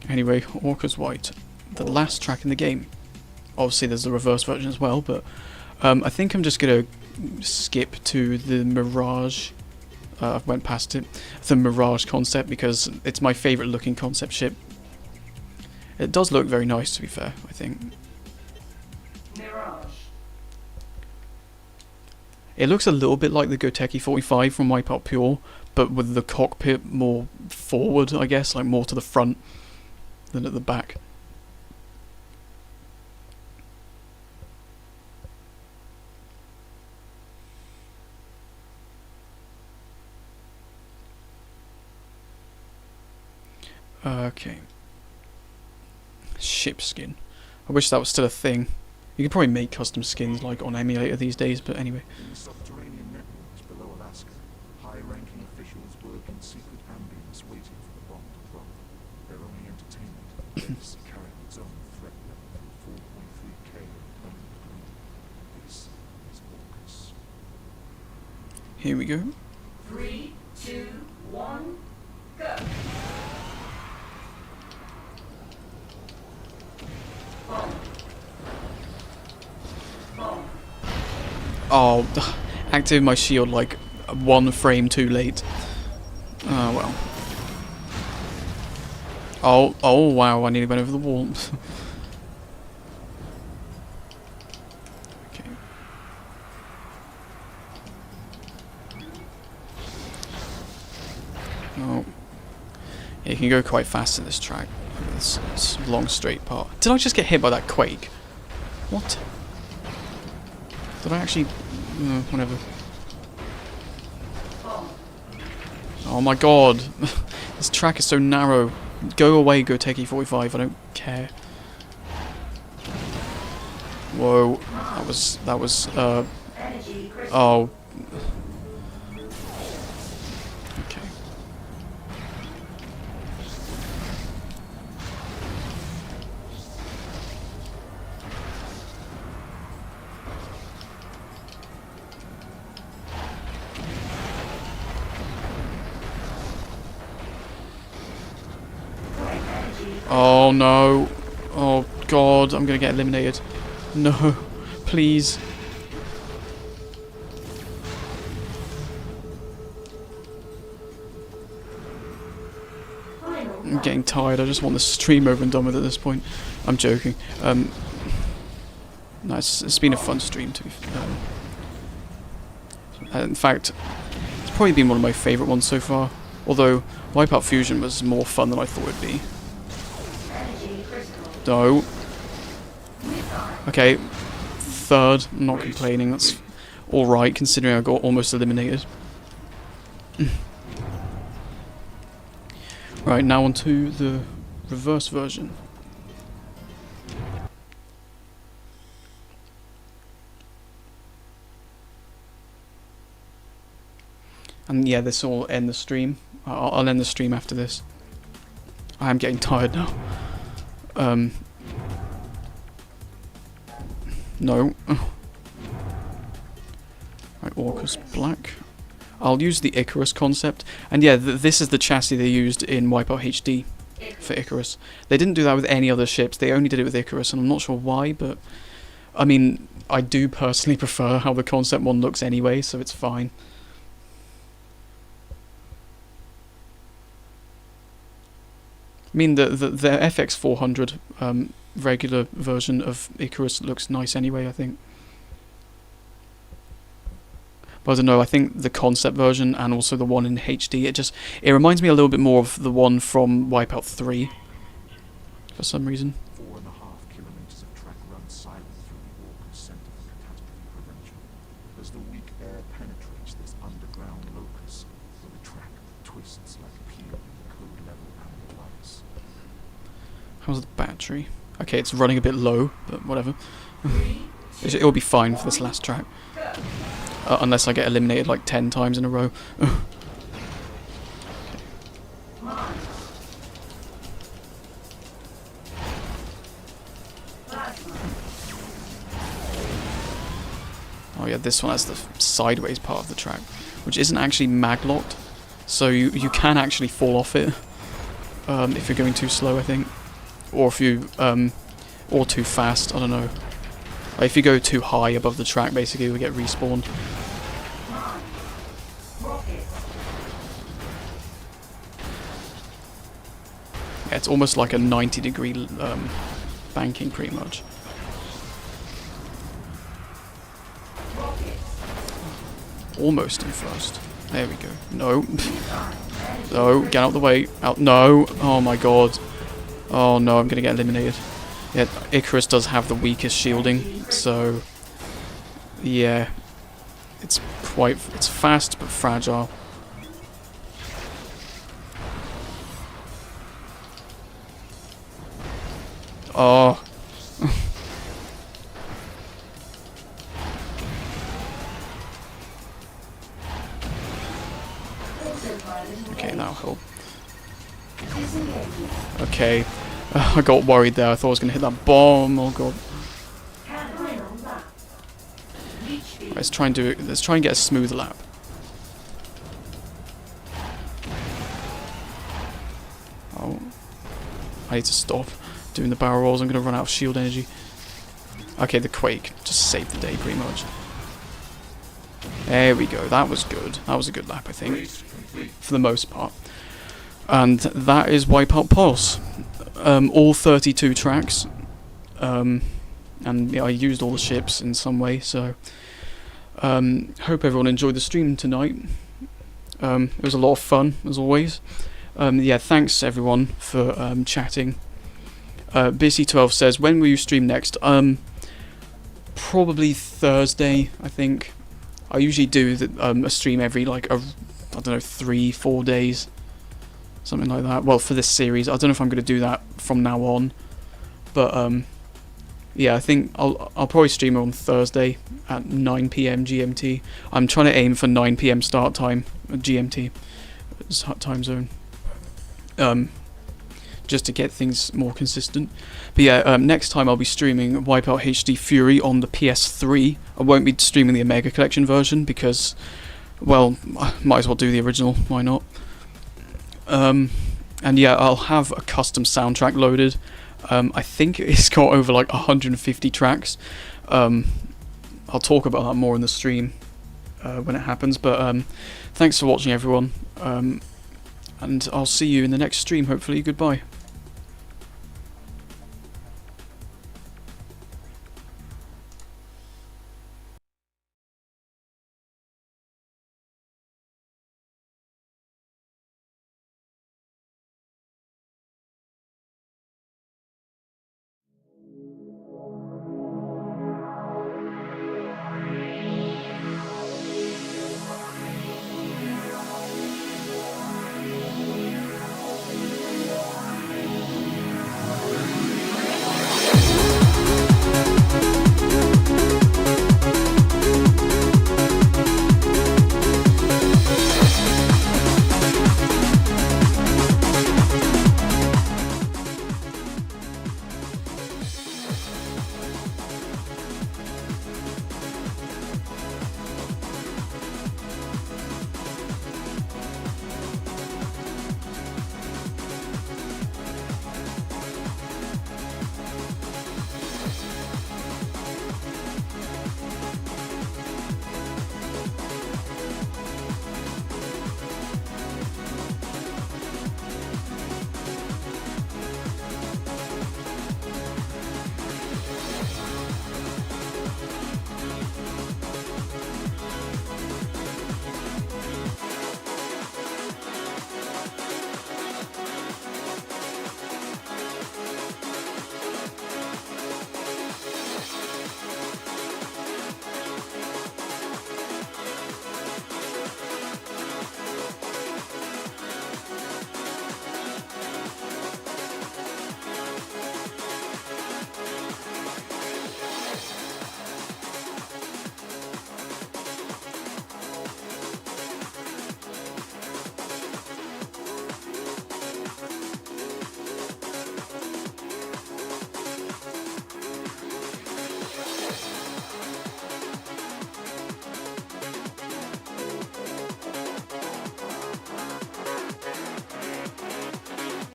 Anyway, Orca's White. The last track in the game. Obviously there's the reverse version as well, but I think I'm just going to skip to the Mirage. I went past it. The Mirage concept, because it's my favourite looking concept ship. It does look very nice, to be fair, I think. Mirage. It looks a little bit like the Goteki 45 from WipEout Pure, but with the cockpit more forward, I guess, like more to the front than at the back. Okay. Ship skin. I wish that was still a thing. You could probably make custom skins like on emulator these days, but anyway. In the subterranean networks below Alaska, high-ranking officials work in secret ambience waiting for the bomb to drop. Their only entertainment is carrying its own threat level through 4.3K permanent. This is Orcus. Here we go. 3, 2, 1, go. Bomb. Bomb. Oh, activated my shield like 1 frame too late. Oh well. Oh wow, I nearly went over the wall. Okay. Oh. Yeah, you can go quite fast in this track. This long straight part. Did I just get hit by that quake? What? Did I actually... whatever. Oh my god. This track is so narrow. Go away, Goteki 45. I don't care. Whoa. That was, Energy crystal. oh. Okay. Oh no. Oh god, I'm gonna get eliminated. No. Please. I'm getting tired. I just want the stream over and done with at this point. I'm joking. No, it's been a fun stream too. In fact, it's probably been one of my favourite ones so far. Although WipEout Fusion was more fun than I thought it'd be. No. Okay. Third. I'm not complaining. That's alright considering I got almost eliminated. Right, now on to the reverse version. And yeah, this will end the stream. I'll end the stream after this. I am getting tired now. No. Right, Orcus Black. I'll use the Icarus concept. And yeah, this is the chassis they used in WipEout HD for Icarus. They didn't do that with any other ships. They only did it with Icarus, and I'm not sure why, but... I mean, I do personally prefer how the concept one looks anyway, so it's fine. I mean, the FX 400 regular version of Icarus looks nice anyway, I think. But I don't know, I think the concept version and also the one in HD, it reminds me a little bit more of the one from WipEout 3 for some reason. 4.5 kilometers of track run silent through the Orcus Center for Catastrophe Prevention. As the weak air penetrates this underground locus, where the track twists like a peeling code-level apparatus. How's the battery? Okay, it's running a bit low, but whatever. It'll be fine for this last track. Unless I get eliminated like 10 times in a row. Oh yeah, this one has the sideways part of the track, which isn't actually mag-locked. so you can actually fall off it if you're going too slow, I think, or if you or too fast. I don't know. Like, if you go too high above the track, basically, we get respawned. Yeah, it's almost like a 90-degree banking, pretty much. Almost in first. There we go. No. No, get out of the way. Out. No. Oh my god. Oh no, I'm gonna get eliminated. Yeah, Icarus does have the weakest shielding, so yeah, it's fast but fragile. Oh. Okay, that'll help. Okay. I got worried there. I thought I was going to hit that bomb. Oh god. Let's try and do it. Let's try and get a smooth lap. Oh. I need to stop doing the barrel rolls. I'm going to run out of shield energy. Okay, the Quake just saved the day pretty much. There we go. That was good. That was a good lap, I think, for the most part. And that is WipEout Pulse. All 32 tracks. And yeah, I used all the ships in some way, so hope everyone enjoyed the stream tonight. It was a lot of fun, as always. Yeah, thanks everyone for chatting. Busy12 says, when will you stream next? Probably Thursday, I think. I usually do a stream every, like, I don't know, 3-4 days. Something like that. Well, for this series. I don't know if I'm going to do that from now on. But, yeah, I think I'll probably stream on Thursday at 9 PM GMT. I'm trying to aim for 9 PM start time, GMT, time zone. Just to get things more consistent. But yeah, next time I'll be streaming WipEout HD Fury on the PS3. I won't be streaming the Omega Collection version because, well, I might as well do the original, why not? And yeah, I'll have a custom soundtrack loaded. I think it's got over like 150 tracks. I'll talk about that more in the stream when it happens, but thanks for watching everyone. And I'll see you in the next stream, hopefully. Goodbye.